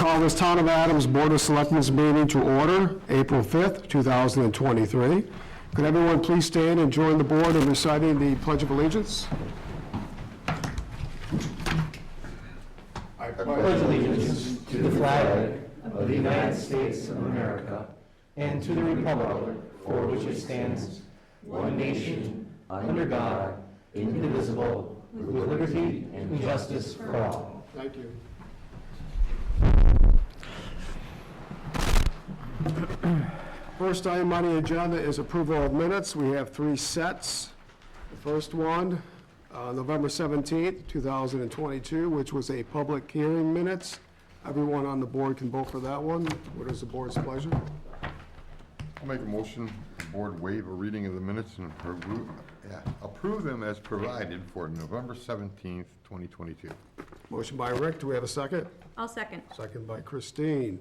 call this Town of Adams Board of Selectmen's meeting to order, April 5th, 2023. Could everyone please stand and join the board in reciting the Pledge of Allegiance? I pledge allegiance to the flag of the United States of America and to the republic for which it stands, one nation, under God, indivisible, with liberty and justice for all. Thank you. First item on the agenda is approval of minutes. We have three sets. The first one, November 17th, 2022, which was a public hearing minutes. Everyone on the board can vote for that one. What is the board's pleasure? I'll make a motion, the board waive a reading of the minutes and approve them as provided for November 17th, 2022. Motion by Rick. Do we have a second? I'll second. Second by Christine.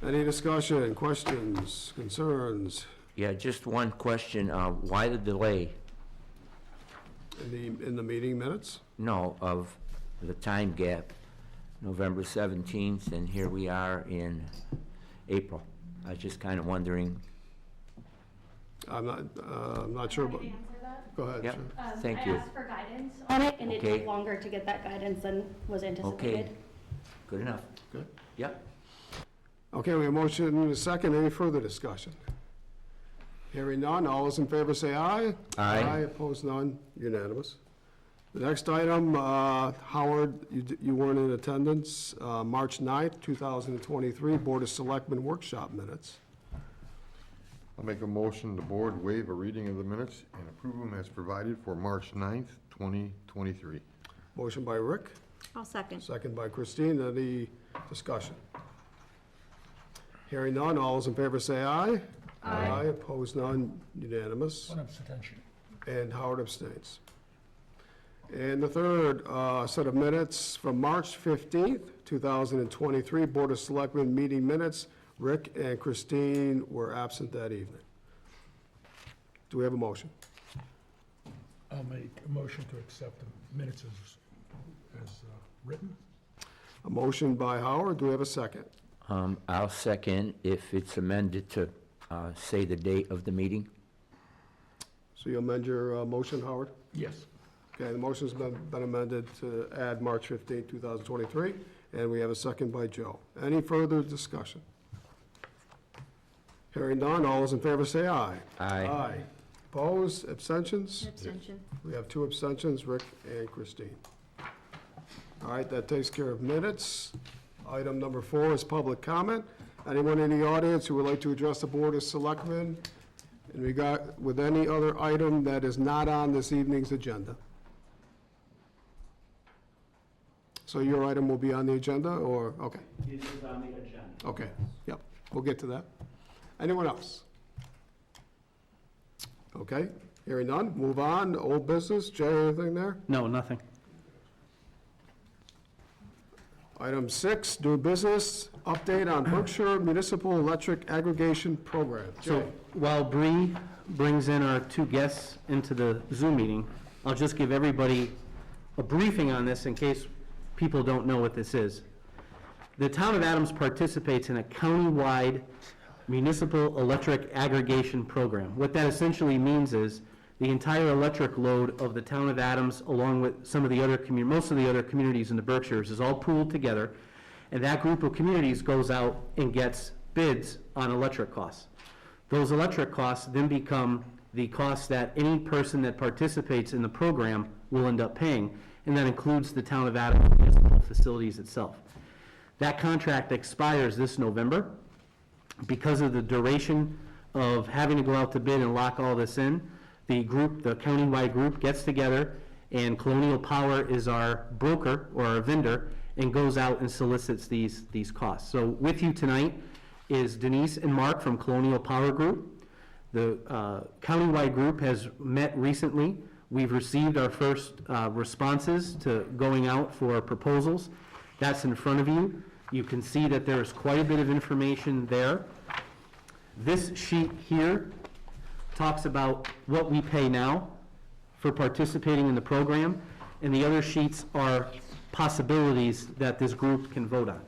Any discussion, questions, concerns Yeah, just one question. Why the delay? in the meeting minutes? No, of the time gap, November 17th, and here we are in April. I was just kind of wondering. I'm not sure, but Can I answer that? go ahead. Yep. Sure. Thank you. I asked for guidance on it, and it Okay. took longer to get that guidance than was anticipated. Okay, good enough. Good. Yep. Okay, we have a motion and a second. Any further discussion? Hearing none, all those in favor say aye. Aye. Opposed, none, unanimous. The next item, Howard, you weren't in attendance, March 9th, 2023, Board of Selectmen workshop minutes. I'll make a motion, the board waive a reading of the minutes and approve them as provided for March 9th, 2023. Motion by Rick, I'll second. second by Christine. Any discussion? Hearing none, all those in favor say aye. Aye. Opposed, none, unanimous. One abstention. And Howard abstains. And the third set of minutes from March 15th, 2023, Board of Selectmen meeting minutes. Rick and Christine were absent that evening. Do we have a motion? I'll make a motion to accept the minutes as written. A motion by Howard, do we have a second? I'll second if it's amended to say the date of the meeting. So you amend your motion, Howard? Yes. Okay, the motion's been amended to add March 15th, 2023, and we have a second by Joe. Any further discussion? Hearing none, all those in favor say aye. Aye. Opposed, abstentions? Abstention. We have two abstentions, Rick and Christine. All right, that takes care of minutes. Item number 4 is public comment. Anyone in the audience who would like to address the Board of Selectmen in regard with any other item that is not on this evening's agenda? So your item will be on the agenda, or, okay, It is on the agenda. okay, yep, we'll get to that. Anyone else? Okay, hearing none, move on, old business, Jay, anything there? No, nothing. Item 6, new business, update on Berkshire Municipal Electric Aggregation Program. So Jay? while Bree brings in our two guests into the Zoom meeting, I'll just give everybody a briefing on this in case people don't know what this is. The town of Adams participates in a county-wide municipal electric aggregation program. What that essentially means is the entire electric load of the town of Adams, along with some of the other most of the other communities in the Berkshires, is all pooled together, and that group of communities goes out and gets bids on electric costs. Those electric costs then become the costs that any person that participates in the program will end up paying, and that includes the town of Adams municipal facilities itself. That contract expires this November. Because of the duration of having to go out to bid and lock all this in, the countywide group gets together, and Colonial Power is our broker or our vendor and goes out and solicits these costs. So with you tonight is Denise and Mark from Colonial Power Group. The countywide group has met recently. We've received our first responses to going out for proposals. That's in front of you. You can see that there's quite a bit of information there. This sheet here talks about what we pay now for participating in the program, and the other sheets are possibilities that this group can vote on.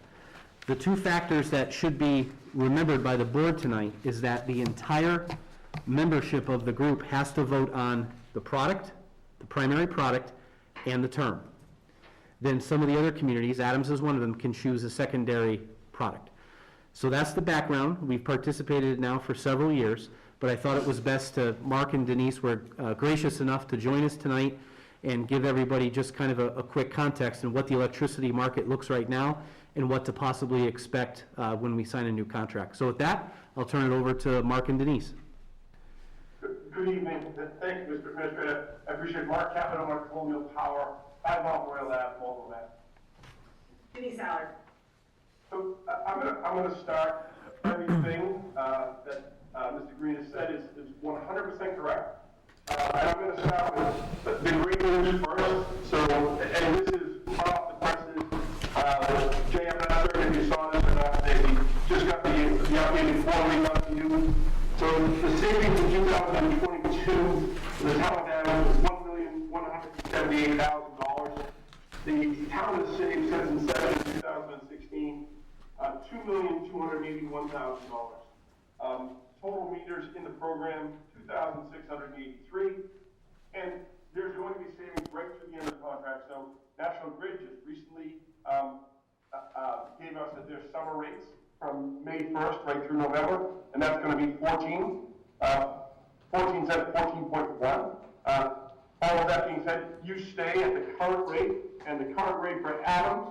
The two factors that should be remembered by the board tonight is that the entire membership of the group has to vote on the product, the primary product, and the term. Then some of the other communities, Adams is one of them, can choose a secondary product. So that's the background. We've participated now for several years, but I thought it was best to, Mark and Denise were gracious enough to join us tonight and give everybody just kind of a quick context on what the electricity market looks right now and what to possibly expect when we sign a new contract. So with that, I'll turn it over to Mark and Denise. Good evening. Thank you, Mr. Administrator. I appreciate Mark Capito, Mark Colonial Power, 5 Mount Royal Ave, Mobile, Mass. Denise Allard. So I'm gonna start. Everything that Mr. Green has said is 100% correct. And I'm gonna start with the great news first. So, and this is off the presses. JM, not sure if you saw this or not, they just got the updated quarterly out to you. So the savings in 2022, the town of Adams was $1,178,000. The town has saved since inception in 2016, $2,281,000. Total meters in the program, 2,683. And there's going to be savings right through the end of the contract. So National Grid just recently gave us their summer rates from May 1st right through November, and that's going to be 14 cents, 14.1. All of that being said, you stay at the current rate, and the current rate for Adams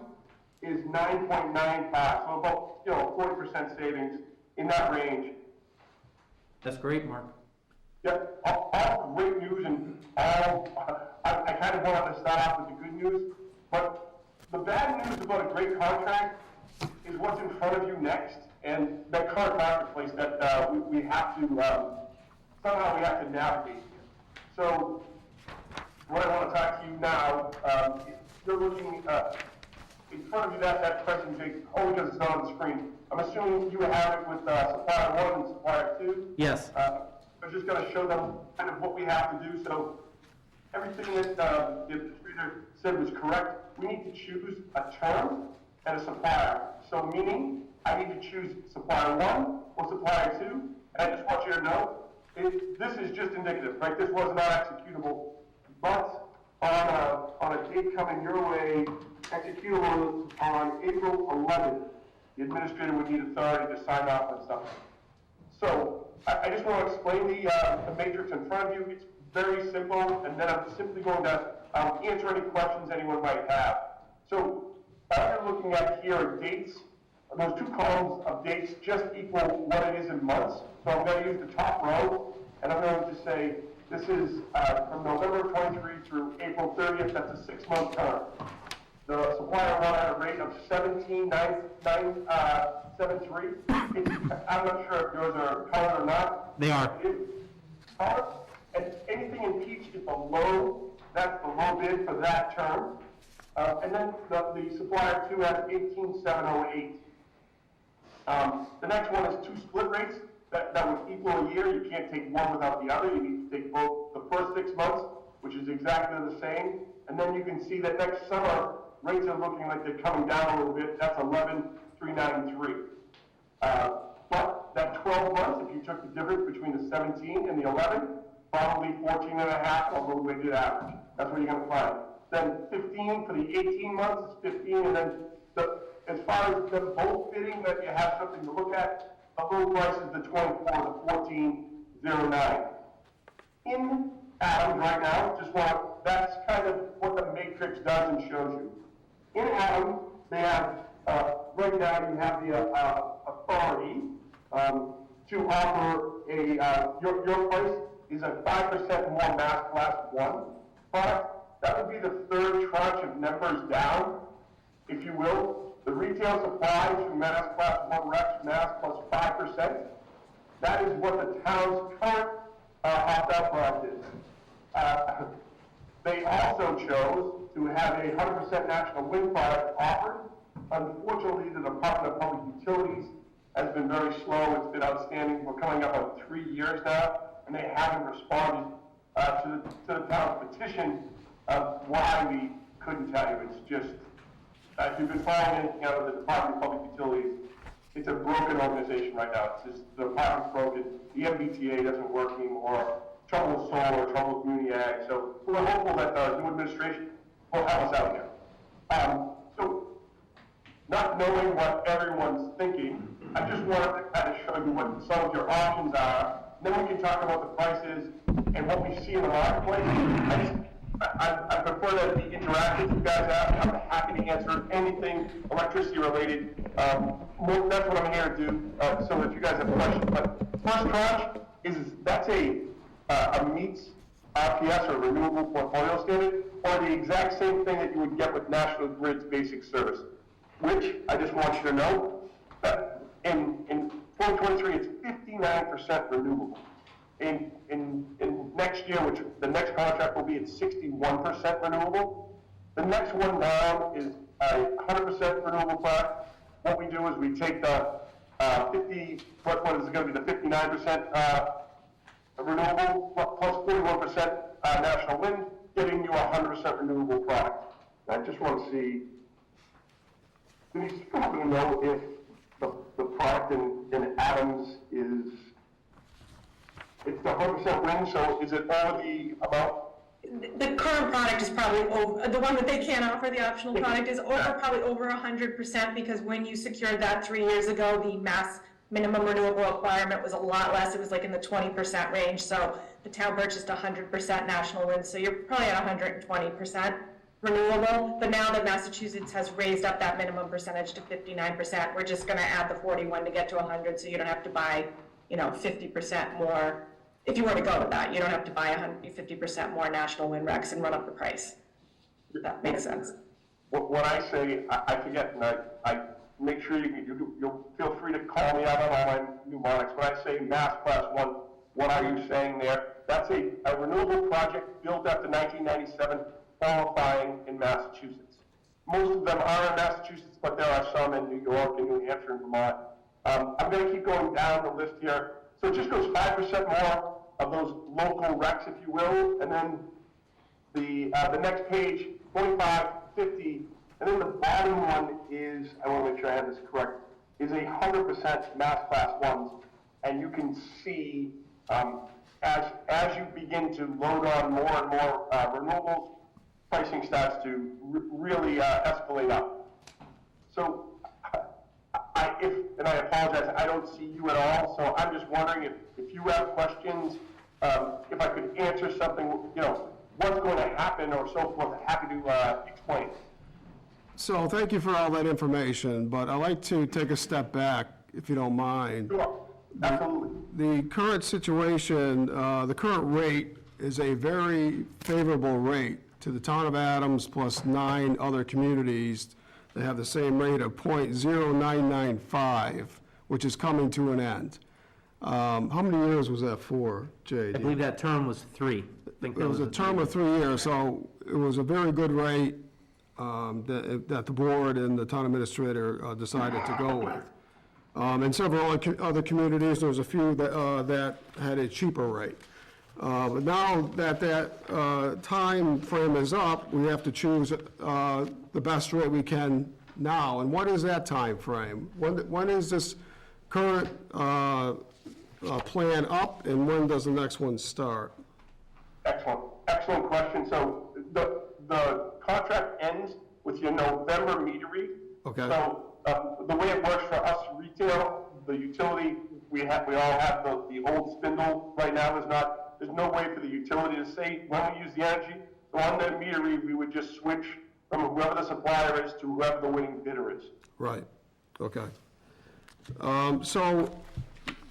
is 9.95, so about 40% savings in that range. That's great, Mark. Yeah, all great news, and all I kind of wanted to start off with the good news, but the bad news about a great contract is what's in front of you next, and the current marketplace that we have to somehow we have to navigate. So, what I want to talk to you now, you're looking in front of you that presentation, only because it's not on the screen. I'm assuming you have it with supplier 1 and supplier 2. Yes. I'm just going to show them kind of what we have to do. So everything that the administrator said was correct. We need to choose a term and a supplier. So meaning, I need to choose supplier 1 or supplier 2. And I just want you to know, this is just indicative, right? This was not executable. But on a date coming your way, executable on April 11th, the administrator would need authority to sign off on something. So I just want to explain the matrix in front of you. It's very simple, and then I'm simply going to answer any questions anyone might have. So what you're looking at here are dates. Those 2 columns of dates just equal what it is in months. So I'm going to use the top row, and I'm going to say this is from November 23 through April 30th. That's a 6-month term. The supplier 1 at a rate of 17,973. I'm not sure if yours are colored or not. They are. Colored, and anything in peach is below, that's the low bid for that term. And then the supplier 2 has 18,708. The next one is 2 split rates that would equal a year. You can't take one without the other. You need to take both the first 6 months, which is exactly the same. And then you can see that next summer, rates are looking like they're coming down a little bit. That's 11,393. But that 12 months, if you took the difference between the 17 and the 11, probably 14.5 over the weighted average. That's what you're going to find. Then 15 for the 18 months is 15, and then as far as the bolt fitting that you have something to look at, the low price is the 24, the 14.09. In Adams right now, that's kind of what the matrix does and shows you. In Adams, they have, right now you have the authority to offer your price is a 5% more mass class 1 product. That would be the 3rd tranche of members down, if you will. The retail supply through mass class 1 reps mass plus 5%. That is what the town's current opt-out product is. They also chose to have a 100% national wind product offered. Unfortunately, the Department of Public Utilities has been very slow. It's been outstanding. We're coming up on 3 years now, and they haven't responded to the town's petition of why we couldn't tell you. It's just if you've been following, the Department of Public Utilities, it's a broken organization right now. It's just, the department's broken, the MBTA doesn't work anymore, trouble with solar, trouble with community ag, so we're hopeful that the new administration will help us out here. So, not knowing what everyone's thinking, I just wanted to kind of show you what some of your options are, then we can talk about the prices and what we see in the marketplace. I prefer that it be interactive. You guys have, I'm happy to answer anything electricity related. That's what I'm here to do. So if you guys have questions, but first tranche that's a meets RPS or renewable portfolio standard, or the exact same thing that you would get with National Grid's basic service. Which I just want you to know that in 2023 it's 59% renewable. In next year, which the next contract will be at 61% renewable. The next one down is a 100% renewable product. What we do is we take the what is going to be the 59% renewable plus 41% national wind, getting you a 100% renewable product. I just want to see, do you happen to know if the product in Adams is, it's the 100% wind, so is it over the amount? The current product is probably over, the one that they can't offer, the optional product is probably over 100%, because when you secured that 3 years ago, the mass minimum renewable requirement was a lot less. It was like in the 20% range, so the town purchased 100% national wind, so you're probably at 120% renewable. But now that Massachusetts has raised up that minimum percentage to 59%, we're just gonna add the 41 to get to 100, so you don't have to buy, 50% more. If you were to go with that, you don't have to buy 50% more national wind recs and run up the price. If that makes sense. When I say, I forget, and I make sure you'll feel free to call me out on all my mnemonics. When I say Mass Class 1, what are you saying there? That's a renewable project built after 1997, qualifying in Massachusetts. Most of them are in Massachusetts, but there are some in New York and New Hampshire and Vermont. I'm going to keep going down the list here. So it just goes 5% more of those local recs, if you will, and then the next page, 45, 50, and then the bottom one is, I want to make sure I have this correct, is 100% Mass Class 1s, and you can see as you begin to load on more and more renewables, pricing starts to really escalate up. So and I apologize, I don't see you at all, so I'm just wondering if you have questions, if I could answer something, what's going to happen or so forth, happy to explain. So thank you for all that information, but I'd like to take a step back, if you don't mind. Sure, absolutely. The current situation, the current rate is a very favorable rate to the town of Adams plus 9 other communities that have the same rate of 0.0995, which is coming to an end. How many years was that for, Jay? I believe that term was 3. It was a term of 3 years, so it was a very good rate that the board and the town administrator decided to go with. And several other communities, there was a few that had a cheaper rate. But now that time frame is up, we have to choose the best rate we can now. And what is that time frame? When is this current plan up, and when does the next one start? Excellent question. So the contract ends with your November meter read. Okay. So the way it works for us retail, the utility, we all have the old spindle right now. There's no way for the utility to say when we use the energy. So on the meter read, we would just switch from whoever the supplier is to whoever the winning bidder is. Right, okay. So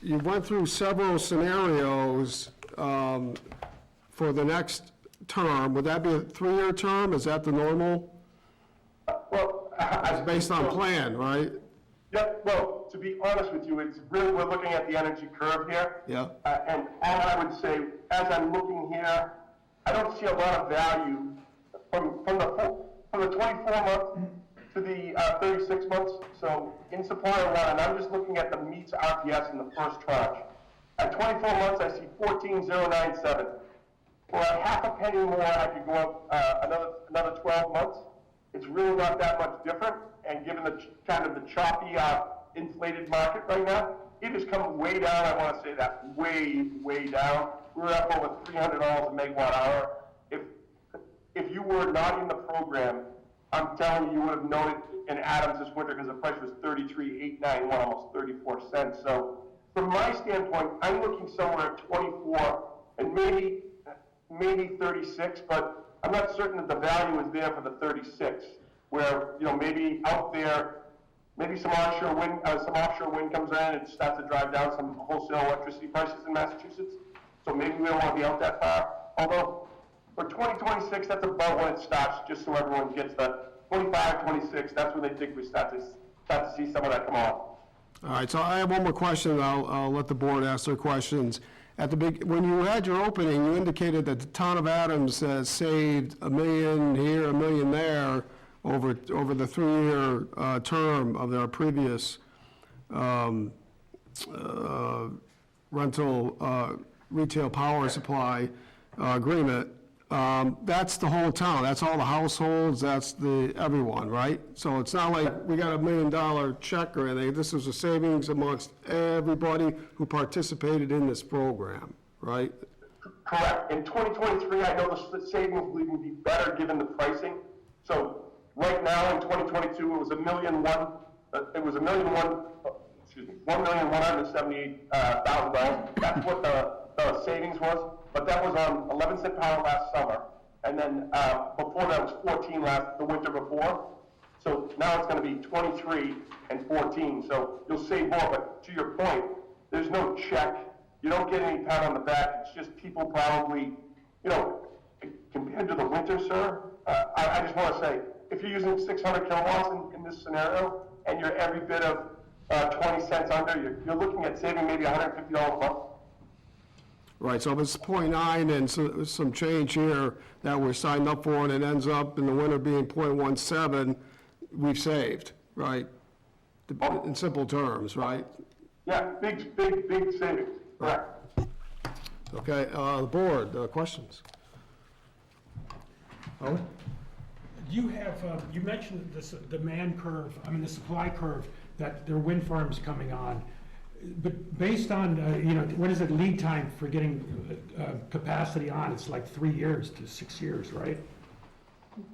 you went through several scenarios for the next term. Would that be a 3-year term? Is that the normal? Well, It's based on plan, right? Yeah, well, to be honest with you, it's really, we're looking at the energy curve here. Yeah. And all I would say, as I'm looking here, I don't see a lot of value from the 24 months to the 36 months. So in supplier 1, and I'm just looking at the meets RPS in the first tranche. At 24 months, I see 14,097. For a half a penny more, I could go up another 12 months. it's really not that much different, and given the kind of the choppy, inflated market right now, it has come way down. I want to say that way, way down. We're up over $300 a megawatt hour. If you were not in the program, I'm telling you, you would have known it in Adams this winter because the price was $33,891, almost 34 cents. So from my standpoint, I'm looking somewhere at 24 and maybe 36, but I'm not certain that the value is there for the 36, where, you know, maybe out there, maybe some offshore wind comes in and starts to drive down some wholesale electricity prices in Massachusetts. So maybe we don't want to be out that far. Although for 2026, that's about when it starts, just so everyone gets the 25, 26, that's when they think we start to see some of that come on. All right, so I have one more question. I'll let the board ask their questions. When you had your opening, you indicated that the town of Adams has saved $1 million here, $1 million there over the 3-year term of their previous retail power supply agreement. That's the whole town, that's all the households, that's everyone, right? So it's not like we got $1 million check or anything, this was a savings amongst everybody who participated in this program, right? Correct. In 2023, I know the savings will even be better given the pricing. So right now in 2022, it was $1,178,000. That's what the savings was. But that was on 11 cent power last summer, and then before that was 14 the winter before. So now it's going to be 23 and 14. So you'll save more. But to your point, there's no check. You don't get any pat on the back. It's just people probably, you know, compared to the winter, sir. I just want to say, if you're using 600 kilowatts in this scenario, and you're every bit of 20 cents under, you're looking at saving maybe $150 a month. Right, so if it's 0.9 and some change here that we're signed up for and it ends up in the winter being 0.17, we've saved, right? In simple terms, right? Yeah, big savings, correct. Okay, the board, questions? Howard? You have, you mentioned this demand curve, the supply curve, that there are wind farms coming on. But based on, what is it, lead time for getting capacity on? It's like 3 years to 6 years, right?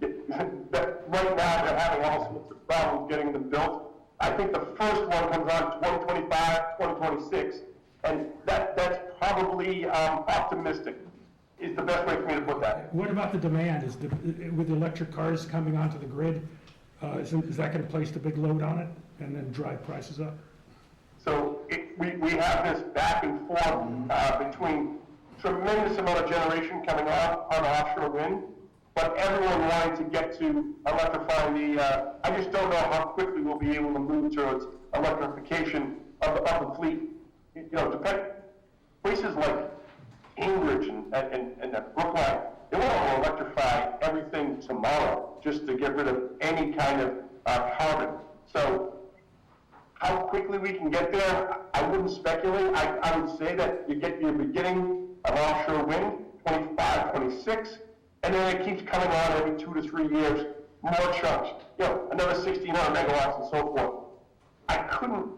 Right now, they're having all sorts of problems getting them built. I think the first one comes on 2025, 2026, and that's probably optimistic, is the best way for me to put that. What about the demand? With electric cars coming onto the grid, is that going to place the big load on it and then drive prices up? So we have this back and forth between tremendous amount of generation coming on offshore wind, but everyone wanting to get to electrifying I just don't know how quickly we'll be able to move towards electrification of the fleet. You know, places like Cambridge and Brookline, they want to electrify everything tomorrow just to get rid of any kind of carbon. So how quickly we can get there, I wouldn't speculate. I would say that you get your beginning of offshore wind, 25, 26, and then it keeps coming on every 2 to 3 years, more chunks, another 1,600 megawatts and so forth. I couldn't,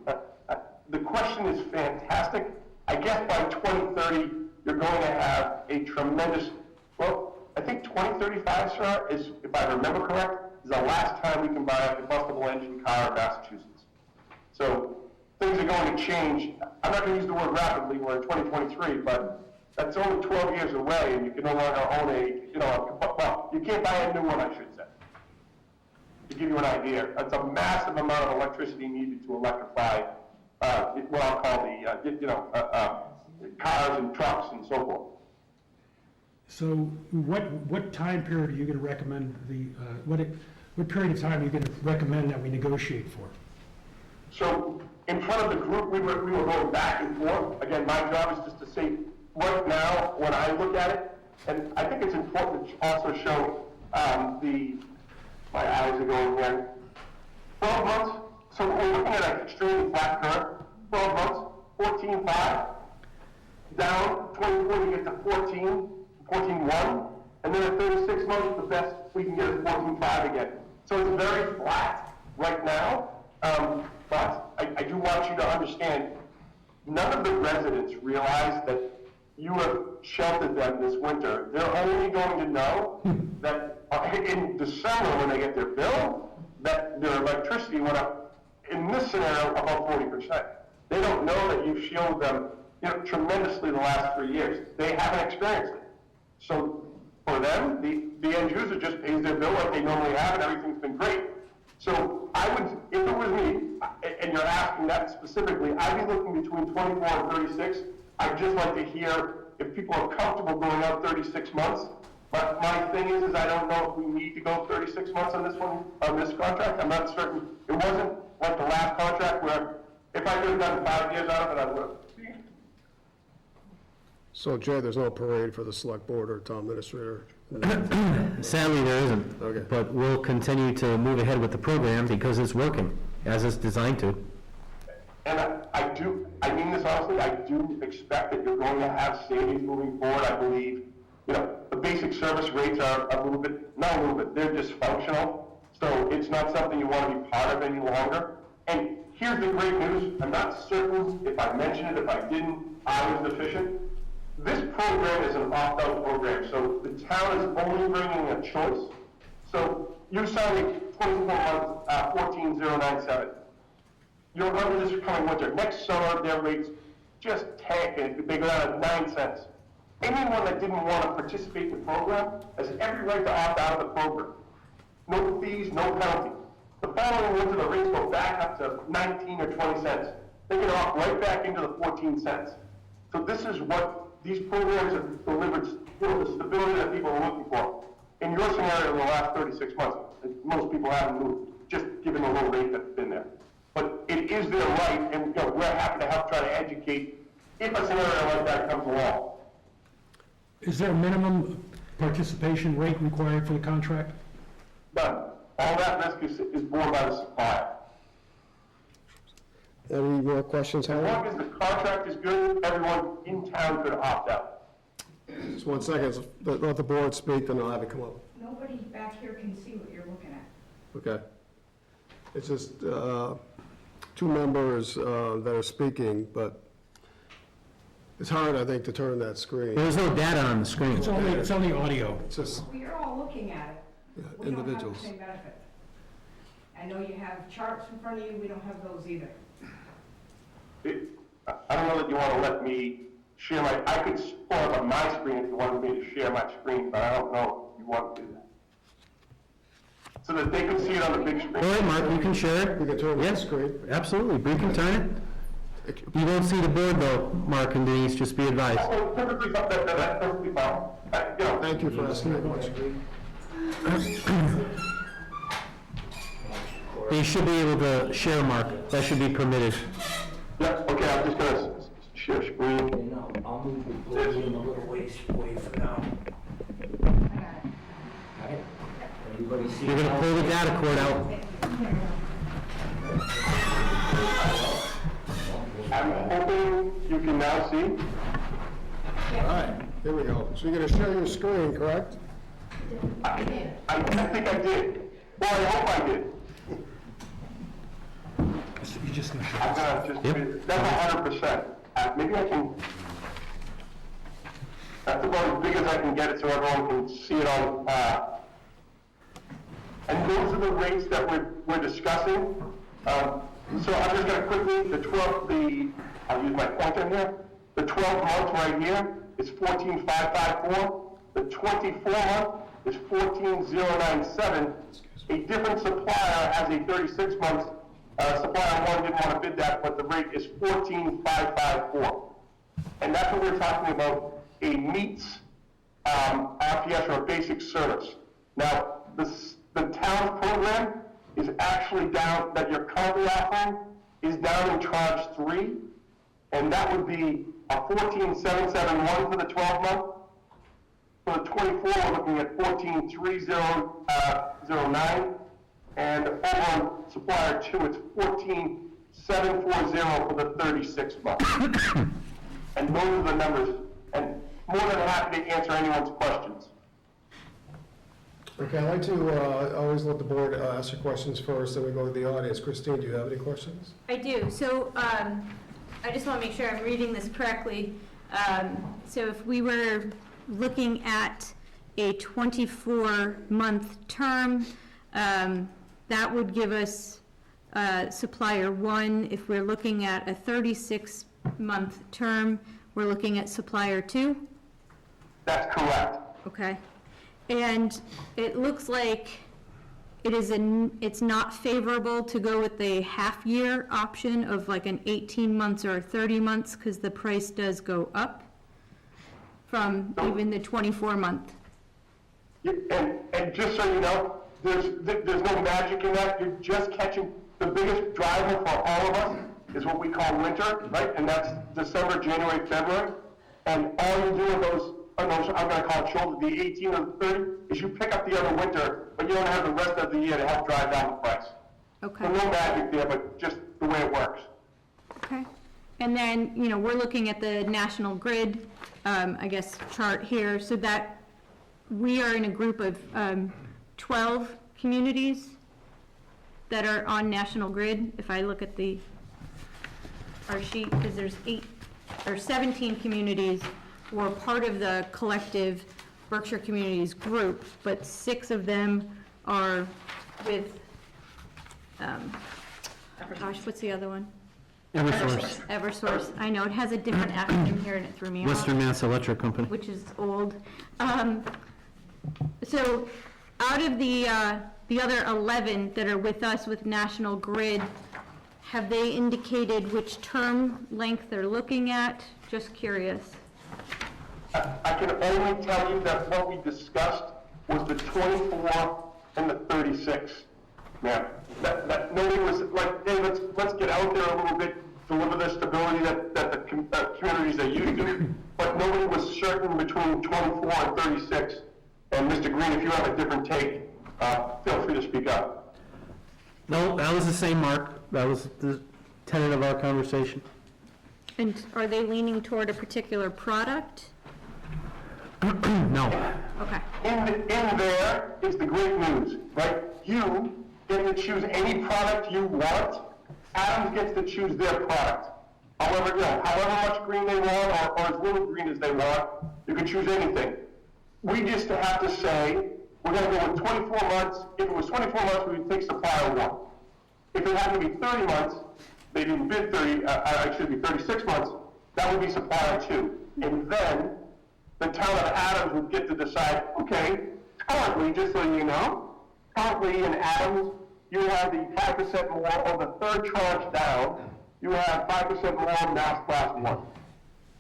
the question is fantastic. I guess by 2030, you're going to have a tremendous, I think 2035, sir, is, if I remember correct, is the last time we can buy a combustible engine car in Massachusetts. So things are going to change. I'm not going to use the word rapidly, we're in 2023, but that's only 12 years away, and you can no longer own you can't buy a new one, I should say. To give you an idea, it's a massive amount of electricity needed to electrify what I'll call cars and trucks and so forth. So what time period are you going to recommend what period of time are you going to recommend that we negotiate for? So in front of the group, we were going back and forth. Again, my job is just to say, right now, when I look at it, and I think it's important to also show my eyes are going here. 12 months, so we're looking at an extremely flat curve. 12 months, 14.5, down, 24 you get to 14.1, and then at 36 months, the best we can get is 14.5 again. So it's very flat right now, but I do want you to understand, none of the residents realize that you have sheltered them this winter. They're only going to know that in December, when they get their bill, that their electricity went up, in this scenario, about 40%. They don't know that you've shielded them, tremendously the last 3 years. They haven't experienced it. So for them, the end user just pays their bill like they normally have, and everything's been great. So I would, if it was me, and you're asking that specifically, I'd be looking between 24 and 36. I'd just like to hear if people are comfortable going out 36 months. But my thing is I don't know if we need to go 36 months on this one, on this contract. I'm not certain. It wasn't like the last contract where if I could have done 5 years out of it, I would have. So Jay, there's no parade for the select board or town administrator? Sadly, there isn't. Okay. But we'll continue to move ahead with the program because it's working, as it's designed to. And I mean this honestly, I do expect that you're going to have savings moving forward. I believe, the basic service rates are a little bit, not a little bit, they're dysfunctional. So it's not something you want to be part of any longer. And here's the great news. I'm not certain if I mentioned it, if I didn't, I was deficient. This program is an opt-out program, so the town is only bringing a choice. So you signed a 24-month 14097. You're under this coming winter. Next summer, their rates just tank, and they go down to 9 cents. Anyone that didn't want to participate in the program has every right to opt out of the program. No fees, no penalty. The following winter, the rates go back up to 19 or 20 cents. They get off right back into the 14 cents. So this is what these programs have delivered, the stability that people are looking for. In your scenario, in the last 36 months, most people haven't moved, just given the low rate that's been there. But it is their right, and we're happy to help try to educate if a scenario like that comes along. Is there a minimum participation rate required for the contract? None. All that risk is borne by the supplier. Any more questions, As long Howard? as the contract is good, everyone in town could opt out. Just 1 second, let the board speak, then I'll have it come up. Nobody back here can see what you're looking at. Okay. It's just 2 members that are speaking, but it's hard, I think, to turn that screen. There's no data on the screen. It's only audio. It's just We are all looking at it. yeah, We don't have individuals. the same benefit. I know you have charts in front of you, we don't have those either. I don't know that you want to let me share I could pull up on my screen if you wanted me to share my screen, but I don't know if you want to do that. So that they can see it on the big screen. Go ahead, Mark, you can share it. We can turn the Yes, screen. absolutely, we can turn it. You won't see the board though, Mark and Denise, just be advised. Oh, perfectly fine, that's perfectly fine. Thank you for asking that question. You should be able to share, Mark, that should be permitted. Yeah, okay, I'm just gonna share screen. I'll move the podium a little ways away for now. I got it. Everybody see? You're gonna pull the data cord out. I'm hoping you can now see. All right, here we go. So you're going to share your screen, correct? I think I did. Well, I hope I did. You're just gonna show I'm us. gonna just, that's 100%. Maybe I can, that's about as big as I can get it so everyone can see it on, and those are the rates that we're discussing. So I'm just gonna quickly, I'll use my pointer here. The 12 month right here is 14,554. The 24 month is 14,097. A different supplier has a 36 month, supplier one didn't want to bid that, but the rate is 14,554. And that's what we're talking about, a meets RPS or a basic service. Now, the town's program is actually down, that you're currently offering, is down in tranche 3, and that would be a 14,771 for the 12 month. For the 24, we're looking at 14,3009, and over on supplier 2, it's 14,740 for the 36 months. And those are the numbers, and more than happy to answer anyone's questions. Okay, I'd like to always let the board ask your questions first, then we go to the audience. Christine, do you have any questions? I do. So I just want to make sure I'm reading this correctly. So if we were looking at a 24-month term, that would give us supplier 1. If we're looking at a 36-month term, we're looking at supplier 2? That's correct. Okay. And it looks like it's not favorable to go with the half-year option of like an 18 months or 30 months, because the price does go up from even the 24-month. And just so you know, there's no magic in that. You're just catching the biggest driver for all of us is what we call winter, right? And that's December, January, February. And all you do with those, I'm going to call it shoulder, the 18 or 30, is you pick up the other winter, but you don't have the rest of the year to help drive down the price. Okay. So no magic there, but just the way it works. Okay. And then, we're looking at the National Grid, I guess, chart here, so that we are in a group of 12 communities that are on National Grid. If I look at our sheet, because there's 17 communities who are part of the collective Berkshire Communities group, but 6 of them are with, gosh, what's the other one? Eversource, Eversource. I know, it has a different acronym here and it threw me off. Western Mass Electric Company. Which is old. So out of the other 11 that are with us with National Grid, have they indicated which term length they're looking at? Just curious. I can only tell you that what we discussed was the 24 and the 36, ma'am. That nobody was like, hey, let's get out there a little bit, deliver the stability that the communities are used to, but nobody was certain between 24 and 36. And Mr. Green, if you have a different take, feel free to speak up. No, that was the same, Mark. That was the tenet of our conversation. And are they leaning toward a particular product? No. Okay. In there is the great news, right? You get to choose any product you want. Adams gets to choose their product. However much green they want or as little green as they want, you can choose anything. We just have to say, we're going to go with 24 months. If it was 24 months, we would take supplier 1. If it had to be 30 months, they didn't bid 36 months, that would be supplier 2. And then the town of Adams would get to decide, okay, currently, just so you know, currently in Adams, you have the 5% more, or the third tranche down, you have 5% more mass class 1.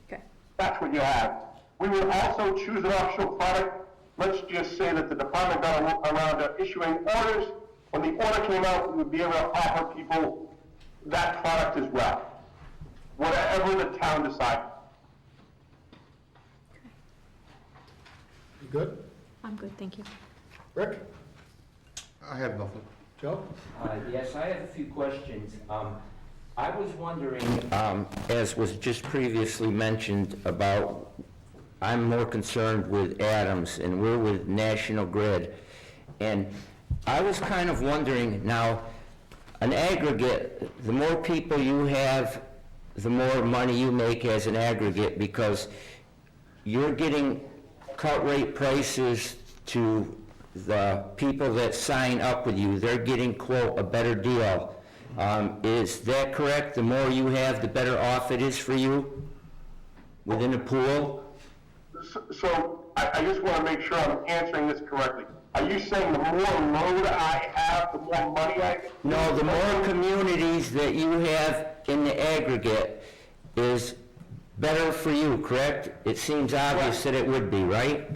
Okay. That's what you have. We would also choose an optional product. Let's just say that the department got around to issuing orders. When the order came out, we would be able to offer people that product as well. Whatever the town decides. You good? I'm good, thank you. Rick? I have nothing. Joe? Yes, I have a few questions. I was wondering, as was just previously mentioned about, I'm more concerned with Adams and we're with National Grid. And I was kind of wondering, now, an aggregate, the more people you have, the more money you make as an aggregate, because you're getting cut rate prices to the people that sign up with you. They're getting, quote, a better deal. Is that correct? The more you have, the better off it is for you within a pool? So I just want to make sure I'm answering this correctly. Are you saying the more load I have, the more money I get? No, the more communities that you have in the aggregate is better for you, correct? It seems obvious that it would be, right?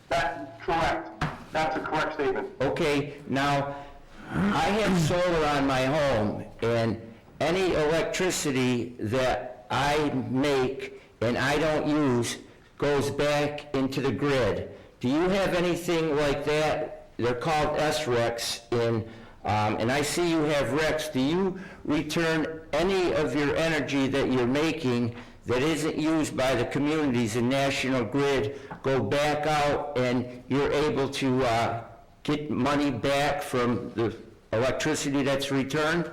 That's correct. That's a correct statement. Okay, now, I have solar on my home, and any electricity that I make and I don't use goes back into the grid. Do you have anything like that? They're called SRECs, and I see you have RECs. Do you return any of your energy that you're making that isn't used by the communities in National Grid, go back out, and you're able to get money back from the electricity that's returned?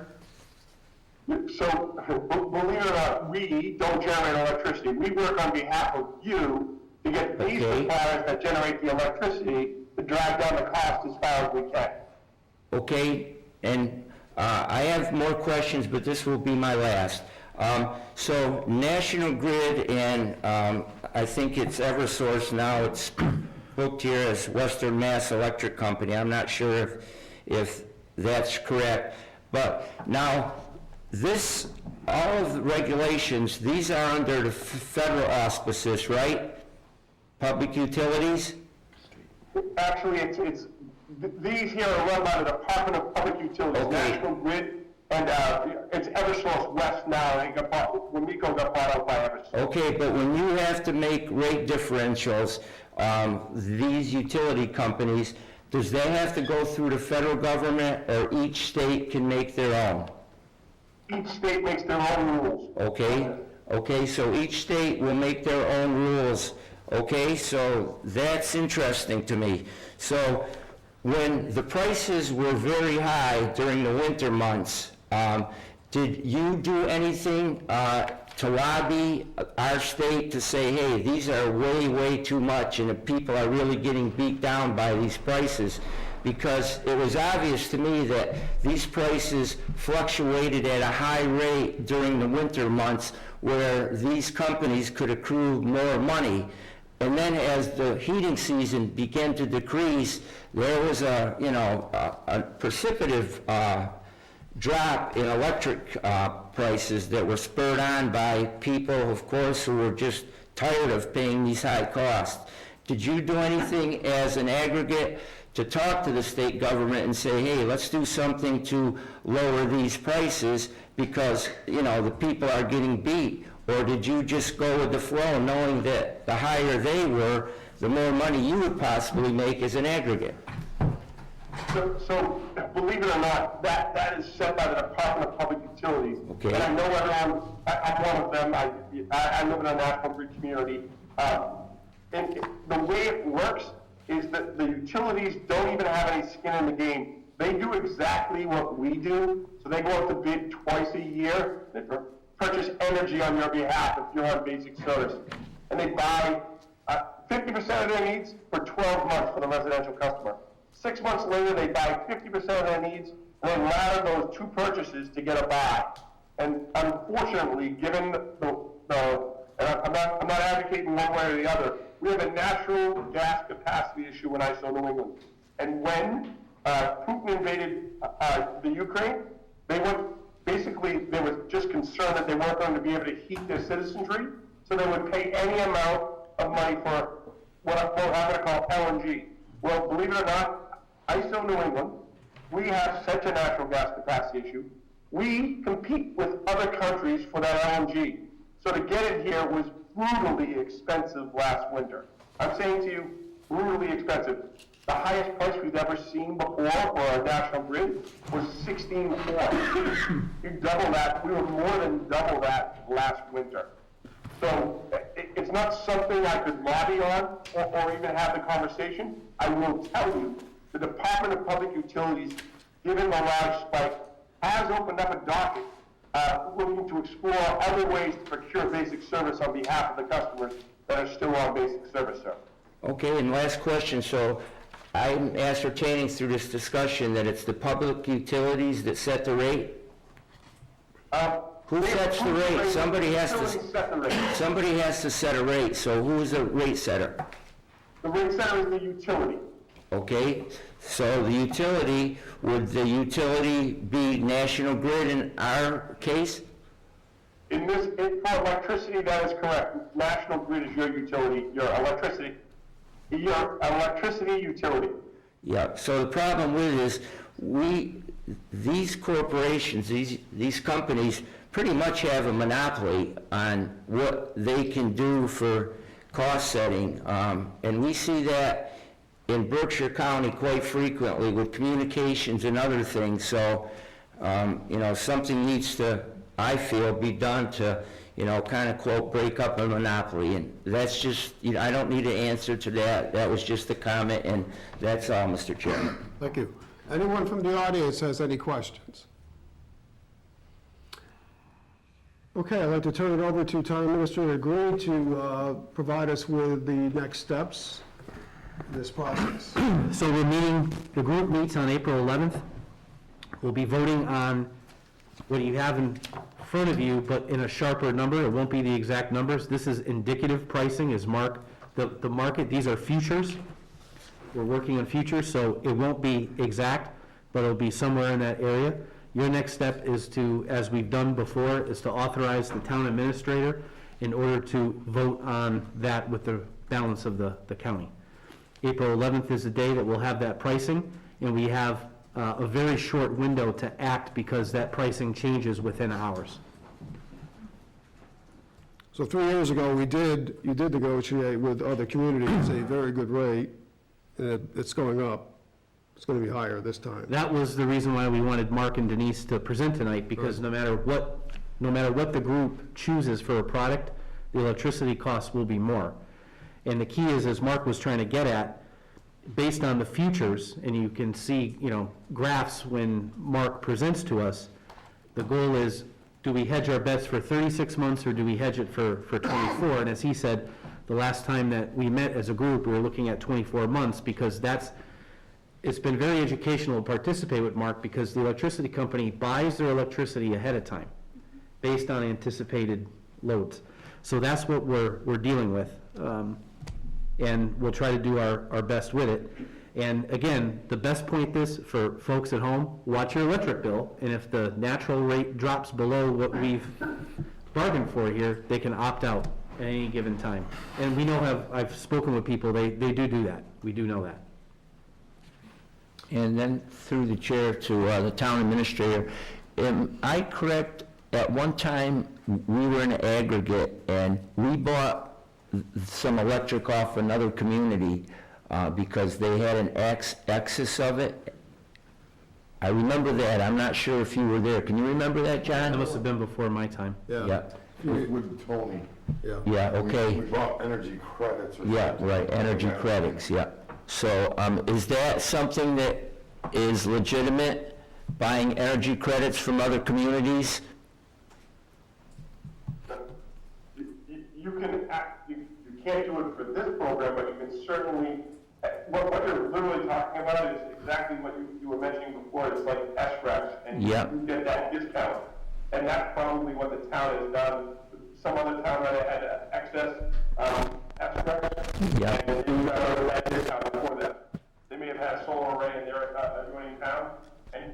So, believe it or not, we don't generate electricity. We work on behalf of you to get these Okay. suppliers that generate the electricity to drive down the cost as far as we can. Okay, and I have more questions, but this will be my last. So National Grid and I think it's Eversource now, it's booked here as Western Mass Electric Company. I'm not sure if that's correct. But now, this, all of the regulations, these are under the federal auspices, right? Public utilities? Actually, these here are run by the Department of Public Utilities, Okay. National Grid, and it's Eversource West now. They got bought, when Miko got bought out by Eversource. Okay, but when you have to make rate differentials, these utility companies, does that have to go through the federal government, or each state can make their own? Each state makes their own rules. Okay, so each state will make their own rules. Okay, so that's interesting to me. So when the prices were very high during the winter months, did you do anything to lobby our state to say, hey, these are way, way too much, and the people are really getting beat down by these prices? Because it was obvious to me that these prices fluctuated at a high rate during the winter months, where these companies could accrue more money. And then as the heating season began to decrease, there was a precipitous drop in electric prices that were spurred on by people, of course, who were just tired of paying these high costs. Did you do anything as an aggregate to talk to the state government and say, hey, let's do something to lower these prices because, the people are getting beat? Or did you just go with the flow, knowing that the higher they were, the more money you would possibly make as an aggregate? So believe it or not, that is set by the Department of Public Utilities. Okay. And I know everyone, I'm one of them, I live in a national grid community. And the way it works is that the utilities don't even have any skin in the game. They do exactly what we do, so they go out to bid twice a year. They purchase energy on your behalf if you're on basic service. And they buy 50% of their needs for 12 months for the residential customer. 6 months later, they buy 50% of their needs, and then ladder those two purchases to get a buy. And unfortunately, given and I'm not advocating one way or the other, we have a natural gas capacity issue in ISO New England. And when Putin invaded the Ukraine, they were just concerned that they weren't going to be able to heat their citizenry, so they would pay any amount of money for what I'm going to call LNG. Well, believe it or not, ISO New England, we have such a natural gas capacity issue. We compete with other countries for that LNG. So to get it here was brutally expensive last winter. I'm saying to you, brutally expensive. The highest price we've ever seen before for our national grid was $16.4. You double that, we were more than double that last winter. So it's not something I could lobby on or even have the conversation. I will tell you, the Department of Public Utilities, given the large spike, has opened up a docket looking to explore other ways to procure basic service on behalf of the customers that are still on basic service, sir. Okay, and last question. So I'm ascertaining through this discussion that it's the public utilities that set the rate? Who sets the rate? Somebody has to set a rate. So who is the rate setter? The rate setter is the utility. Okay, so the utility, would the utility be National Grid in our case? For electricity, that is correct. National Grid is your utility, your electricity utility. Yeah, so the problem with it is these corporations, these companies pretty much have a monopoly on what they can do for cost setting. And we see that in Berkshire County quite frequently with communications and other things. So, something needs to, I feel, be done to kind of quote, break up a monopoly. And that's just, I don't need an answer to that. That was just a comment, and that's all, Mr. Chairman. Thank you. Anyone from the audience has any questions? Okay, I'd like to turn it over to Town Administrator Green to provide us with the next steps in this process. So we're meeting, the group meets on April 11th. We'll be voting on what you have in front of you, but in a sharper number. It won't be the exact numbers. This is indicative pricing, is the market, these are futures. We're working on futures, so it won't be exact, but it'll be somewhere in that area. Your next step is to, as we've done before, is to authorize the town administrator in order to vote on that with the balance of the county. April 11th is the day that we'll have that pricing, and we have a very short window to act because that pricing changes within hours. So 3 years ago, you did negotiate with other communities a very good rate, and it's going up. It's going to be higher this time. That was the reason why we wanted Mark and Denise to present tonight, because no matter what the group chooses for a product, the electricity costs will be more. And the key is, as Mark was trying to get at, based on the futures, and you can see, graphs when Mark presents to us, the goal is, do we hedge our bets for 36 months or do we hedge it for 24? And as he said, the last time that we met as a group, we were looking at 24 months because it's been very educational to participate with Mark because the electricity company buys their electricity ahead of time based on anticipated loads. So that's what we're dealing with. And we'll try to do our best with it. And again, the best point is for folks at home, watch your electric bill, and if the natural rate drops below what we've bargained for here, they can opt out at any given time. And we know, I've spoken with people, they do that. We do know that. And then through the chair to the town administrator, am I correct, at one time, we were in aggregate, and we bought some electric off another community because they had an excess of it? I remember that. I'm not sure if you were there. Can you remember that, John? That must have been before my time. Yeah. With Tony. Yeah, okay. We bought energy credits or something. Yeah, right, energy credits, yeah. So, is that something that is legitimate, buying energy credits from other communities? You can't do it for this program, but you can certainly, what you're literally talking about is exactly what you were mentioning before. It's like SRECs, and Yeah. you get that discount. And that's probably what the town has done. Some other town might have had excess SRECs, Yeah. and you got that discount before that. They may have had a solar array in their adjoining town, and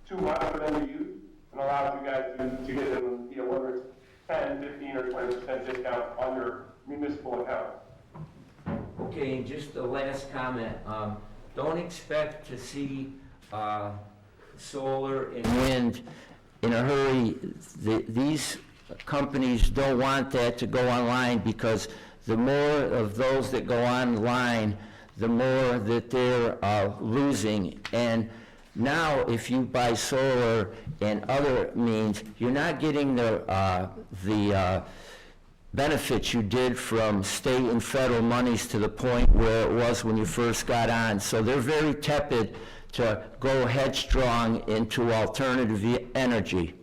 too much for them to use, and allows you guys to get them, whether it's 10, 15, or 20% discount on your municipal account. Okay, and just the last comment, don't expect to see solar and wind in a hurry. These companies don't want that to go online because the more of those that go online, the more that they're losing. And now, if you buy solar and other means, you're not getting the benefits you did from state and federal monies to the point where it was when you first got on. So they're very tepid to go headstrong into alternative energy.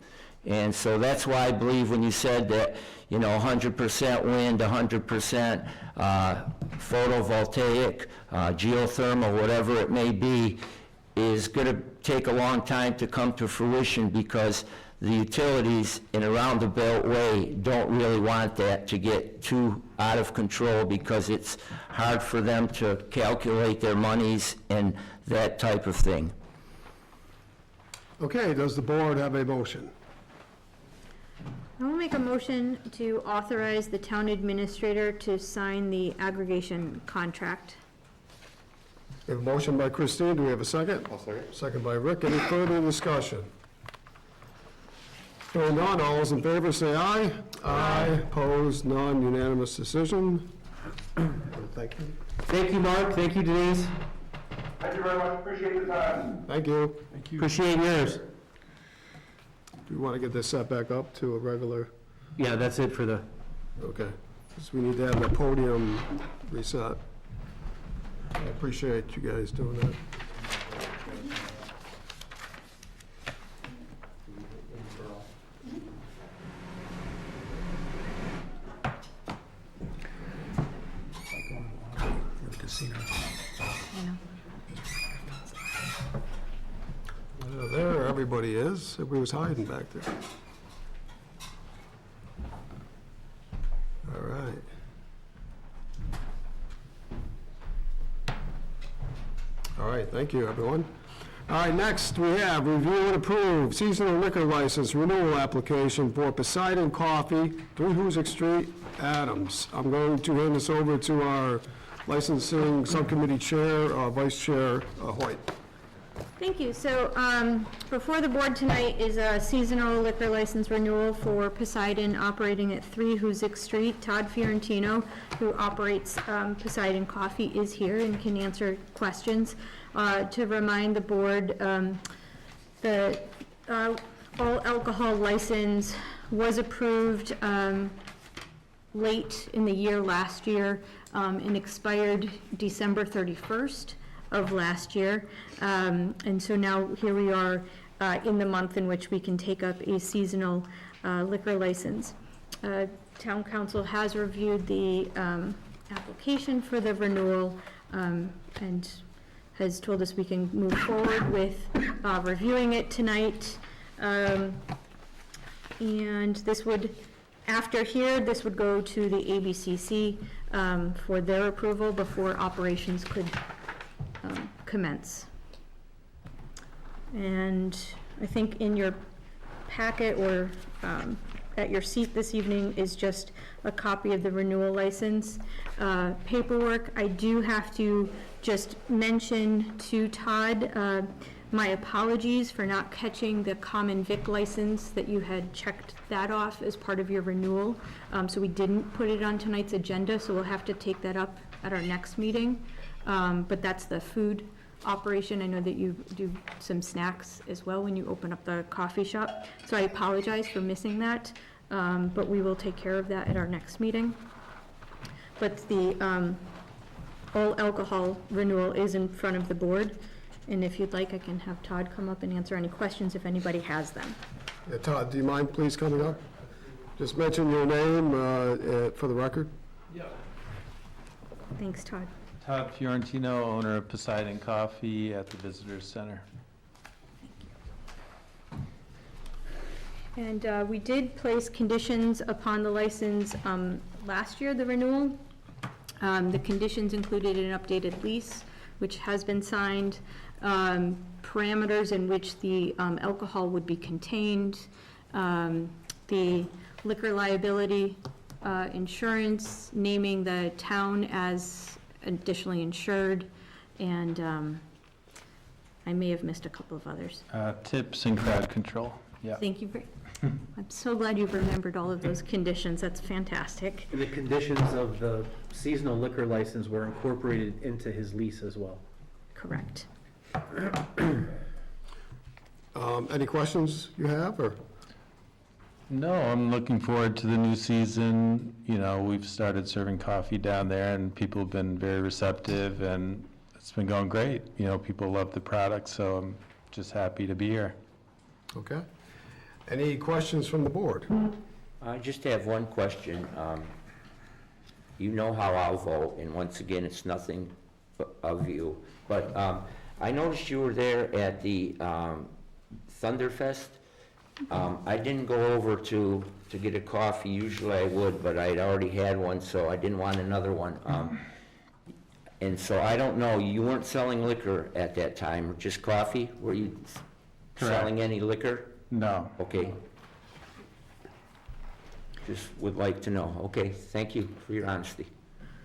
And so that's why I believe when you said that, 100% wind, 100% photovoltaic, geothermal, whatever it may be, is going to take a long time to come to fruition because the utilities in around the Beltway don't really want that to get too out of control because it's hard for them to calculate their monies and that type of thing. Okay, does the board have a motion? I will make a motion to authorize the town administrator to sign the aggregation contract. We have a motion by Christine, do we have a second? I'll second. Second by Rick, any further discussion? Hearing none, all those in favor say aye. Aye. Opposed, none, unanimous decision. Thank you. Thank you, Mark. Thank you, Denise. Thank you very much, appreciate the time. Thank you. Appreciate yours. Do you want to get this set back up to a regular Yeah, that's it for the, Okay, so we need to have the podium reset. I appreciate you guys doing that. There everybody is. Everybody was hiding back there. All right. All right, thank you, everyone. All right, next we have review and approve seasonal liquor license renewal application for Poseidon Coffee, 3 Hoosick Street, Adams. I'm going to hand this over to our licensing subcommittee chair, Vice Chair Hoyt. Thank you. So before the board tonight is a seasonal liquor license renewal for Poseidon operating at 3 Hoosick Street. Todd Fiorentino, who operates Poseidon Coffee, is here and can answer questions. To remind the board, the all alcohol license was approved late in the year last year and expired December 31st. Of last year, and so now here we are in the month in which we can take up a seasonal liquor license. Town Council has reviewed the application for the renewal and has told us we can move forward with reviewing it tonight. And this would, after here, this would go to the ABCC for their approval before operations could commence. And I think in your packet or at your seat this evening is just a copy of the renewal license paperwork. I do have to just mention to Todd my apologies for not catching the common vic license that you had checked that off as part of your renewal. So we didn't put it on tonight's agenda, so we'll have to take that up at our next meeting. But that's the food operation. I know that you do some snacks as well when you open up the coffee shop. So I apologize for missing that, but we will take care of that at our next meeting. But the all alcohol renewal is in front of the board. And if you'd like, I can have Todd come up and answer any questions if anybody has them. Yeah, Todd, do you mind please coming up? Just mention your name for the record. Yeah. Thanks, Todd. Todd Fiorentino, owner of Poseidon Coffee at the Visitor Center. And we did place conditions upon the license last year, the renewal. The conditions included an updated lease, which has been signed, parameters in which the alcohol would be contained, the liquor liability insurance, naming the town as additionally insured, and I may have missed a couple of others. Tips and crowd control. Yeah. Thank you. I'm so glad you've remembered all of those conditions. That's fantastic. the conditions of the seasonal liquor license were incorporated into his lease as well. Correct. Any questions you have, or? No, I'm looking forward to the new season. You know, we've started serving coffee down there and people have been very receptive and it's been going great. You know, people love the product, so I'm just happy to be here. Okay. Any questions from the board? I just have one question. You know how I'll vote, and once again, it's nothing of you. But I noticed you were there at the Thunderfest. I didn't go over to get a coffee. Usually I would, but I'd already had one, so I didn't want another one. And so I don't know, you weren't selling liquor at that time, just coffee? Were you selling any liquor? No. Okay. Just would like to know. Okay, thank you for your honesty.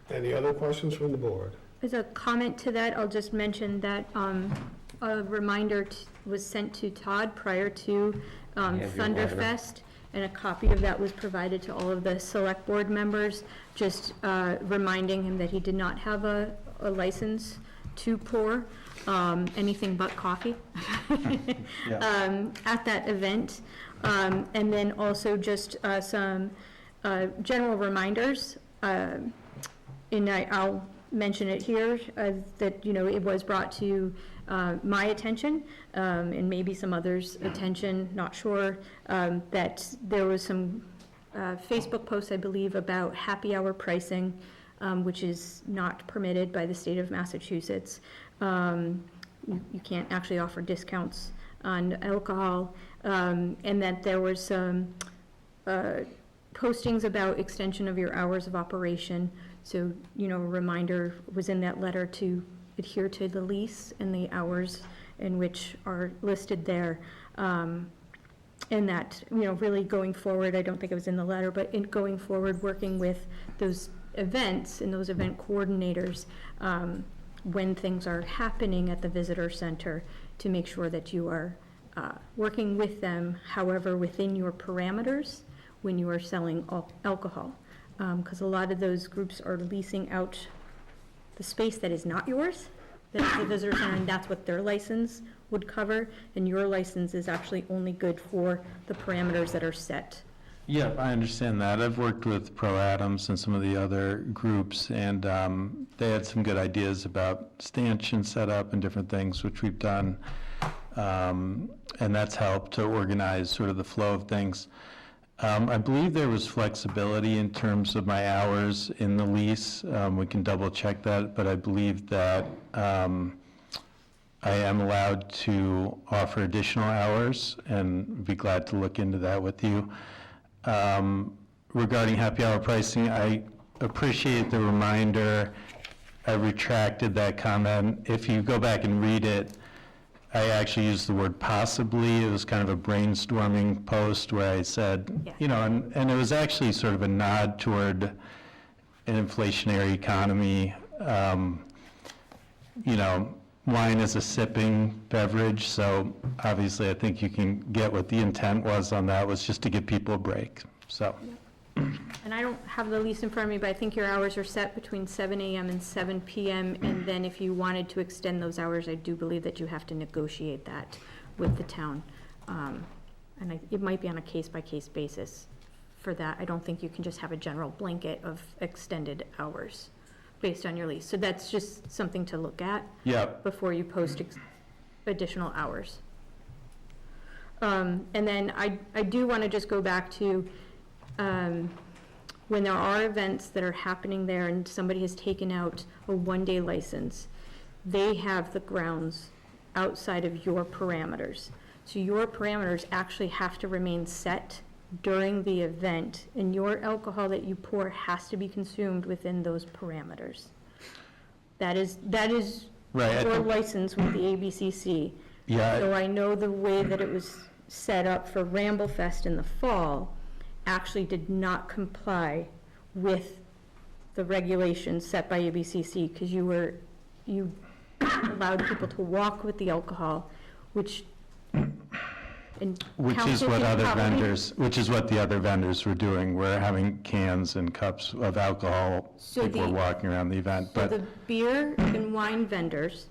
Any other questions from the board? As a comment to that, I'll just mention that a reminder was sent to Todd prior to have your letter. Thunderfest, and a copy of that was provided to all of the select board members, just reminding him that he did not have a license to pour anything but coffee Yeah. at that event. And then also just some general reminders, and I'll mention it here, that, you know, it was brought to my attention, and maybe some others' attention, not sure, that there was some Facebook posts, I believe, about happy hour pricing, which is not permitted by the state of Massachusetts. You can't actually offer discounts on alcohol, and that there was some postings about extension of your hours of operation. So, you know, a reminder was in that letter to adhere to the lease and the hours in which are listed there. And that, you know, really going forward, I don't think it was in the letter, but in going forward, working with those events and those event coordinators, when things are happening at the visitor center, to make sure that you are working with them, however, within your parameters when you are selling alcohol. Because a lot of those groups are leasing out the space that is not yours, that is the visitor center, and that's what their license would cover, and your license is actually only good for the parameters that are set. Yeah, I understand that. I've worked with Pro Adams and some of the other groups, and they had some good ideas about stanchion setup and different things, which we've done, and that's helped to organize sort of the flow of things. I believe there was flexibility in terms of my hours in the lease. We can double check that, but I believe that I am allowed to offer additional hours, and be glad to look into that with you. Regarding happy hour pricing, I appreciate the reminder. I retracted that comment. If you go back and read it, I actually used the word possibly. It was kind of a brainstorming post where I said, Yeah. you know, and it was actually sort of a nod toward an inflationary economy. You know, wine is a sipping beverage, so obviously I think you can get what the intent was on that, was just to give people a break, so. And I don't have the lease in front of me, but I think your hours are set between 7 a.m. and 7 p.m. And then if you wanted to extend those hours, I do believe that you have to negotiate that with the town. And it might be on a case-by-case basis for that. I don't think you can just have a general blanket of extended hours based on your lease. So that's just something to look at before you post additional hours. And then I do want to just go back to when there are events that are happening there and somebody has taken out a one-day license, they have the grounds outside of your parameters. So your parameters actually have to remain set during the event, and your alcohol that you pour has to be consumed within those parameters. That is Right, your license with the ABCC. Yeah. So I know the way that it was set up for Ramble Fest in the fall actually did not comply with the regulations set by ABCC, because you allowed people to walk with the alcohol, which is what the other vendors were doing. We're having cans and cups of alcohol. So people were walking around the event, So but the beer and wine vendors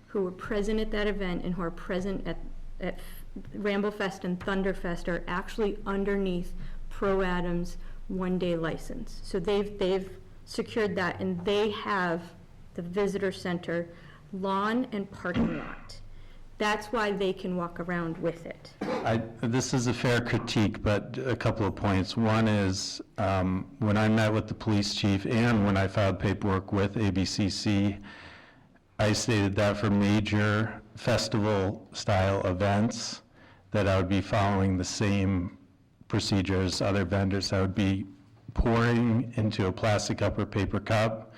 who were present at that event and who are present at Ramble Fest and Thunderfest are actually underneath Pro Adams one-day license. So they've secured that, and they have the visitor center lawn and parking lot. That's why they can walk around with it. this is a fair critique, but a couple of points. One is, when I met with the police chief and when I filed paperwork with ABCC, I stated that for major festival-style events, that I would be following the same procedure as other vendors. I would be pouring into a plastic cup or paper cup,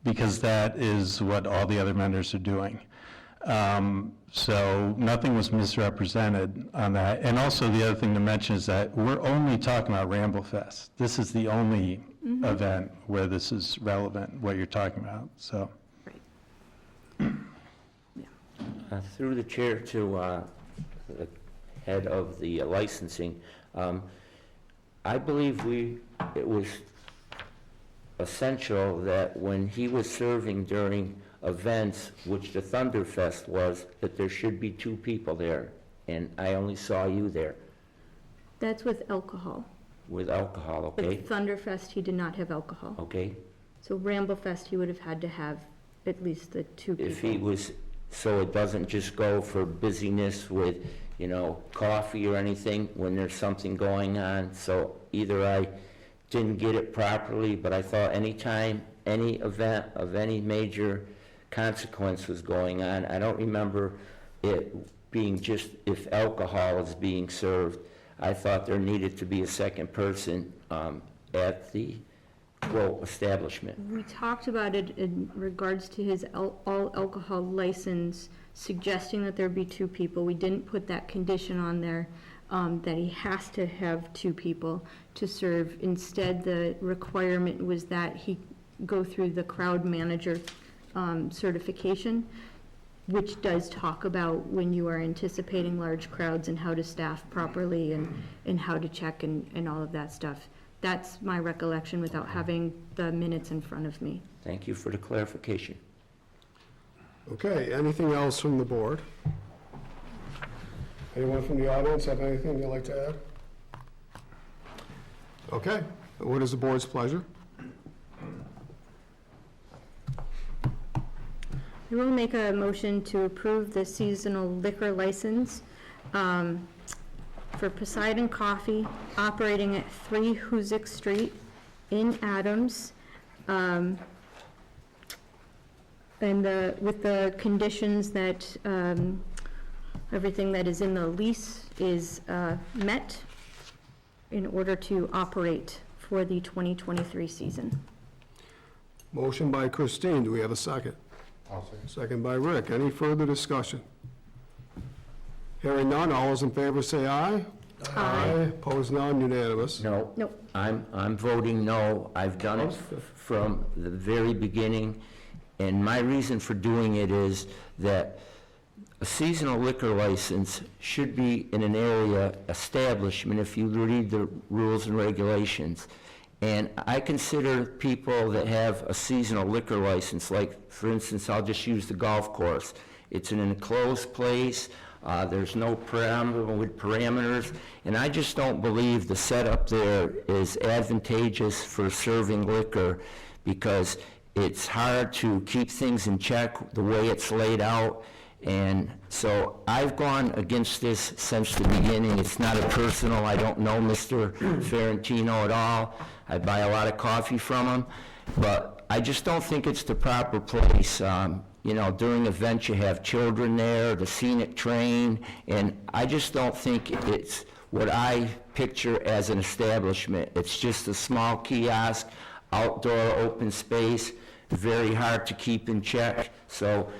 because that is what all the other vendors are doing. So nothing was misrepresented on that. And also the other thing to mention is that we're only talking about Ramble Fest. This is the only event where this is relevant, what you're talking about, so. Through the chair to the head of the licensing, I believe it was essential that when he was serving during events, which the Thunderfest was, that there should be two people there, and I only saw you there. That's with alcohol. with alcohol, okay? With Thunderfest, he did not have alcohol. Okay? So Ramblefest, he would have had to have at least the 2 people. If he was, so it doesn't just go for busyness with, coffee or anything when there's something going on? So either I didn't get it properly, but I thought anytime any event of any major consequence was going on, I don't remember it being just if alcohol is being served. I thought there needed to be a second person at the, quote, establishment. We talked about it in regards to his all alcohol license, suggesting that there be 2 people. We didn't put that condition on there, that he has to have 2 people to serve. Instead, the requirement was that he go through the crowd manager certification, which does talk about when you are anticipating large crowds and how to staff properly and how to check and all of that stuff. That's my recollection without having the minutes in front of me. Thank you for the clarification. Okay, anything else from the board? Anyone from the audience have anything you'd like to add? Okay, what is the board's pleasure? I will make a motion to approve the seasonal liquor license for Poseidon Coffee, operating at 3 Hoosick Street in Adams, and with the conditions that everything that is in the lease is met in order to operate for the 2023 season. Motion by Christine, do we have a second? I'll second. Second by Rick. Any further discussion? Hearing none, all those in favor say aye. Aye. Opposed, none, unanimous. No. Nope. I'm voting no. I've done it from the very beginning, and my reason for doing it is that a seasonal liquor license should be in an area establishment if you read the rules and regulations. And I consider people that have a seasonal liquor license, like, for instance, I'll just use the golf course. It's an enclosed place, there's no parameters, and I just don't believe the setup there is advantageous for serving liquor, because it's hard to keep things in check the way it's laid out. And so I've gone against this since the beginning. It's not a personal, I don't know Mr. Ferrantino at all. I buy a lot of coffee from him, but I just don't think it's the proper place. During events you have children there, the scenic train, and I just don't think it's what I picture as an establishment. It's just a small kiosk, outdoor open space, very hard to keep in check. So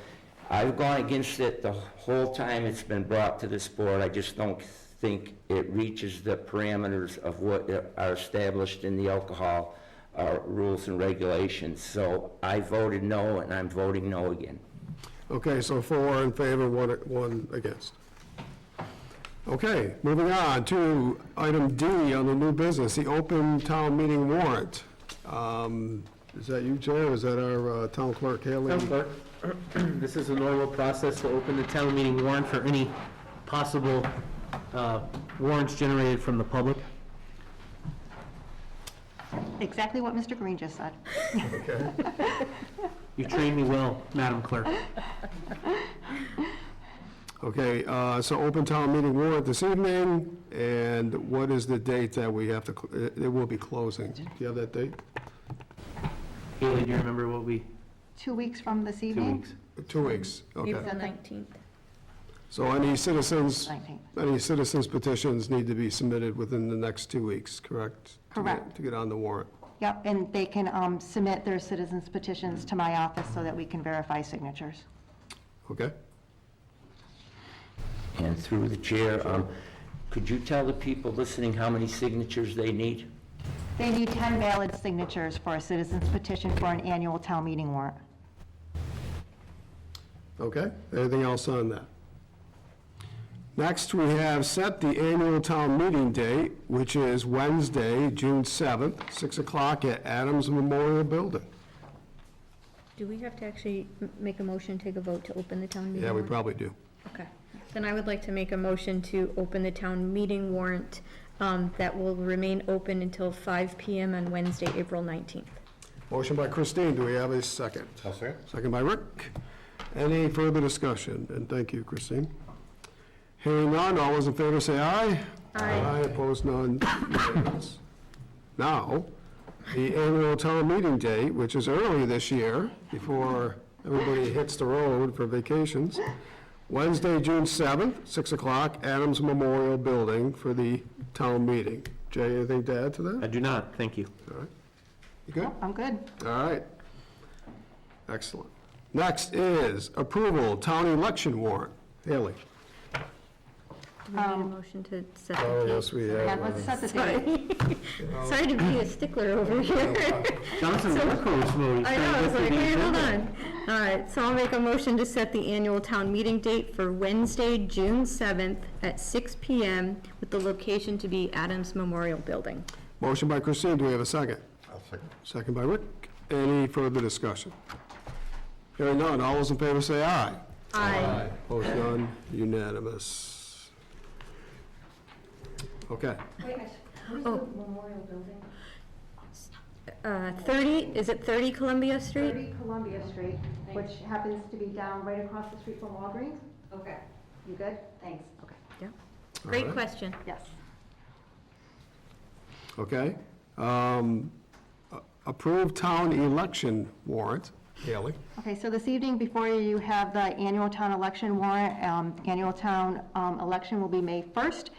I've gone against it the whole time it's been brought to this board. I just don't think it reaches the parameters of what are established in the alcohol rules and regulations. So I voted no, and I'm voting no again. Okay, so 4 in favor, one against. Okay, moving on to item D on the new business, the open town meeting warrant. Is that you, Jay, or is that our town clerk, Haley? Town clerk, this is a normal process to open the town meeting warrant for any possible warrants generated from the public. Exactly what Mr. Green just said. Okay. You trained me well, Madam Clerk. Okay, so open town meeting warrant this evening, and what is the date that we have to, it will be closing? Do you have that date? Haley, do you remember what we, 2 weeks from this 2 evening? weeks? 2 weeks, okay. April 19th. So any citizens 19th. petitions need to be submitted within the next 2 weeks, correct? Correct. To get on the warrant. Yep, and they can submit their citizens petitions to my office so that we can verify signatures. Okay? And through the chair, could you tell the people listening how many signatures they need? They need 10 valid signatures for a citizen's petition for an annual town meeting warrant. Okay, anything else on that? Next, we have set the annual town meeting date, which is Wednesday, June 7th, 6 o'clock at Adams Memorial Building. Do we have to actually make a motion, take a vote to open the town meeting Yeah, we warrant? probably do. Okay. Then I would like to make a motion to open the town meeting warrant that will remain open until 5 PM on Wednesday, April 19th. Motion by Christine, do we have a second? I'll say it. Second by Rick. Any further discussion? And thank you, Christine. Hearing none, all those in favor say aye. Aye. Opposed, none. Unanimous. Now, the annual town meeting date, which is early this year, before everybody hits the road for vacations. Wednesday, June 7th, 6 o'clock, Adams Memorial Building for the town meeting. Jay, anything to add to that? I do not, thank you. All right. You good? I'm good. All right. Excellent. Next is approval, town election warrant. Haley? Do we need a motion to set the Oh, date? yes, we Yeah, have. let's set the date. Sorry to be a stickler over here. Johnson, you're coach mode. I know, I was like, wait, hold on. All right, so I'll make a motion to set the annual town meeting date for Wednesday, June 7th at 6 PM with the location to be Adams Memorial Building. Motion by Christine, do we have a second? I'll second. Second by Rick. Any further discussion? Hearing none, all those in favor say aye. Aye. Opposed, none, unanimous. Okay. Where's Oh. the memorial building? 30, is it 30 Columbia Street? 30 Columbia Street, which happens to be down right across the street from Walgreens. Okay, You good? thanks. Okay. Yeah. Great right. question. Yes. Okay. Approved town election warrant. Haley? Okay, so this evening before you, you have the annual town election warrant. Annual town election will be May 1st.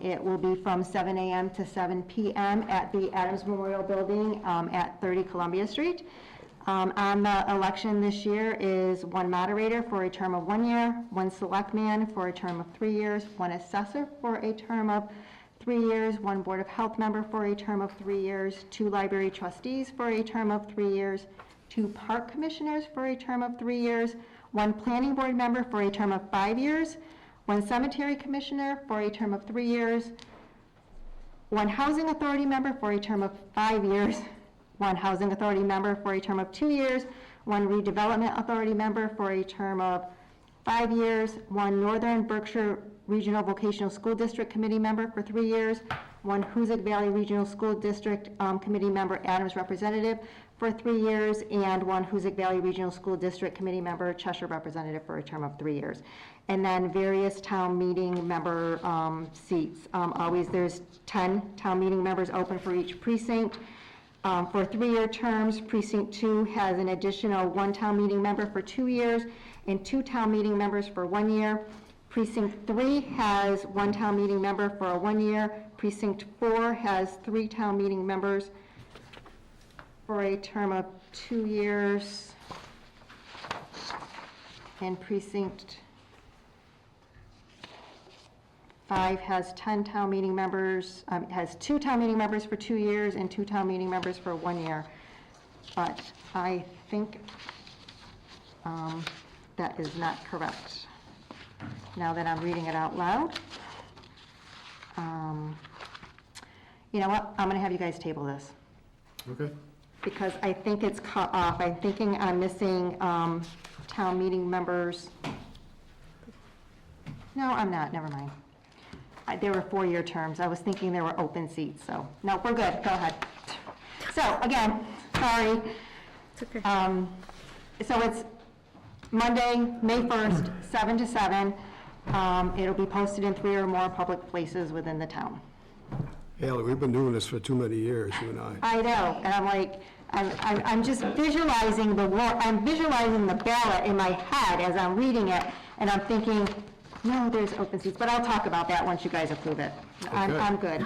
It will be from 7 a.m. to 7 p.m. at the Adams Memorial Building at 30 Columbia Street. On the election this year is one moderator for a term of 1 year, one selectman for a term of 3 years, one assessor for a term of 3 years, one Board of Health member for a term of 3 years, 2 library trustees for a term of 3 years, 2 park commissioners for a term of 3 years, 1 planning board member for a term of 5 years, 1 cemetery commissioner for a term of 3 years, 1 housing authority member for a term of 5 years, 1 housing authority member for a term of 2 years, 1 redevelopment authority member for a term of 5 years, 1 Northern Berkshire Regional Vocational School District Committee member for 3 years, 1 Hoosick Valley Regional School District Committee member, Adams representative for 3 years, and 1 Hoosick Valley Regional School District Committee member, Cheshire representative for a term of 3 years. And then various town meeting member seats. Always there's 10 town meeting members open for each precinct. For 3-year terms, Precinct 2 has an additional 1 town meeting member for 2 years and 2 town meeting members for 1 year. Precinct 3 has 1 town meeting member for a 1 year. Precinct 4 has 3 town meeting members for a term of 2 years. And Precinct 5 has 10 town meeting members, has 2 town meeting members for 2 years and 2 town meeting members for 1 year. But I think that is not correct. Now that I'm reading it out loud. You know what? I'm going to have you guys table this. Okay. Because I think it's cut off. I'm thinking I'm missing town meeting members. No, I'm not. Never mind. There were 4-year terms. I was thinking there were open seats, so, no, we're good. Go ahead. So, again, sorry. It's okay. So it's Monday, May 1st, 7 to 7. It'll be posted in 3 or more public places within the town. Haley, we've been doing this for too many years, you and I. I know, and I'm like, I'm just visualizing I'm visualizing the ballot in my head as I'm reading it, and I'm thinking, no, there's open seats, but I'll talk about that once you guys approve it. Okay. I'm good.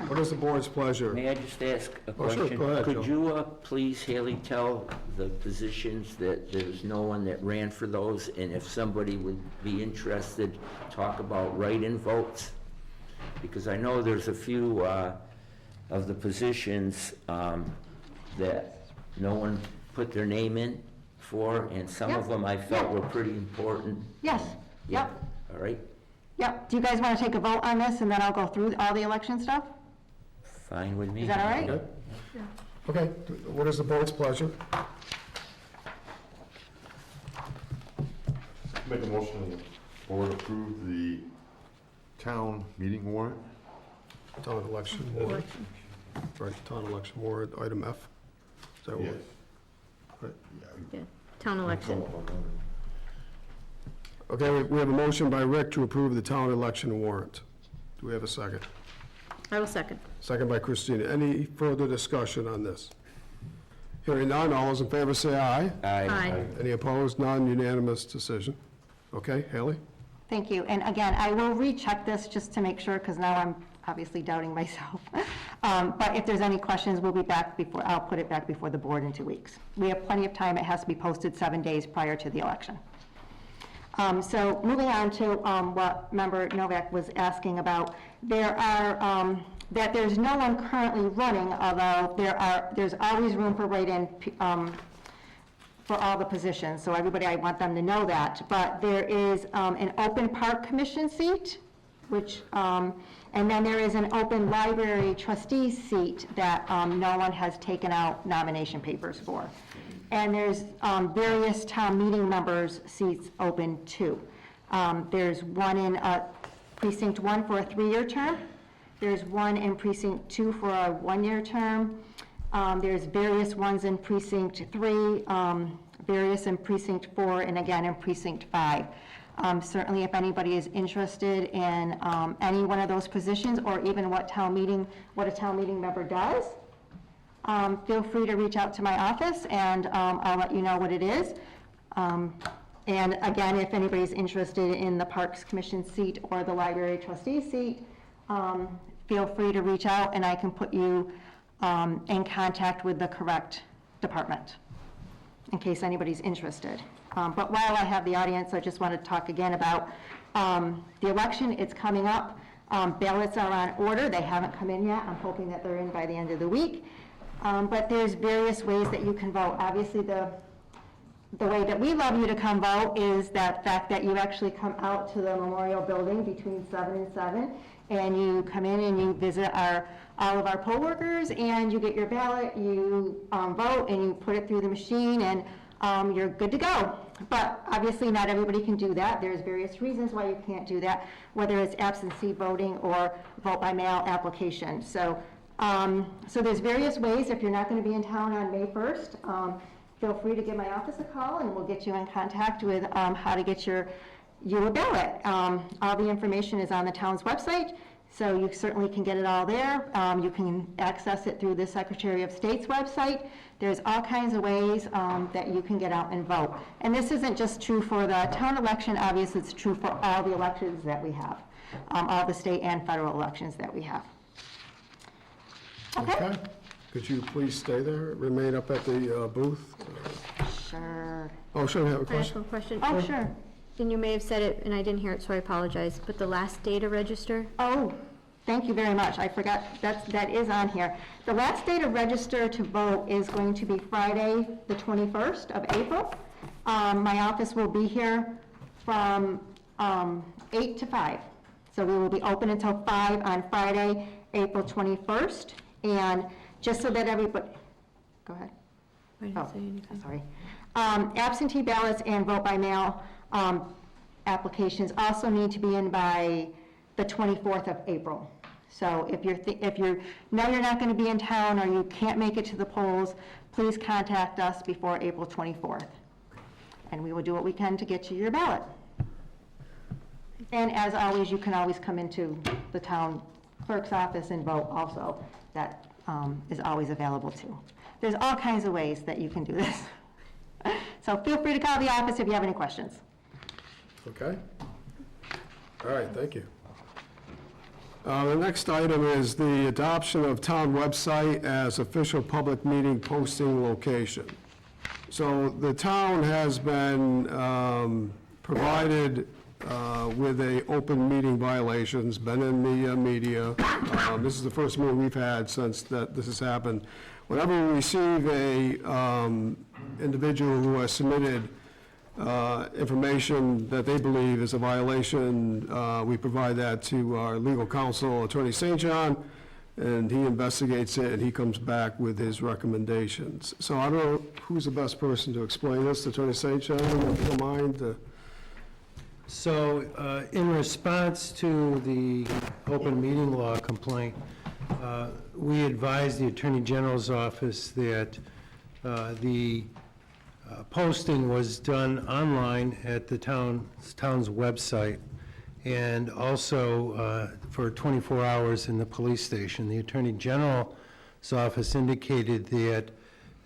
What is the board's pleasure? May I just ask a Oh, sure, question? go ahead, Could Joe. you please, Haley, tell the positions that there's no one that ran for those, and if somebody would be interested, talk about write-in votes? Because I know there's a few of the positions that no one put their name in for, and some of Yep. them I felt were pretty important. Yes, yep, All right? yep. Do you guys want to take a vote on this, and then I'll go through all the election stuff? Fine with me. Is that all right? Okay. Okay, what is the board's pleasure? Make a motion that the board approve the town meeting warrant. Town election warrant. Right, town election warrant, item F. Is that what? Yes. Right. Yeah, town election. Okay, we have a motion by Rick to approve the town election warrant. Do we have a second? I will second. Second by Christina. Any further discussion on this? Hearing none, all those in favor say aye. Aye. Any opposed? None, unanimous decision. Okay, Haley? Thank you. And again, I will recheck this just to make sure, because now I'm obviously doubting myself. But if there's any questions, we'll be back before, I'll put it back before the board in 2 weeks. We have plenty of time. It has to be posted 7 days prior to the election. So moving on to what Member Novak was asking about, there are, that there's no one currently running, although there's always room for write-in for all the positions. So everybody, I want them to know that. But there is an open park commission seat, which, and then there is an open library trustee seat that no one has taken out nomination papers for. And there's various town meeting members' seats open too. There's one in precinct 1 for a 3-year term. There's one in precinct 2 for a 1-year term. There's various ones in precinct 3, various in precinct 4, and again in precinct 5. Certainly, if anybody is interested in any one of those positions, or even what a town meeting member does, feel free to reach out to my office, and I'll let you know what it is. And again, if anybody's interested in the Parks Commission seat or the Library Trustee seat, feel free to reach out, and I can put you in contact with the correct department, in case anybody's interested. But while I have the audience, I just want to talk again about the election. It's coming up. Ballots are on order. They haven't come in yet. I'm hoping that they're in by the end of the week. But there's various ways that you can vote. Obviously, the way that we love you to come vote is that fact that you actually come out to the Memorial Building between 7 and 7, and you come in and you visit all of our poll workers, and you get your ballot, you vote, and you put it through the machine, and you're good to go. But obviously, not everybody can do that. There's various reasons why you can't do that, whether it's absentee voting or vote by mail application. So there's various ways. If you're not going to be in town on May 1st, feel free to give my office a call, and we'll get you in contact with how to get you a ballot. All the information is on the town's website, so you certainly can get it all there. You can access it through the Secretary of State's website. There's all kinds of ways that you can get out and vote. And this isn't just true for the town election. Obviously, it's true for all the elections that we have, all the state and federal elections that we have. Okay? Could you please stay there, remain up at the booth? Sure. Oh, sure, you have a I have question? one question. Oh, sure. And you may have said it, and I didn't hear it, so I apologize, but the last day to register? Oh, thank you very much. I forgot, that is on here. The last day to register to vote is going to be Friday, the 21st of April. My office will be here from 8 to 5. So we will be open until 5 on Friday, April 21st. And just so that everybody, go ahead. I didn't say anything. Sorry. Absentee ballots and vote by mail applications also need to be in by the 24th of April. So if you know you're not going to be in town or you can't make it to the polls, please contact us before April 24th. And we will do what we can to get you your ballot. And as always, you can always come into the town clerk's office and vote also. That is always available too. There's all kinds of ways that you can do this. So feel free to call the office if you have any questions. Okay. All right, thank you. The next item is the adoption of town website as official public meeting posting location. So the town has been provided with a open meeting violations, been in the media. This is the first meeting we've had since this has happened. Whenever we receive a individual who has submitted information that they believe is a violation, we provide that to our legal counsel, Attorney St. John, and he investigates it, and he comes back with his recommendations. So I don't know who's the best person to explain this, Attorney St. John, if you don't mind. So, in response to the open meeting law complaint, we advised the Attorney General's office that the posting was done online at the town's website, and also for 24 hours in the police station. The Attorney General's office indicated that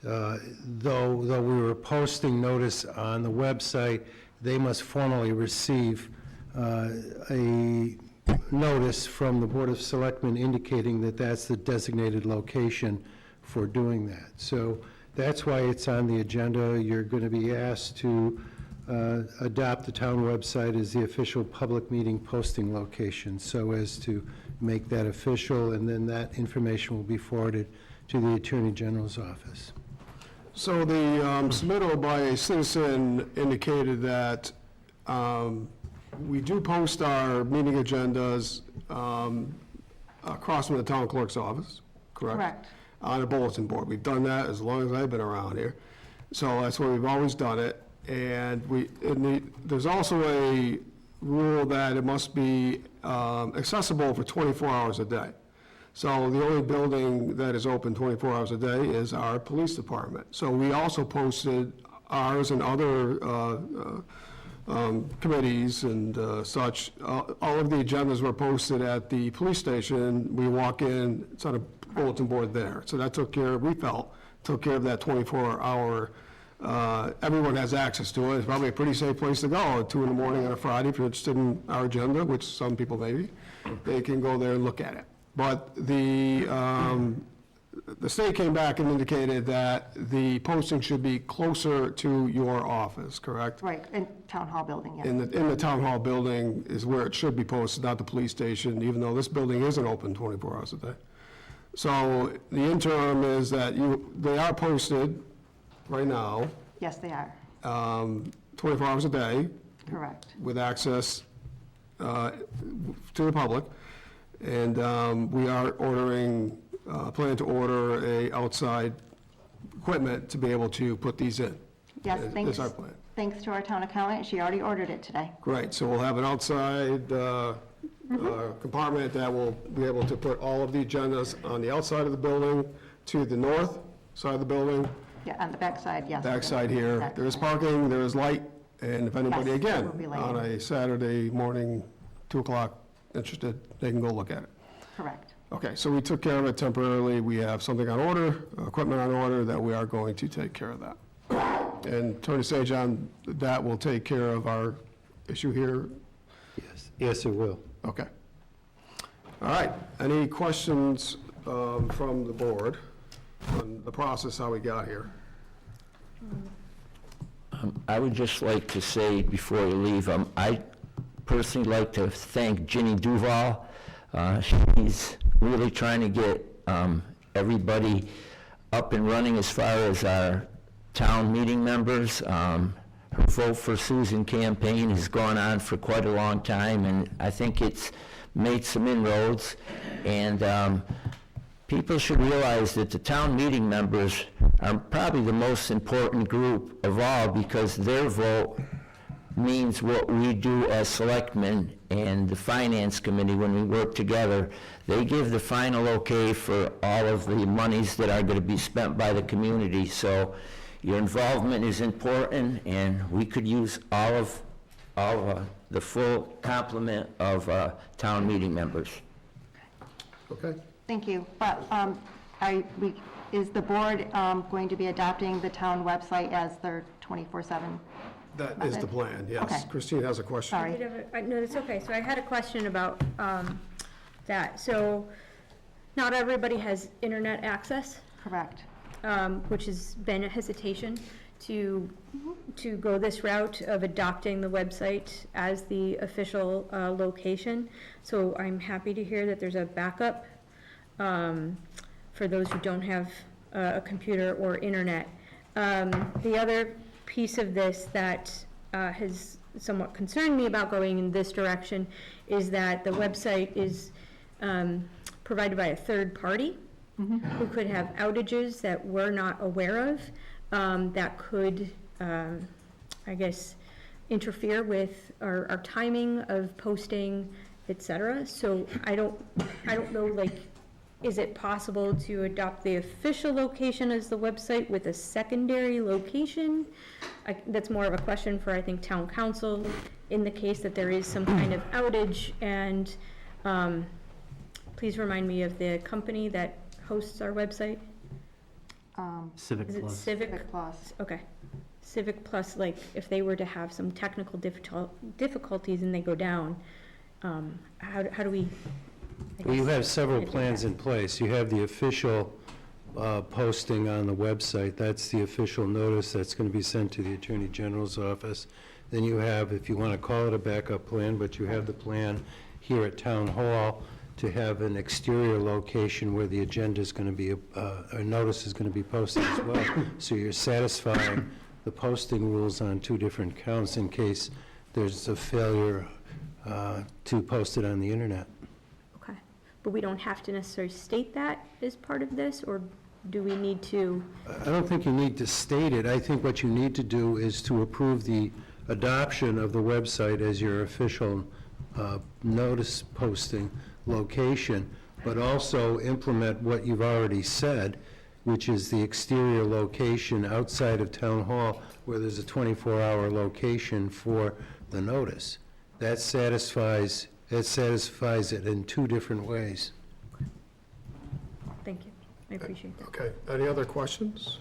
though we were posting notice on the website, they must formally receive a notice from the Board of Selectmen indicating that that's the designated location for doing that. So that's why it's on the agenda. You're going to be asked to adopt the town website as the official public meeting posting location, so as to make that official, and then that information will be forwarded to the Attorney General's office. So the submittal by a citizen indicated that we do post our meeting agendas across from the town clerk's office, correct? Correct. On a bulletin board. We've done that as long as I've been around here. So that's where we've always done it. And there's also a rule that it must be accessible for 24 hours a day. So the only building that is open 24 hours a day is our police department. So we also posted ours and other committees and such. All of the agendas were posted at the police station. We walk in, it's on a bulletin board there. So that took care of that 24-hour, everyone has access to it. It's probably a pretty safe place to go at 2 in the morning on a Friday if you're interested in our agenda, which some people may be. They can go there and look at it. But the state came back and indicated that the posting should be closer to your office, correct? Right, in Town Hall building, yes. In the Town Hall building is where it should be posted, not the police station, even though this building isn't open 24 hours a day. So the interim is that they are posted right now, Yes, they are, 24 hours a day, correct. with access to the public. And we are planning to order a outside equipment to be able to put these in. Yes, That's our plan. thanks to our town accountant, she already ordered it today. Great, so we'll have an outside compartment that will be able to put all of the agendas on the outside of the building to the north side of the building, Yeah, on the backside, yes. backside here. There is parking, there is light, and if anybody, Yes, there again, will be light. on a Saturday morning, 2 o'clock, interested, they can go look at it. Correct. Okay, so we took care of it temporarily. We have something on order, equipment on order, that we are going to take care of that. And Attorney St. John, that will take care of our issue here? Yes, it will. Okay. All right, any questions from the board on the process, how we got here? I would just like to say before you leave, I personally like to thank Ginny Duval. She's really trying to get everybody up and running as far as our town meeting members. Her Vote for Susan campaign has gone on for quite a long time, and I think it's made some inroads. And people should realize that the town meeting members are probably the most important group of all, because their vote means what we do as selectmen and the finance committee when we work together. They give the final okay for all of the monies that are going to be spent by the community. So your involvement is important, and we could use all of the full complement of town meeting members. Okay. Thank you, but is the board going to be adopting the town website as their 24/7? That is the plan, yes. Okay. Christine has a question. Sorry. No, that's okay. So I had a question about that. So not everybody has internet access, Correct. which has been a hesitation to go this route of adopting the website as the official location. So I'm happy to hear that there's a backup for those who don't have a computer or internet. The other piece of this that has somewhat concerned me about going in this direction is that the website is provided by a third party who could have outages that we're not aware of, that could, I guess, interfere with our timing of posting, et cetera. So I don't know, like, is it possible to adopt the official location as the website with a secondary location? That's more of a question for, I think, town council, in the case that there is some kind of outage. And please remind me of the company that hosts our website. Civic Is it Plus. Civic? Plus. Okay. Civic Plus, like, if they were to have some technical difficulties and they go down, how do we? I Well, you guess, have several manage plans that? in place. You have the official posting on the website. That's the official notice that's going to be sent to the Attorney General's office. Then you have, if you want to call it a backup plan, but you have the plan here at Town Hall to have an exterior location where the agenda is going to be, a notice is going to be posted as well. So you're satisfying the posting rules on two different counts in case there's a failure to post it on the internet. Okay, but we don't have to necessarily state that as part of this, or do we need to? I don't think you need to state it. I think what you need to do is to approve the adoption of the website as your official notice posting location, but also implement what you've already said, which is the exterior location outside of Town Hall where there's a 24-hour location for the notice. That satisfies it in two different ways. Thank you, I appreciate that. Okay, any other questions?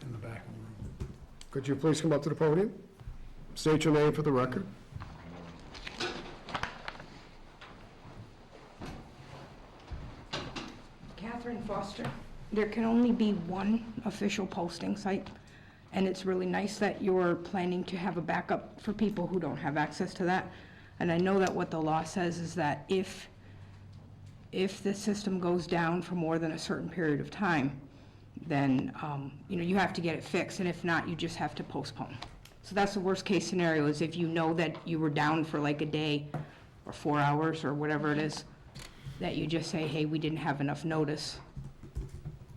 In the back of the room. Could you please come up to the podium? State your name for the record. Catherine Foster. There can only be one official posting site, and it's really nice that you're planning to have a backup for people who don't have access to that. And I know that what the law says is that if the system goes down for more than a certain period of time, then, you have to get it fixed, and if not, you just have to postpone. So that's the worst-case scenario, is if you know that you were down for like a day or 4 hours or whatever it is, that you just say, hey, we didn't have enough notice,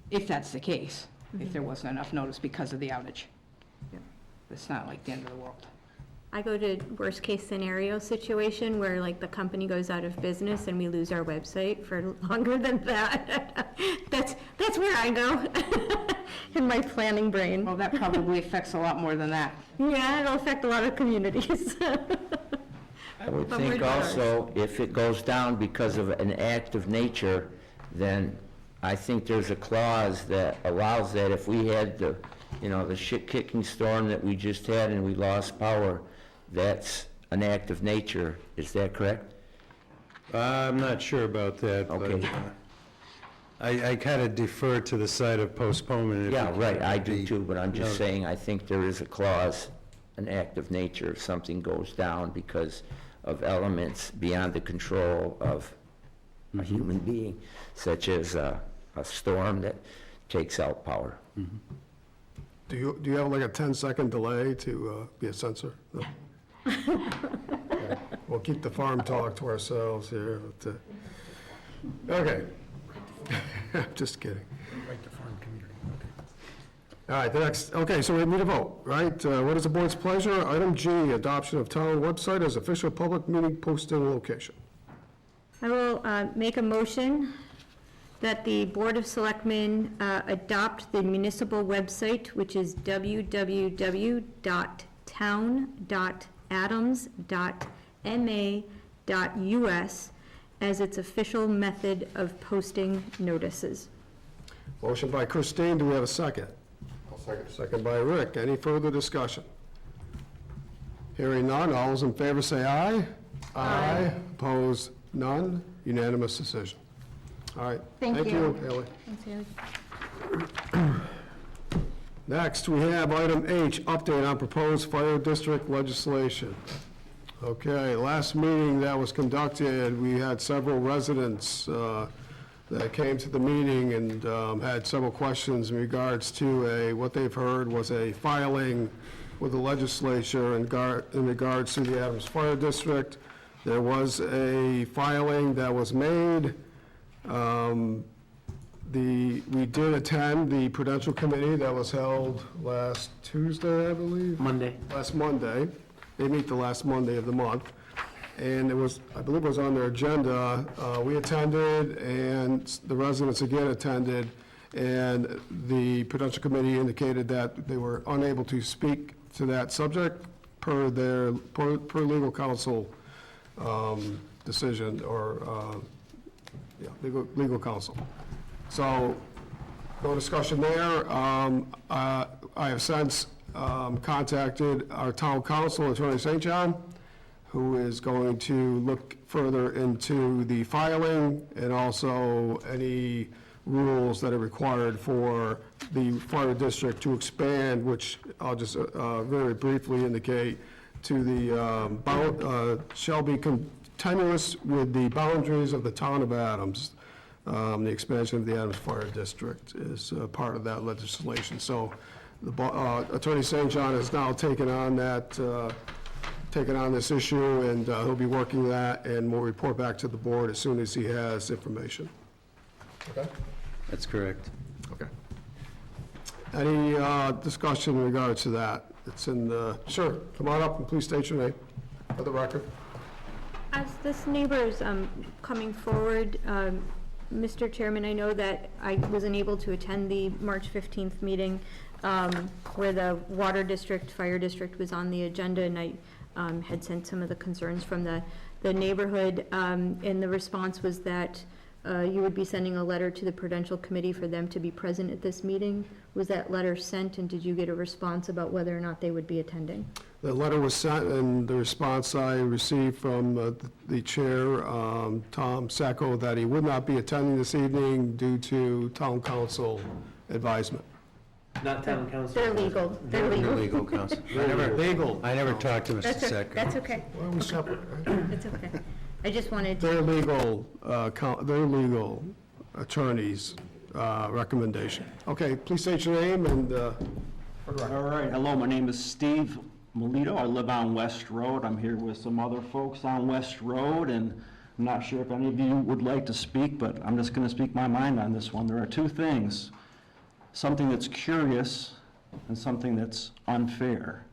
if that's the case, if there wasn't enough notice because of the outage. It's not like the end of the world. I go to worst-case scenario situation where, like, the company goes out of business and we lose our website for longer than that. That's where I go in my planning brain. Well, that probably affects a lot more than that. Yeah, it'll affect a lot of communities. I would But think we're also, if it goes down because of an act of nature, then I think there's a clause that allows that. If we had the shit-kicking storm that we just had and we lost power, that's an act of nature. Is that correct? I'm not sure about that, but Okay. I kind of defer to the side of postponement. if Yeah, it right, can't I do be too, but I'm just noted. saying, I think there is a clause, an act of nature, if something goes down because of elements beyond the control of a human being, such as a storm that takes out power. Do you have like a 10-second delay to be a censor? No? Okay. We'll keep the farm talk to ourselves here. But, okay. Just kidding. Right to farm community, okay. All right, the next, okay, so we need a vote, right? What is the board's pleasure? Item G, adoption of town website as official public meeting posting location. I will make a motion that the Board of Selectmen adopt the municipal website, which is www.town.adams.ma.us, as its official method of posting notices. Motion by Christine, do we have a second? I'll second. Second by Rick. Any further discussion? Hearing none, all those in favor say aye. Aye. Opposed, none. Unanimous decision. All right. Thank Thank you. you, Haley. Thanks, Haley. Next, we have item H, update on proposed fire district legislation. Okay, last meeting that was conducted, we had several residents that came to the meeting and had several questions in regards to what they've heard was a filing with the legislature in regards to the Adams Fire District. There was a filing that was made. We did attend the Prudential Committee that was held last Tuesday, I believe? Monday. Last Monday. They meet the last Monday of the month. And it was, I believe it was on their agenda. We attended, and the residents again attended, and the Prudential Committee indicated that they were unable to speak to that subject per legal counsel decision, or, legal counsel. So, no discussion there. I have since contacted our town council, Attorney St. John, who is going to look further into the filing and also any rules that are required for the fire district to expand, which I'll just very briefly indicate, to the, shall be continuous with the boundaries of the town of Adams. The expansion of the Adams Fire District is part of that legislation. So the Attorney St. John has now taken on this issue, and he'll be working that, and will report back to the board as soon as he has information. Okay? That's correct. Okay. Any discussion in regards to that? It's in the, sure, come on up and please state your name for the record. As this neighbor is coming forward, Mr. Chairman, I know that I wasn't able to attend the March 15th meeting where the Water District, Fire District was on the agenda, and I had sent some of the concerns from the neighborhood, and the response was that you would be sending a letter to the Prudential Committee for them to be present at this meeting. Was that letter sent, and did you get a response about whether or not they would be attending? The letter was sent, and the response I received from the chair, Tom Sacco, that he would not be attending this evening due to town council advisement. Not town council. They're legal. They're legal. Legal counsel. Legal. I never talked to Mr. That's Sacco. that's okay. Why are we separate, right? That's okay. I just wanted to. Their legal attorney's recommendation. Okay, please state your name and, All right, hello, my name is Steve Melito. I live on West Road. I'm here with some other folks on West Road, and I'm not sure if any of you would like to speak, but I'm just going to speak my mind on this one. There are two things, something that's curious and something that's unfair.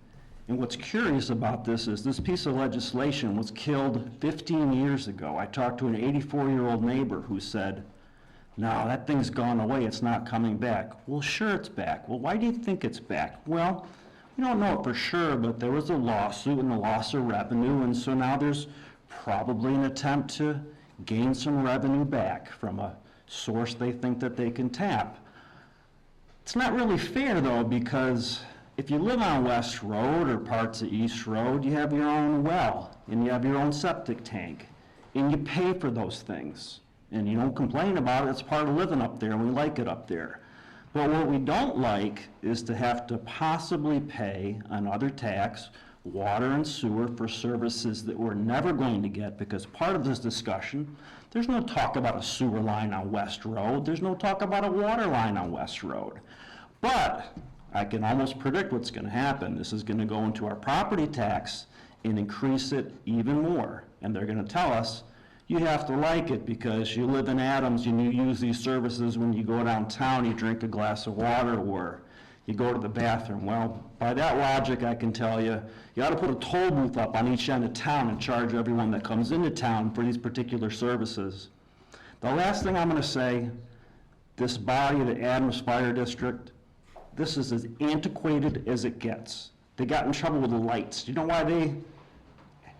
And what's curious about this is this piece of legislation was killed 15 years ago. I talked to an 84-year-old neighbor who said, no, that thing's gone away, it's not coming back. Well, sure it's back. Well, why do you think it's back? Well, we don't know it for sure, but there was a lawsuit and a loss of revenue, and so now there's probably an attempt to gain some revenue back from a source they think that they can tap. It's not really fair, though, because if you live on West Road or parts of East Road, you have your own well, and you have your own septic tank, and you pay for those things. And you don't complain about it, it's part of living up there, and we like it up there. But what we don't like is to have to possibly pay another tax, water and sewer, for services that we're never going to get, because part of this discussion, there's no talk about a sewer line on West Road, there's no talk about a water line on West Road. But I can almost predict what's going to happen. This is going to go into our property tax and increase it even more. And they're going to tell us, you have to like it because you live in Adams and you use these services when you go downtown, you drink a glass of water, or you go to the bathroom. Well, by that logic, I can tell you, you ought to put a toll booth up on each end of town and charge everyone that comes into town for these particular services. The last thing I'm going to say, this body, the Adams Fire District, this is as antiquated as it gets. They got in trouble with the lights. You know why they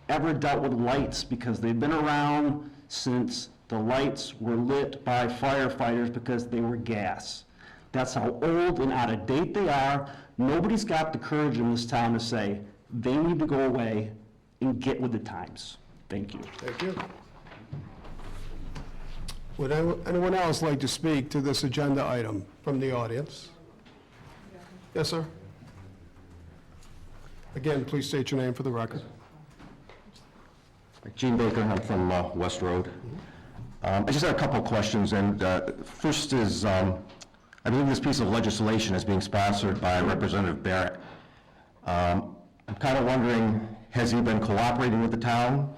ever dealt with lights? Because they've been around since the lights were lit by firefighters because they were gas. That's how old and out of date they are. Nobody's got the courage in this town to say they need to go away and get with the times. Thank you. thank you. Would anyone else like to speak to this agenda item from the audience? Yes, sir. Again, please state your name for the record. Gene Baker, I'm from West Road. I just had a couple of questions, and first is, I believe this piece of legislation is being sponsored by Representative Barrett. I'm kind of wondering, has he been cooperating with the town?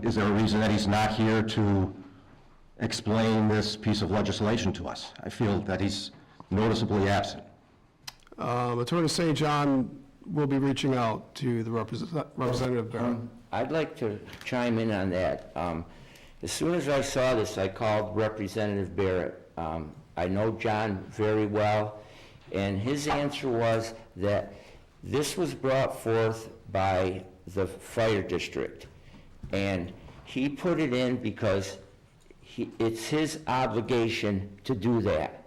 Is there a reason that he's not here to explain this piece of legislation to us? I feel that he's noticeably absent. Attorney St. John we'll be reaching out to the Representative Barrett. I'd like to chime in on that. As soon as I saw this, I called Representative Barrett. I know John very well, and his answer was that this was brought forth by the fire district, and he put it in because it's his obligation to do that.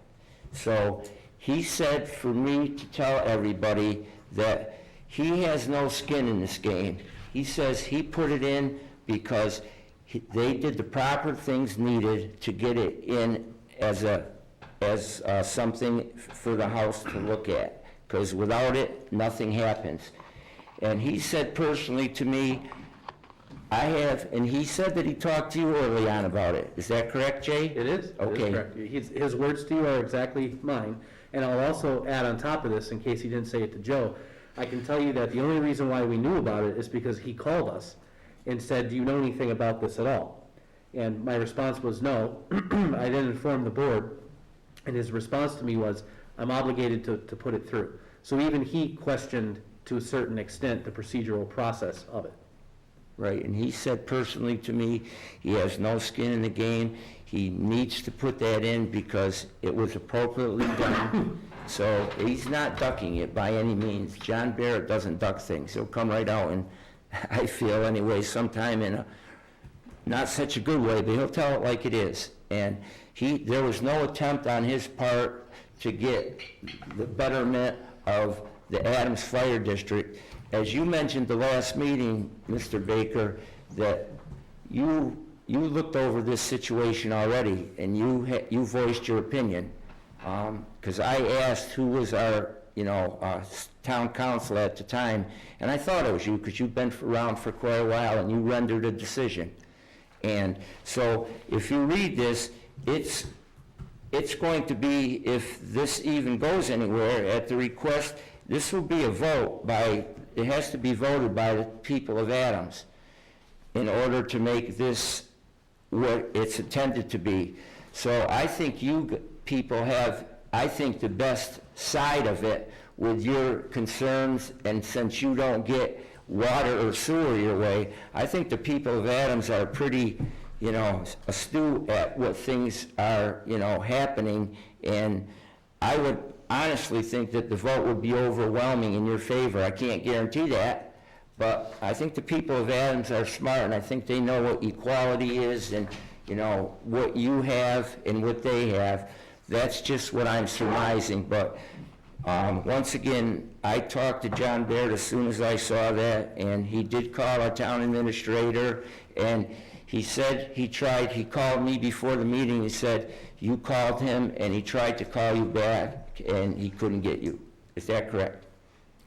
So he said for me to tell everybody that he has no skin in this game. He says he put it in because they did the proper things needed to get it in as something for the House to look at, because without it, nothing happens. And he said personally to me, and he said that he talked to you early on about it. Is that correct, Jay? It is. Okay. It is correct. His words to you are exactly mine. And I'll also add on top of this, in case he didn't say it to Joe, I can tell you that the only reason why we knew about it is because he called us and said, do you know anything about this at all? And my response was no. I didn't inform the board. And his response to me was, I'm obligated to put it through. So even he questioned, to a certain extent, the procedural process of it. Right, and he said personally to me, he has no skin in the game. He needs to put that in because it was appropriately done. So he's not ducking it by any means. John Barrett doesn't duck things. He'll come right out, and I feel anyway, sometime in a not such a good way, but he'll tell it like it is. And there was no attempt on his part to get the betterment of the Adams Fire District. As you mentioned the last meeting, Mr. Baker, that you looked over this situation already, and you voiced your opinion. Because I asked who was our, town council at the time, and I thought it was you, because you've been around for quite a while, and you rendered a decision. And so, if you read this, it's going to be, if this even goes anywhere, at the request, this will be a vote it has to be voted by the people of Adams in order to make this what it's intended to be. So I think you people have, the best side of it with your concerns, and since you don't get water or sewer your way, I think the people of Adams are pretty, astute at what things are, happening, and I would honestly think that the vote would be overwhelming in your favor. I can't guarantee that, but I think the people of Adams are smart, and I think they know what equality is, and what you have and what they have. That's just what I'm surmising, but once again, I talked to John Baird as soon as I saw that, and he did call our town administrator, and he said he called me before the meeting. He said you called him, and he tried to call you back, and he couldn't get you. Is that correct?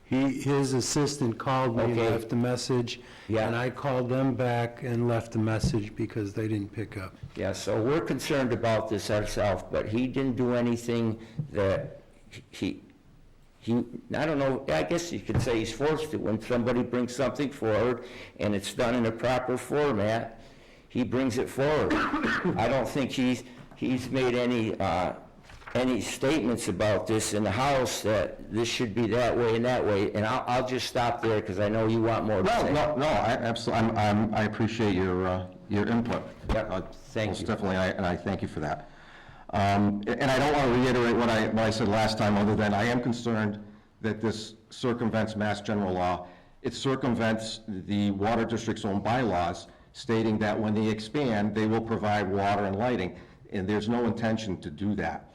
His assistant called me and Okay. left a message, Yeah. and I called them back and left a message because they didn't pick up. Yeah, so we're concerned about this ourselves, but he didn't do anything that he, I don't know, I guess you could say he's forced to. When somebody brings something forward and it's done in a proper format, he brings it forward. I don't think he's made any statements about this in the House that this should be that way and that way, and I'll just stop there because I know you want more to say. No, absolutely, I appreciate your input. Thank Most you. definitely, and I thank you for that. And I don't want to reiterate what I said last time, other than I am concerned that this circumvents Mass General Law. It circumvents the water district's own bylaws, stating that when they expand, they will provide water and lighting, and there's no intention to do that.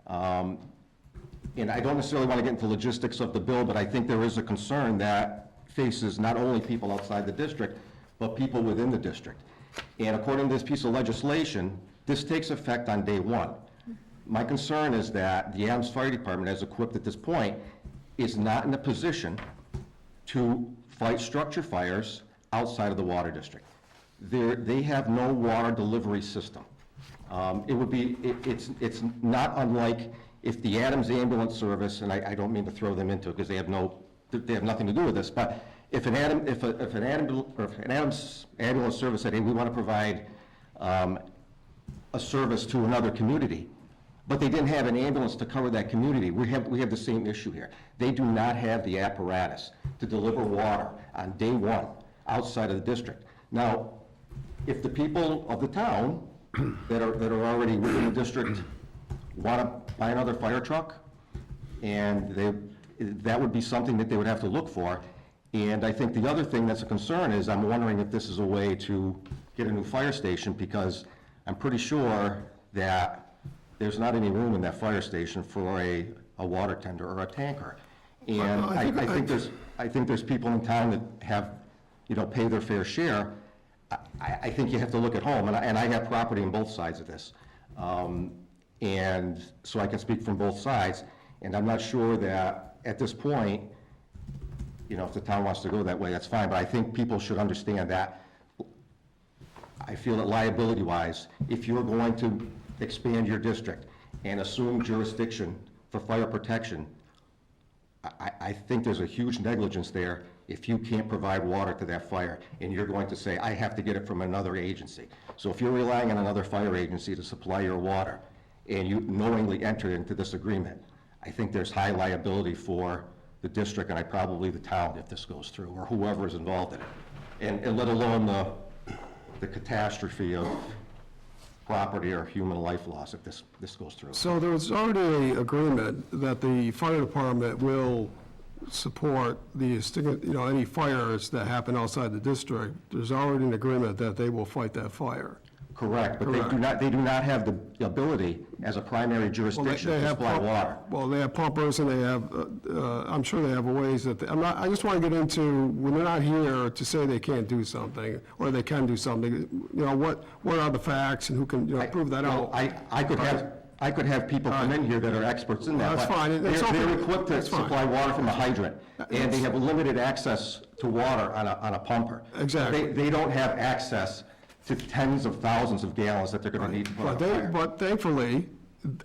And I don't necessarily want to get into logistics of the bill, but I think there is a concern that faces not only people outside the district, but people within the district. And according to this piece of legislation, this takes effect on day one. My concern is that the Adams Fire Department, as equipped at this point, is not in a position to fight structure fires outside of the water district. They have no water delivery system. It's not unlike if the Adams Ambulance Service, and I don't mean to throw them into it because they have nothing to do with this, but if an Adams Ambulance Service said, hey, we want to provide a service to another community, but they didn't have an ambulance to cover that community. We have the same issue here. They do not have the apparatus to deliver water on day one outside of the district. Now, if the people of the town that are already within the district want to buy another fire truck, and that would be something that they would have to look for. And I think the other thing that's a concern is I'm wondering if this is a way to get a new fire station, because I'm pretty sure that there's not any room in that fire station for a water tender or a tanker. And I think there's people in town that have, pay their fair share. I think you have to look at home, and I have property on both sides of this. And so I can speak from both sides, and I'm not sure that at this point, if the town wants to go that way, that's fine, but I think people should understand that. I feel that liability-wise, if you're going to expand your district and assume jurisdiction for fire protection, I think there's a huge negligence there if you can't provide water to that fire, and you're going to say, I have to get it from another agency. So if you're relying on another fire agency to supply your water, and you knowingly enter into this agreement, I think there's high liability for the district, and probably the town if this goes through, or whoever is involved in it. And let alone the catastrophe of property or human life loss if this goes through. So there's already an agreement that the fire department will support any fires that happen outside the district. There's already an agreement that they will fight that fire. Correct, but they do not have the ability as a primary jurisdiction to supply water. Well, they have pumpers, and they have, I'm sure they have ways that, I just want to get into, when they're not here to say they can't do something, or they can do something, what are the facts, and who can, prove that out? I could have people come in here that are experts in that. That's fine. They're equipped to supply water from a hydrant, and they have limited access to water on a pumper. Exactly. They don't have access to tens of thousands of gallons that they're going to need to put out fire. But thankfully,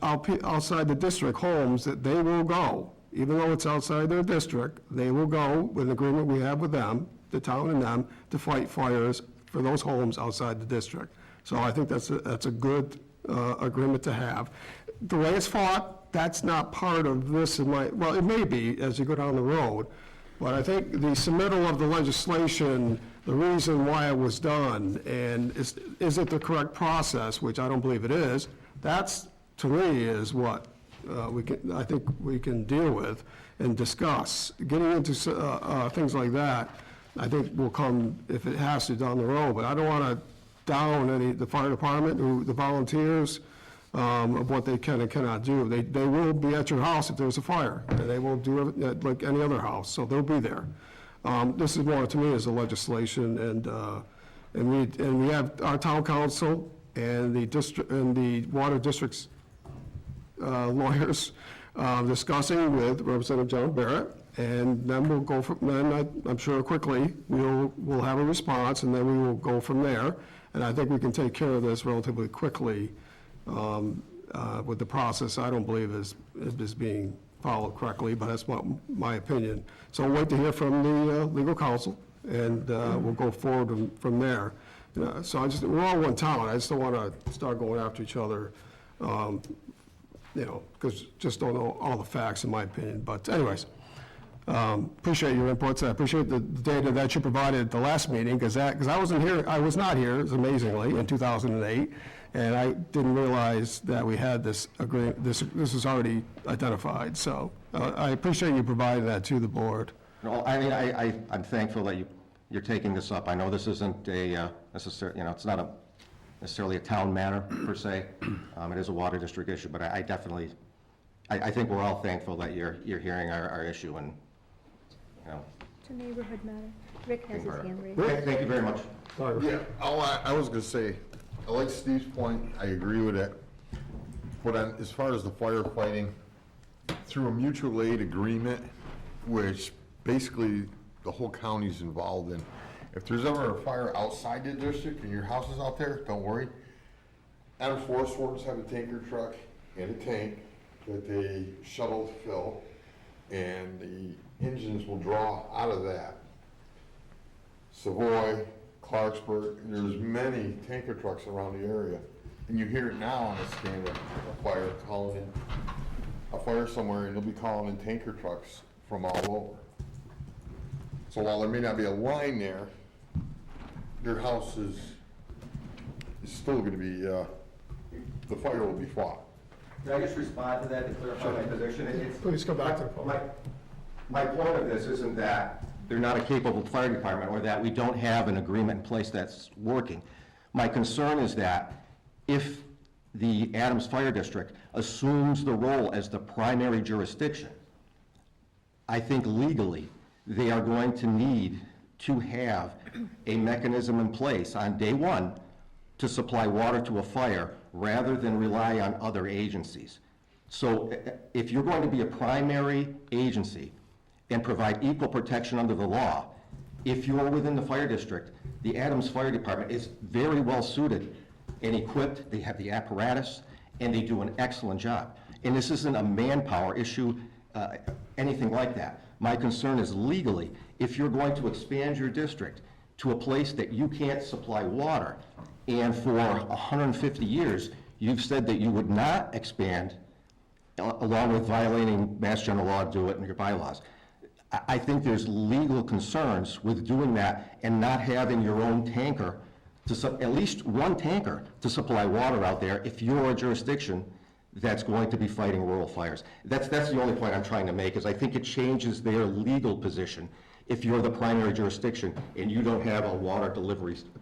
outside the district homes, that they will go, even though it's outside their district, they will go with an agreement we have with them, the town and them, to fight fires for those homes outside the district. So I think that's a good agreement to have. The way it's fought, that's not part of this, well, it may be as you go down the road, but I think the submittal of the legislation, the reason why it was done, and is it the correct process, which I don't believe it is, that's, to me, is what I think we can deal with and discuss. Getting into things like that, I think will come, if it has to, down the road, but I don't want to down the fire department, the volunteers, of what they can and cannot do. They will be at your house if there's a fire, and they will do it like any other house, so they'll be there. This is more, to me, as a legislation, and we have our town council and the water district's lawyers discussing with Representative John Barrett, and then we'll go from, I'm sure quickly, we'll have a response, and then we will go from there. And I think we can take care of this relatively quickly with the process. I don't believe is being followed correctly, but that's my opinion. So I'll wait to hear from the legal counsel, and we'll go forward from there. So we're all one town. I just don't want to start going after each other, because just don't know all the facts, in my opinion. But anyways, appreciate your inputs. I appreciate the data that you provided at the last meeting, because I wasn't here. I was not here, amazingly, in 2008, and I didn't realize that we had this agreement. This was already identified. So I appreciate you providing that to the board. No, I mean, I'm thankful that you're taking this up. I know this isn't a necessary, it's not necessarily a town matter per se. It is a water district issue, but I definitely, I think we're all thankful that you're hearing our issue, and It's a neighborhood matter. Rick has his hand raised. Thank you very much. Yeah, I was gonna say, I like Steve's point, I agree with it. But as far as the firefighting, through a mutual aid agreement, which basically the whole county's involved in, if there's ever a fire outside the district and your house is out there, don't worry. Adams Forest Wardens have a tanker truck and a tank that they shuttle to fill, and the engines will draw out of that. Savoy, Clarksburg, there's many tanker trucks around the area. and you hear it now on a stand of a fire calling in, a fire somewhere, and they'll be calling in tanker trucks from all over. So while there may not be a line there, your house is still gonna be, the fire will be fought. Can I just respond to that to clarify my position? Please come back to the phone. My point of this isn't that they're not a capable fire department or that we don't have an agreement in place that's working. My concern is that if the Adams Fire District assumes the role as the primary jurisdiction, I think legally they are going to need to have a mechanism in place on day one to supply water to a fire rather than rely on other agencies. So if you're going to be a primary agency and provide equal protection under the law, if you're within the fire district, the Adams Fire Department is very well suited and equipped. They have the apparatus and they do an excellent job. And this isn't a manpower issue, anything like that. My concern is legally, if you're going to expand your district to a place that you can't supply water, and for 150 years, you've said that you would not expand, along with violating Mass General Law, do it in your bylaws. I think there's legal concerns with doing that and not having your own tanker, at least one tanker, to supply water out there if you're a jurisdiction that's going to be fighting rural fires. That's the only point I'm trying to make, is I think it changes their legal position if you're the primary jurisdiction and you don't have a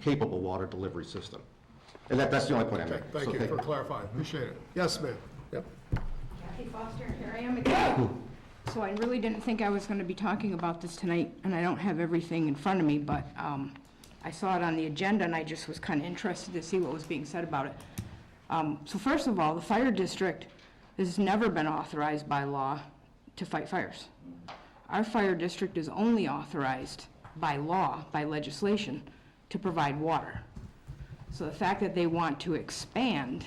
capable water delivery system. And that's the only point I make. Thank you for clarifying, appreciate it. Yes, ma'am. Yep. Kathy Foster, here I am again. So I really didn't think I was going to be talking about this tonight, and I don't have everything in front of me, but I saw it on the agenda, and I just was kind of interested to see what was being said about it. So first of all, the fire district has never been authorized by law to fight fires. Our fire district is only authorized by law, by legislation, to provide water. So the fact that they want to expand,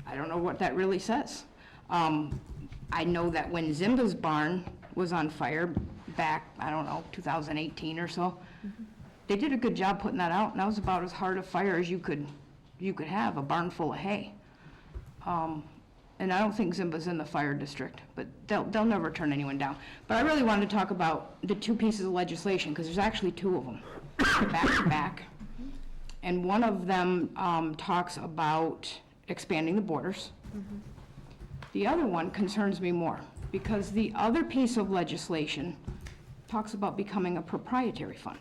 I don't know what that really says. I know that when Zimba's barn was on fire back, I don't know, 2018 or so, they did a good job putting that out, and that was about as hard a fire as you could have, a barn full of hay. And I don't think Zimba's in the fire district, but they'll never turn anyone down. But I really wanted to talk about the two pieces of legislation, because there's actually two of them, back to back. And one of them talks about expanding the borders. The other one concerns me more, because the other piece of legislation talks about becoming a proprietary fund.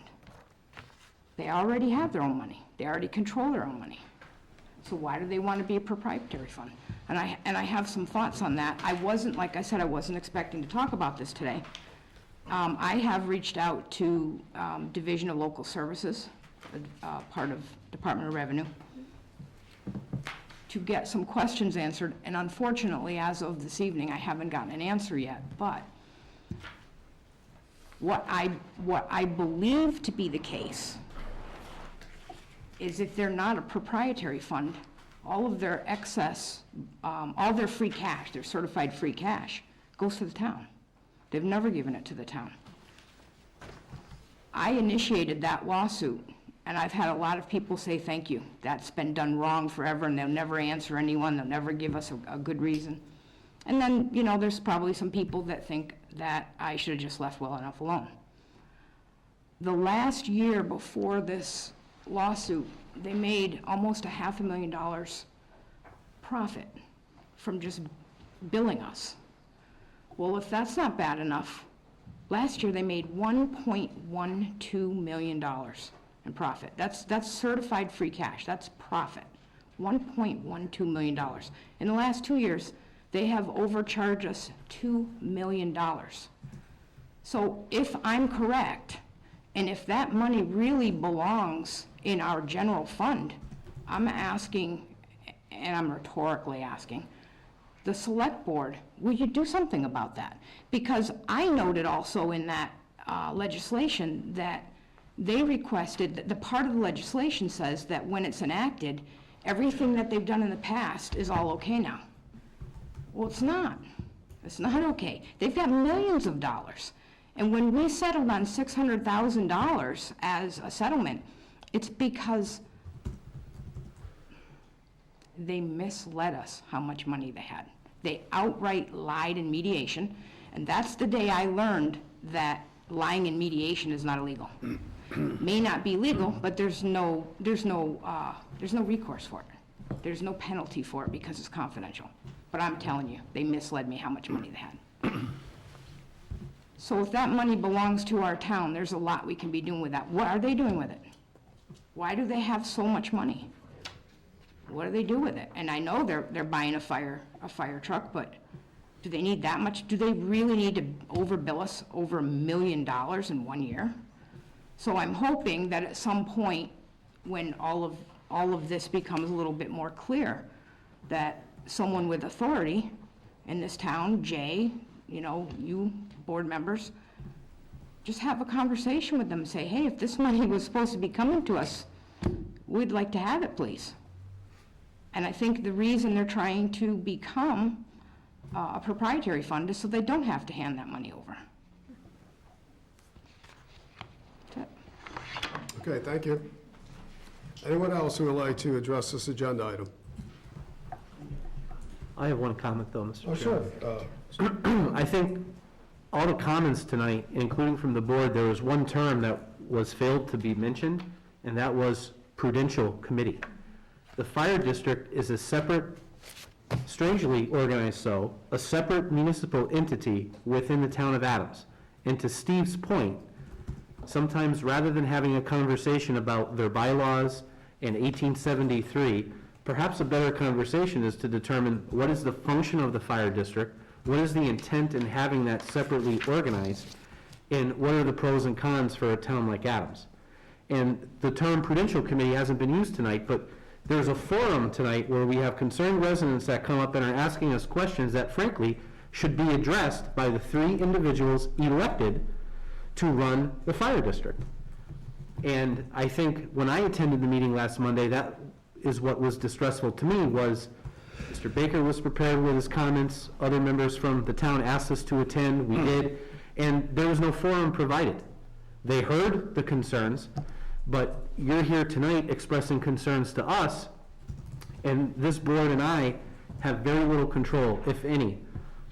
They already have their own money. They already control their own money. So why do they want to be a proprietary fund? And I have some thoughts on that. Like I said, I wasn't expecting to talk about this today. I have reached out to Division of Local Services, part of Department of Revenue, to get some questions answered, and unfortunately, as of this evening, I haven't gotten an answer yet. But what I believe to be the case is, if they're not a proprietary fund, all of their excess, all their free cash, their certified free cash, goes to the town. They've never given it to the town. I initiated that lawsuit, and I've had a lot of people say, thank you. That's been done wrong forever, and they'll never answer anyone. They'll never give us a good reason. And then, there's probably some people that think that I should have just left well enough alone. The last year before this lawsuit, they made almost $500,000 profit from just billing us. Well, if that's not bad enough, last year they made $1.12 million in profit. That's certified free cash. That's profit. $1.12 million. In the last 2 years, they have overcharged us $2 million. So if I'm correct, and if that money really belongs in our general fund, I'm asking, and I'm rhetorically asking, the select board, will you do something about that? Because I noted also in that legislation that they requested, that the part of the legislation says that when it's enacted, everything that they've done in the past is all okay now. Well, it's not. It's not okay. They've got millions of dollars. And when we settled on $600,000 as a settlement, it's because they misled us how much money they had. They outright lied in mediation, and that's the day I learned that lying in mediation is not illegal. May not be legal, but there's no recourse for it. There's no penalty for it because it's confidential. But I'm telling you, they misled me how much money they had. So if that money belongs to our town, there's a lot we can be doing with that. What are they doing with it? Why do they have so much money? What do they do with it? And I know they're buying a fire truck, but do they need that much? Do they really need to overbill us over $1 million in 1 year? So I'm hoping that at some point, when all of this becomes a little bit more clear, that someone with authority in this town, Jay, you board members, just have a conversation with them and say, hey, if this money was supposed to be coming to us, we'd like to have it, please. And I think the reason they're trying to become a proprietary fund is so they don't have to hand that money over. That's it. Okay, thank you. Anyone else who would like to address this agenda item? I have one comment, though, Mr. Chairman. Sure. I think all the comments tonight, including from the board, there was one term that was failed to be mentioned, and that was prudential committee. The fire district is a separate, strangely organized so, a separate municipal entity within the town of Adams. And to Steve's point, sometimes rather than having a conversation about their bylaws in 1873, perhaps a better conversation is to determine what is the function of the fire district, what is the intent in having that separately organized, and what are the pros and cons for a town like Adams. And the term prudential committee hasn't been used tonight, but there's a forum tonight where we have concerned residents that come up and are asking us questions that frankly should be addressed by the 3 individuals elected to run the fire district. And I think when I attended the meeting last Monday, that is what was distressful to me, was Mr. Baker was prepared with his comments, other members from the town asked us to attend, we did, and there was no forum provided. They heard the concerns, but you're here tonight expressing concerns to us, and this board and I have very little control, if any,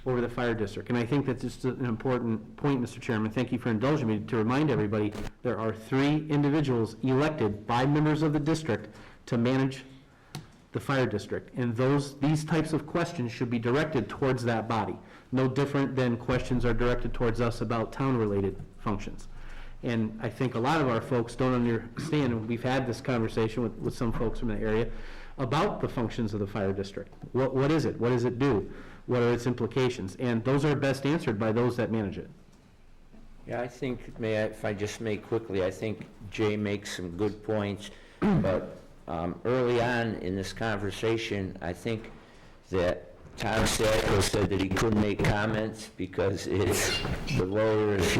over the fire district. And I think that's just an important point, Mr. Chairman. Thank you for indulging me to remind everybody there are 3 individuals elected by members of the district to manage the fire district. And these types of questions should be directed towards that body. No different than questions are directed towards us about town-related functions. And I think a lot of our folks don't understand, and we've had this conversation with some folks from the area, about the functions of the fire district. What is it? What does it do? What are its implications? And those are best answered by those that manage it. Yeah, I think, if I just may quickly, I think Jay makes some good points, but early on in this conversation, I think that Tom Sacco said that he couldn't make comments because the lawyers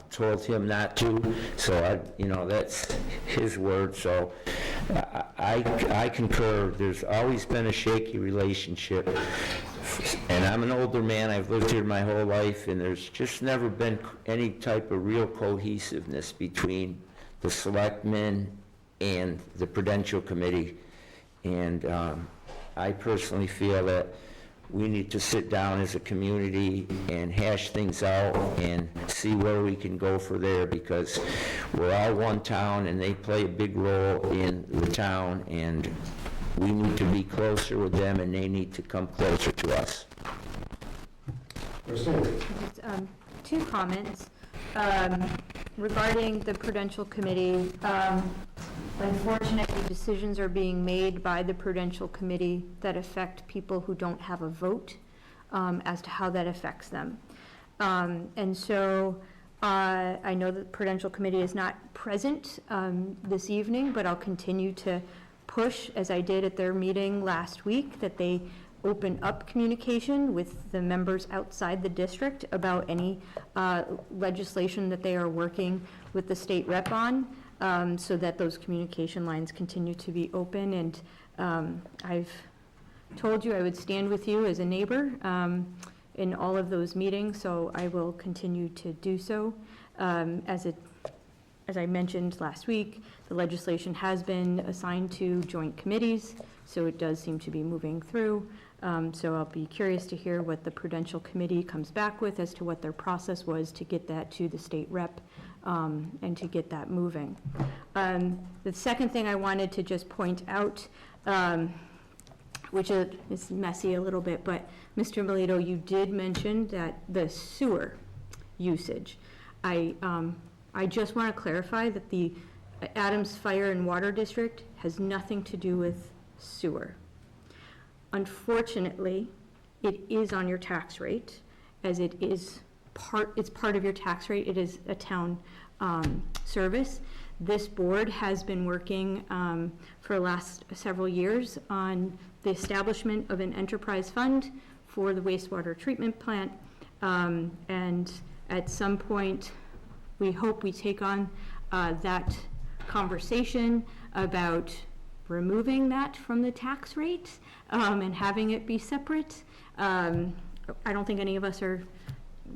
told him not to. So that's his word. So I concur. There's always been a shaky relationship, and I'm an older man. I've lived here my whole life, and there's just never been any type of real cohesiveness between the selectmen and the prudential committee. And I personally feel that we need to sit down as a community and hash things out and see where we can go for there, because we're all one town and they play a big role in the town, and we need to be closer with them and they need to come closer to us. Just, 2 comments regarding the prudential committee. Unfortunately, decisions are being made by the prudential committee that affect people who don't have a vote as to how that affects them. And so I know that the prudential committee is not present this evening, but I'll continue to push, as I did at their meeting last week, that they open up communication with the members outside the district about any legislation that they are working with the state rep on, so that those communication lines continue to be open. And I've told you I would stand with you as a neighbor in all of those meetings, so I will continue to do so as as I mentioned last week, the legislation has been assigned to joint committees, so it does seem to be moving through. So I'll be curious to hear what the Prudential Committee comes back with as to what their process was to get that to the state rep and to get that moving. The second thing I wanted to just point out, which is messy a little bit, but Mr. Melito, you did mention that the sewer usage. I just want to clarify that the Adams Fire and Water District has nothing to do with sewer. Unfortunately, it is on your tax rate, as it's part of your tax rate. It is a town service. This board has been working for the last several years on the establishment of an enterprise fund for the wastewater treatment plant. And at some point, we hope we take on that conversation about removing that from the tax rate and having it be separate. I don't think any of us are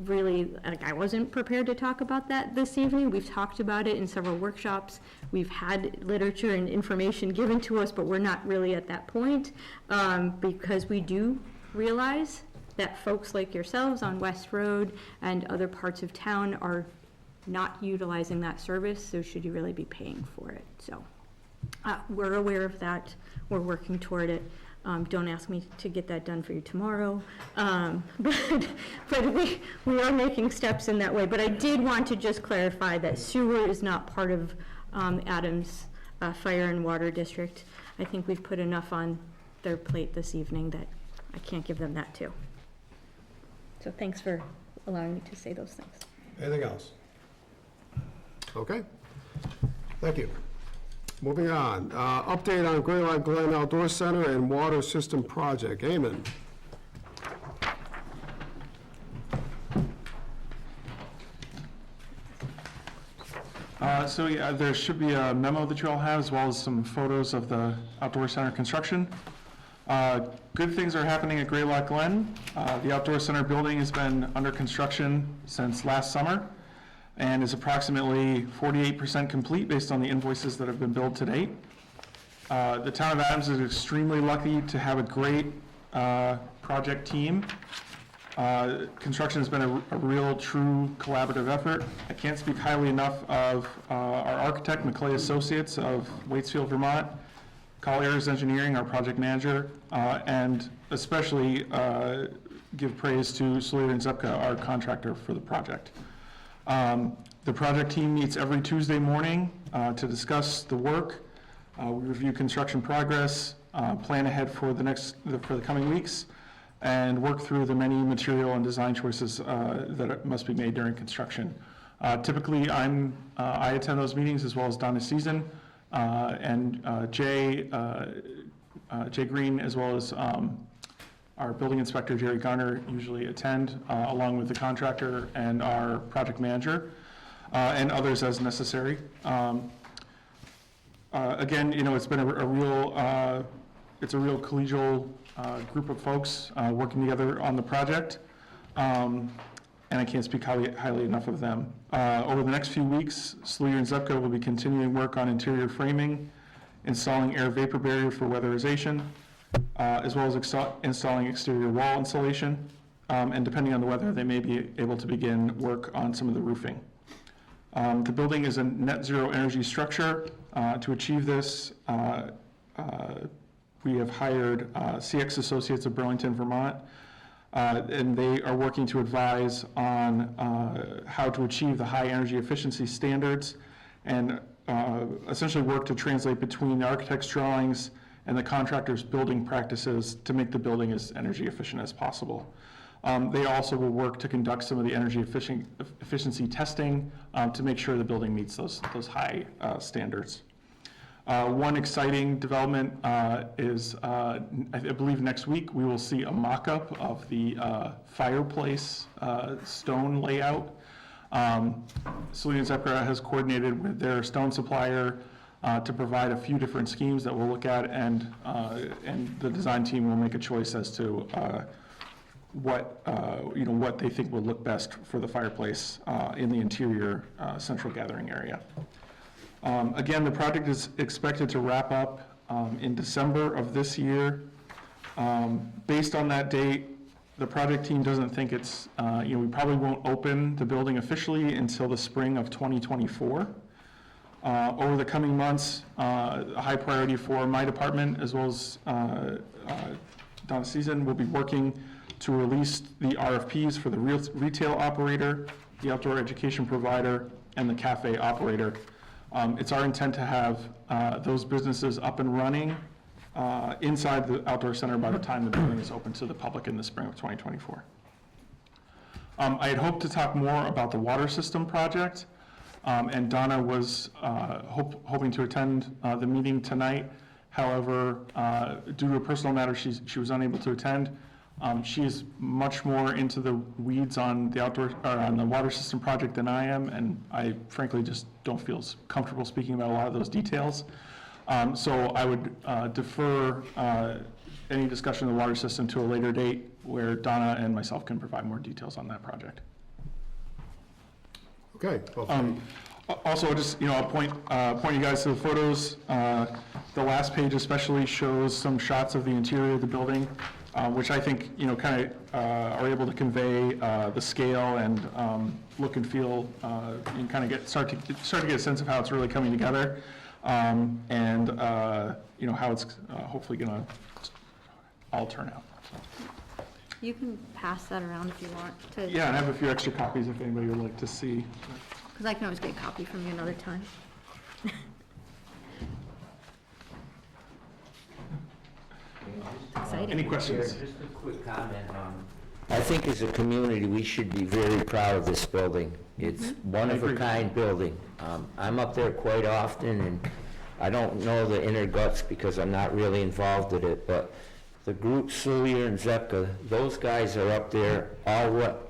really, like, I wasn't prepared to talk about that this evening. We've talked about it in several workshops. We've had literature and information given to us, but we're not really at that point because we do realize that folks like yourselves on West Road and other parts of town are not utilizing that service, so should you really be paying for it? So we're aware of that. We're working toward it. Don't ask me to get that done for you tomorrow, but we are making steps in that way. But I did want to just clarify that sewer is not part of Adams Fire and Water District. I think we've put enough on their plate this evening that I can't give them that too. So thanks for allowing me to say those things. Anything else? Okay. Thank you. Moving on. Update on Graylock Glen Outdoor Center and Water System Project. Eamon. So yeah, there should be a memo that you all have, as well as some photos of the outdoor center construction. Good things are happening at Graylock Glen. The outdoor center building has been under construction since last summer and is approximately 48% complete based on the invoices that have been billed to date. The town of Adams is extremely lucky to have a great project team. Construction has been a real, true collaborative effort. I can't speak highly enough of our architect, McClay Associates of Waitsfield, Vermont, Colliers Engineering, our project manager, and especially give praise to Slater and Zepka, our contractor for the project. The project team meets every Tuesday morning to discuss the work. We review construction progress, plan ahead for the coming weeks, and work through the many material and design choices that must be made during construction. Typically, I attend those meetings, as well as Donna Season and Jay Green, as well as our building inspector, Jerry Garner, usually attend, along with the contractor and our project manager, and others as necessary. Again, it's been a real collegial group of folks working together on the project, and I can't speak highly enough of them. Over the next few weeks, Slater and Zepka will be continuing work on interior framing, installing air vapor barrier for weatherization, as well as installing exterior wall insulation, and depending on the weather, they may be able to begin work on some of the roofing. The building is a net zero energy structure. To achieve this, we have hired CX Associates of Burlington, Vermont, and they are working to advise on how to achieve the high energy efficiency standards and essentially work to translate between the architect's drawings and the contractor's building practices to make the building as energy efficient as possible. They also will work to conduct some of the energy efficiency testing to make sure the building meets those high standards. One exciting development is, I believe next week, we will see a mock-up of the fireplace stone layout. Slater and Zepka has coordinated with their stone supplier to provide a few different schemes that we'll look at, and the design team will make a choice as to what, what they think would look best for the fireplace in the interior central gathering area. Again, the project is expected to wrap up in December of this year. Based on that date, the project team doesn't think it's, we probably won't open the building officially until the spring of 2024. Over the coming months, a high priority for my department, as well as Donna Season, will be working to release the RFPs for the retail operator, the outdoor education provider, and the cafe operator. It's our intent to have those businesses up and running inside the outdoor center by the time the building is open to the public in the spring of 2024. I had hoped to talk more about the water system project, and Donna was hoping to attend the meeting tonight. However, due to a personal matter, she was unable to attend. She's much more into the weeds on the on the water system project than I am, and I frankly just don't feel comfortable speaking about a lot of those details. So I would defer any discussion of the water system to a later date where Donna and myself can provide more details on that project. Okay. Also, just, I'll point you guys to the photos. The last page especially shows some shots of the interior of the building, which I think, kind of are able to convey the scale and look and feel, and kind of start to get a sense of how it's really coming together, and how it's hopefully going to all turn out. You can pass that around if you want to. Yeah, and I have a few extra copies if anybody would like to see. Because I can always get a copy from you another time. Exciting. Any questions? Just a quick comment. I think as a community, we should be very proud of this building. It's one-of-a-kind building. I'm up there quite often, and I don't know the inner guts because I'm not really involved in it, but the group, Sulier and Zepka, those guys are up there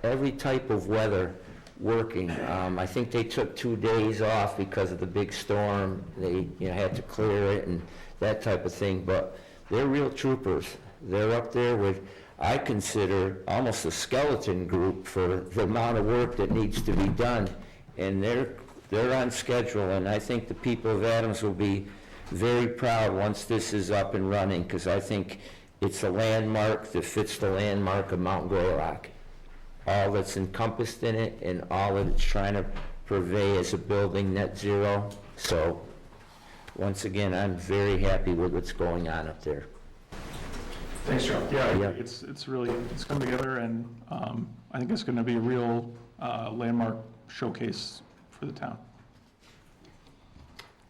every type of weather working. I think they took 2 days off because of the big storm. They had to clear it and that type of thing, but they're real troopers. They're up there with, I consider, almost a skeleton group for the amount of work that needs to be done, and they're on schedule, and I think the people of Adams will be very proud once this is up and running, because I think it's a landmark that fits the landmark of Mount Greylock. All that's encompassed in it and all that it's trying to purvey as a building net zero. So once again, I'm very happy with what's going on up there. Thanks, Joe. Yeah, it's really come together, and I think it's going to be a real landmark showcase for the town.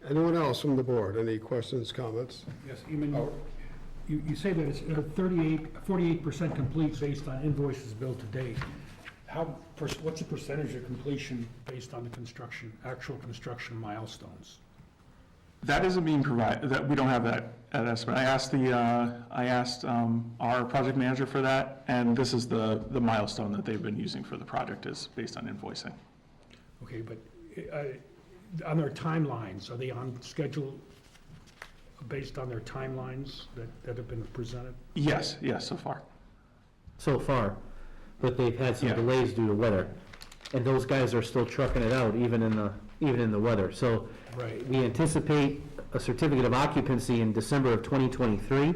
Anyone else from the board? Any questions, comments? Yes, you say that it's 48% complete based on invoices billed to date. What's the percentage of completion based on the actual construction milestones? That isn't being provided. That we don't have that estimate. I asked our project manager for that, and this is the milestone that they've been using for the project is based on invoicing. Okay, but on their timelines, are they on schedule based on their timelines that have been presented? Yes, so far. So far, but they've had some delays due to weather, and those guys are still trucking it out even in the weather. So we anticipate a certificate of occupancy in December of 2023.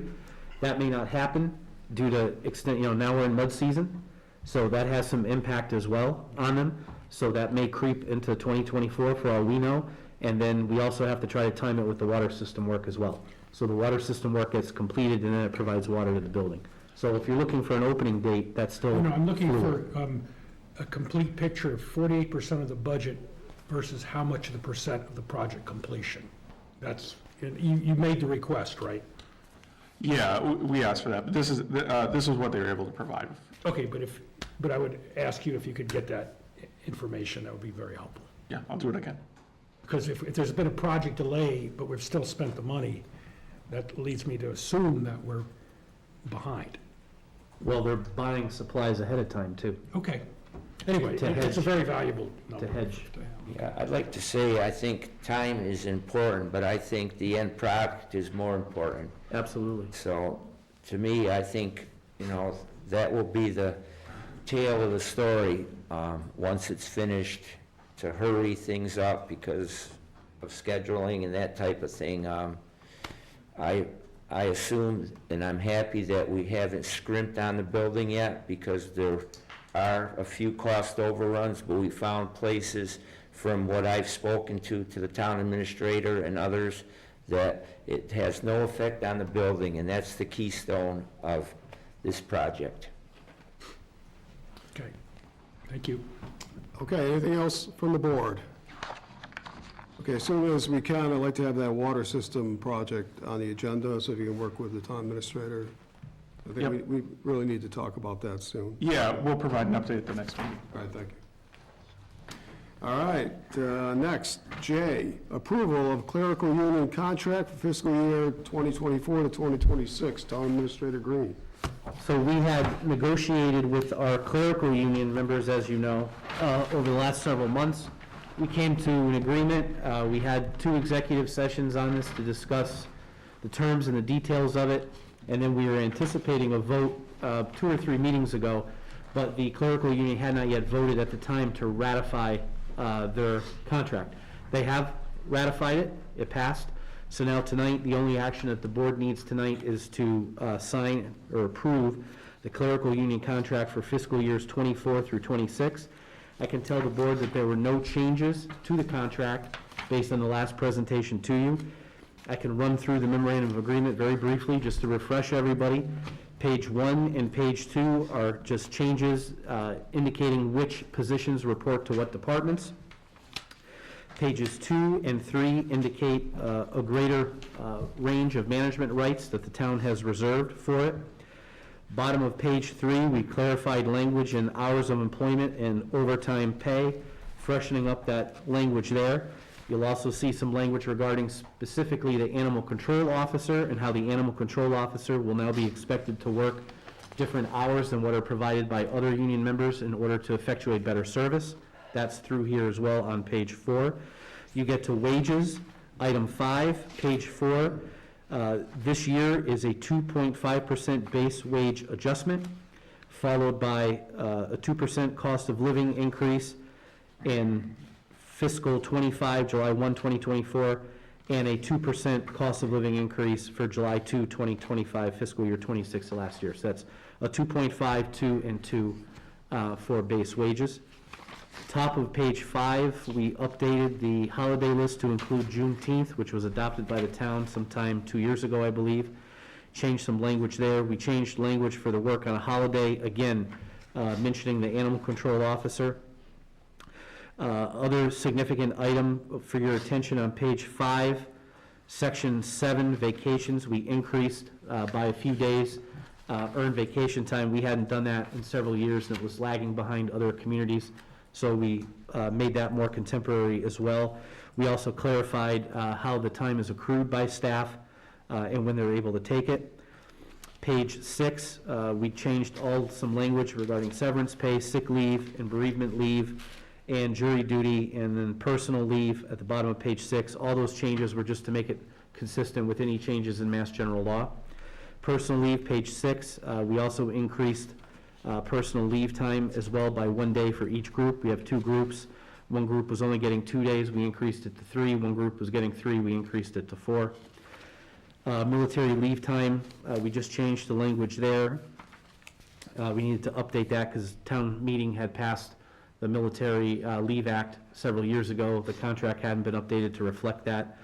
That may not happen due to now we're in mud season, so that has some impact as well on them. So that may creep into 2024 for all we know. And then we also have to try to time it with the water system work as well. So the water system work gets completed and then it provides water to the building. So if you're looking for an opening date, that's still No, I'm looking fluid. for a complete picture of 48% of the budget versus how much of the percent of the project completion. You made the request, right? Yeah, we asked for that, but this is what they were able to provide. Okay, but I would ask you if you could get that information. That would be very helpful. Yeah, I'll do it again. Because if there's been a project delay, but we've still spent the money, that leads me to assume that we're behind. Well, they're buying supplies ahead of time too. Okay. Anyway, it's a very valuable number. To hedge. Yeah, I'd like to say, I think time is important, but I think the end product is more important. Absolutely. So, to me, I think, that will be the tale of the story, once it's finished, to hurry things up because of scheduling and that type of thing. I assume, and I'm happy that we haven't scrimped on the building yet, because there are a few cost overruns, but we found places, from what I've spoken to the town administrator and others, that it has no effect on the building, and that's the keystone of this project. Okay, thank you. Okay, anything else from the board? Okay, as soon as we can, I'd like to have that water system project on the agenda, so if you can work with the town administrator. I think Yep. we really need to talk about that soon. Yeah, we'll provide an update at the next meeting. All right, thank you. All right, next, J, approval of clerical union contract for fiscal year 2024 to 2026. Town Administrator Green. So we had negotiated with our clerical union members, as you know, over the last several months. We came to an agreement. We had 2 executive sessions on this to discuss the terms and the details of it, and then we were anticipating a vote 2 or 3 meetings ago, but the clerical union had not yet voted at the time to ratify their contract. They have ratified it. It passed. So now tonight, the only action that the board needs tonight is to sign or approve the clerical union contract for fiscal years 24 through 26. I can tell the board that there were no changes to the contract based on the last presentation to you. I can run through the memorandum of agreement very briefly, just to refresh everybody. Page 1 and page 2 are just changes indicating which positions report to what departments. Pages 2 and 3 indicate a greater range of management rights that the town has reserved for it. Bottom of page 3, we clarified language in hours of employment and overtime pay, freshening up that language there. You'll also see some language regarding specifically the animal control officer and how the animal control officer will now be expected to work different hours than what are provided by other union members in order to effectuate better service. That's through here as well on page 4. You get to wages, item 5, page 4. This year is a 2.5% base wage adjustment, followed by a 2% cost of living increase in fiscal 25, July 1, 2024, and a 2% cost of living increase for July 2, 2025, fiscal year 26 of last year. So that's a 2.5, 2, and 2 for base wages. Top of page 5, we updated the holiday list to include Juneteenth, which was adopted by the town sometime 2 years ago, I believe. Changed some language there. We changed language for the work on a holiday, again, mentioning the animal control officer. Other significant item for your attention on page 5, section 7, vacations, we increased by a few days earned vacation time. We hadn't done that in several years, and it was lagging behind other communities. So we made that more contemporary as well. We also clarified how the time is accrued by staff and when they're able to take it. Page 6, we changed some language regarding severance pay, sick leave, and bereavement leave, and jury duty, and then personal leave at the bottom of page 6. All those changes were just to make it consistent with any changes in Mass General Law. Personal leave, page 6, we also increased personal leave time as well by 1 day for each group. We have 2 groups. One group was only getting 2 days, we increased it to 3. One group was getting 3, we increased it to 4. Military leave time, we just changed the language there. We needed to update that because town meeting had passed the Military Leave Act several years ago. The contract hadn't been updated to reflect that.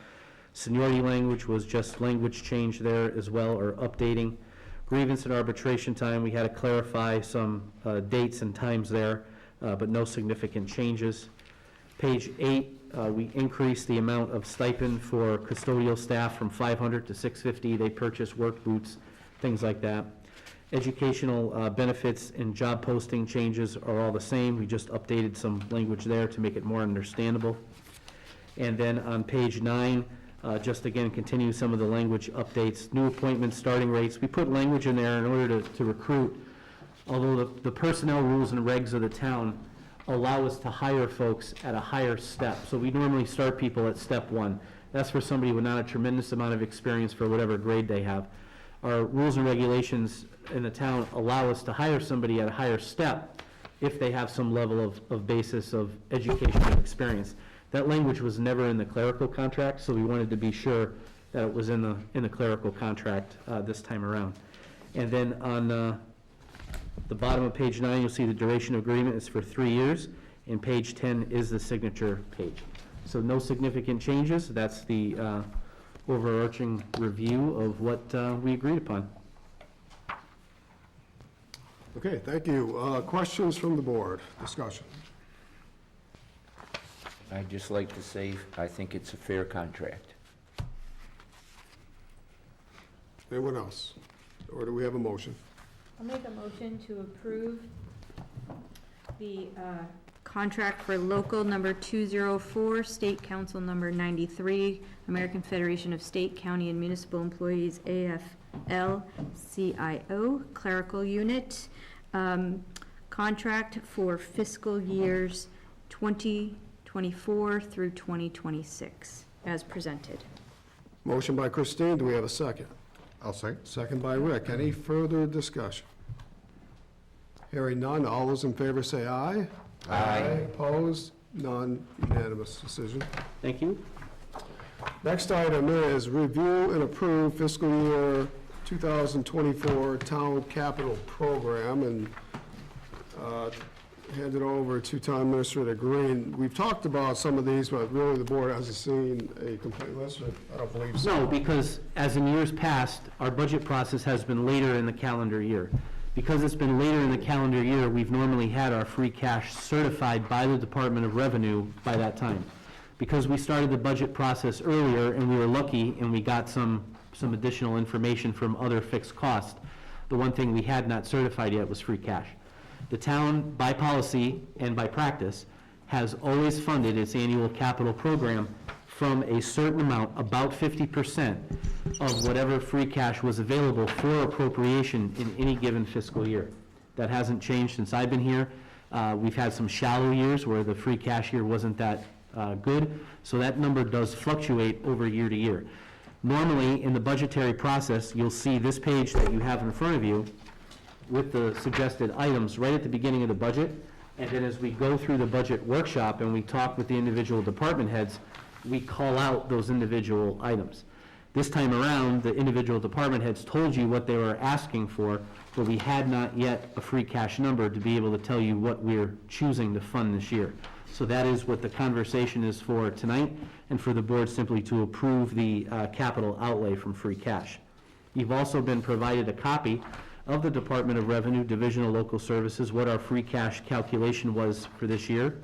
Seniority language was just language change there as well, or updating. Grievance and arbitration time, we had to clarify some dates and times there, but no significant changes. Page 8, we increased the amount of stipend for custodial staff from $500 to $650. They purchase work boots, things like that. Educational benefits and job posting changes are all the same. We just updated some language there to make it more understandable. And then on page 9, just again, continue some of the language updates. New appointments, starting rates. We put language in there in order to recruit, although the personnel rules and regs of the town allow us to hire folks at a higher step. So we normally start people at step 1. That's for somebody with not a tremendous amount of experience for whatever grade they have. our rules and regulations in the town allow us to hire somebody at a higher step if they have some level of basis of education and experience. That language was never in the clerical contract, so we wanted to be sure that it was in the clerical contract this time around. And then on the bottom of page 9, you'll see the duration of agreement is for 3 years, and page 10 is the signature page. So no significant changes. That's the overarching review of what we agreed upon. Okay, thank you. Questions from the board? Discussion? I'd just like to say, I think it's a fair contract. Anyone else? Or do we have a motion? I'll make a motion to approve the contract for local number 204, state council number 93, American Federation of State, County, and Municipal Employees, AFL-CIO, clerical unit, contract for fiscal years 2024 through 2026, as presented. Motion by Christine, do we have a second? I'll say. Second by Rick. Any further discussion? Hearing none, all those in favor say aye. Aye. Opposed? None. Unanimous decision. Thank you. Next item is review and approve fiscal year 2024 Town Capital Program, and hand it over to Town Administrator Green. We've talked about some of these, but really the board hasn't seen a complete list. I don't believe so. No, because as in years past, our budget process has been later in the calendar year. Because it's been later in the calendar year, we've normally had our free cash certified by the Department of Revenue by that time. Because we started the budget process earlier and we were lucky and we got some additional information from other fixed costs, the one thing we had not certified yet was free cash. The town, by policy and by practice, has always funded its annual capital program from a certain amount, about 50% of whatever free cash was available for appropriation in any given fiscal year. That hasn't changed since I've been here. We've had some shallow years where the free cash year wasn't that good, so that number does fluctuate over year to year. Normally, in the budgetary process, you'll see this page that you have in front of you with the suggested items right at the beginning of the budget, and then as we go through the budget workshop and we talk with the individual department heads, we call out those individual items. This time around, the individual department heads told you what they were asking for, but we had not yet a free cash number to be able to tell you what we're choosing to fund this year. So that is what the conversation is for tonight, and for the board simply to approve the capital outlay from free cash. You've also been provided a copy of the Department of Revenue, Division of Local Services, what our free cash calculation was for this year.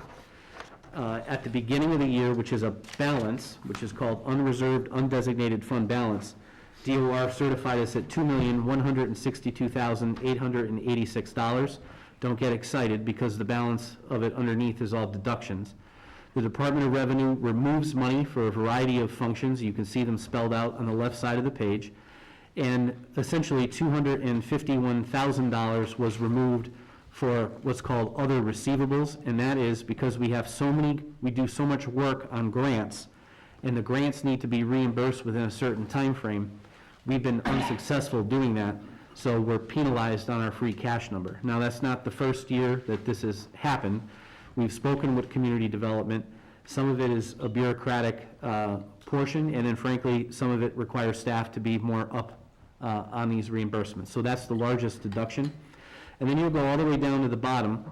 At the beginning of the year, which is a balance, which is called unreserved, undesignated fund balance, DOR certified us at $2,162,886. Don't get excited because the balance of it underneath is all deductions. The Department of Revenue removes money for a variety of functions. You can see them spelled out on the left side of the page. And essentially $251,000 was removed for what's called other receivables, and that is because we do so much work on grants, and the grants need to be reimbursed within a certain time frame. We've been unsuccessful doing that, so we're penalized on our free cash number. Now, that's not the first year that this has happened. We've spoken with community development. Some of it is a bureaucratic portion, and then frankly, some of it requires staff to be more up on these reimbursements. So that's the largest deduction. And then you'll go all the way down to the bottom,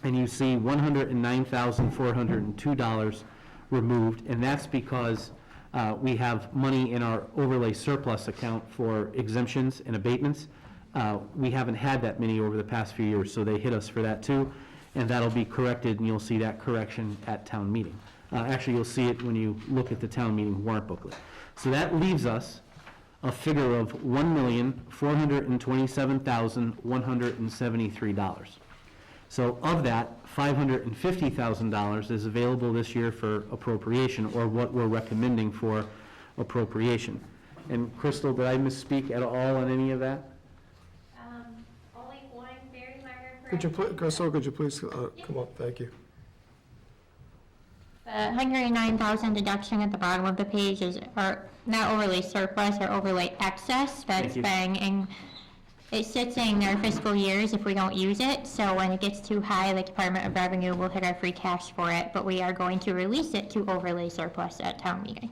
and you see $109,402 removed, and that's because we have money in our overlay surplus account for exemptions and abatements. We haven't had that many over the past few years, so they hit us for that too, and that'll be corrected, and you'll see that correction at town meeting. Actually, you'll see it when you look at the town meeting warrant booklet. So that leaves us a figure of $1,427,173. So of that, $550,000 is available this year for appropriation, or what we're recommending for appropriation. And Crystal, did I misspeak at all on any of that? Only one very minor Crystal, could you please come up? Thank you. $109,000 deduction at the bottom of the page is, or not overlay surplus or overlay excess, that's been, it sits in their fiscal years if we don't use it, so when it gets too high, the Department of Revenue will hit our free cash for it, but we are going to release it to overlay surplus at town meeting.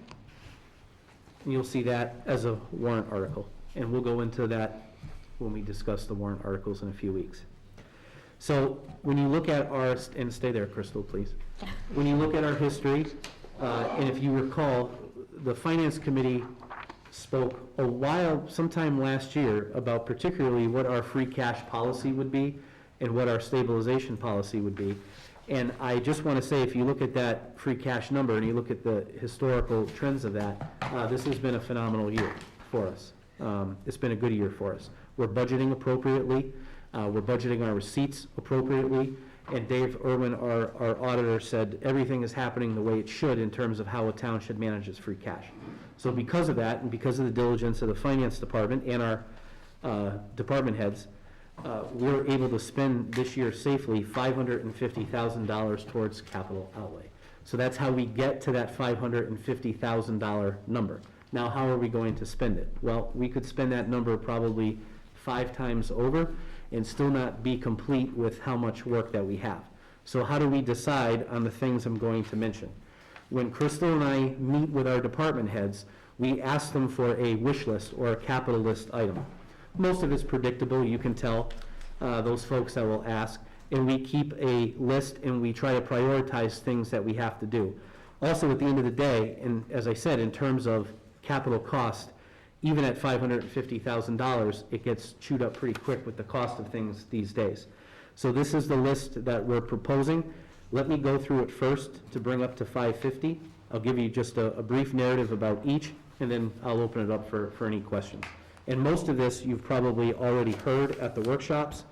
You'll see that as a warrant article, and we'll go into that when we discuss the warrant articles in a few weeks. So when you look at our, and stay there, Crystal, please. When you look at our history, and if you recall, the Finance Committee spoke a while, sometime last year, about particularly what our free cash policy would be and what our stabilization policy would be. And I just want to say, if you look at that free cash number and you look at the historical trends of that, this has been a phenomenal year for us. It's been a good year for us. We're budgeting appropriately. We're budgeting our receipts appropriately. And Dave Irwin, our auditor, said everything is happening the way it should in terms of how a town should manage its free cash. So because of that, and because of the diligence of the finance department and our department heads, we're able to spend this year safely $550,000 towards capital outlay. So that's how we get to that $550,000 number. Now, how are we going to spend it? Well, we could spend that number probably 5 times over and still not be complete with how much work that we have. So how do we decide on the things I'm going to mention? When Crystal and I meet with our department heads, we ask them for a wish list or a capital list item. Most of it's predictable, you can tell, those folks that will ask, and we keep a list and we try to prioritize things that we have to do. Also, at the end of the day, and as I said, in terms of capital cost, even at $550,000, it gets chewed up pretty quick with the cost of things these days. So this is the list that we're proposing. Let me go through it first to bring up to 550. I'll give you just a brief narrative about each, and then I'll open it up for any questions. And most of this you've probably already heard at the workshops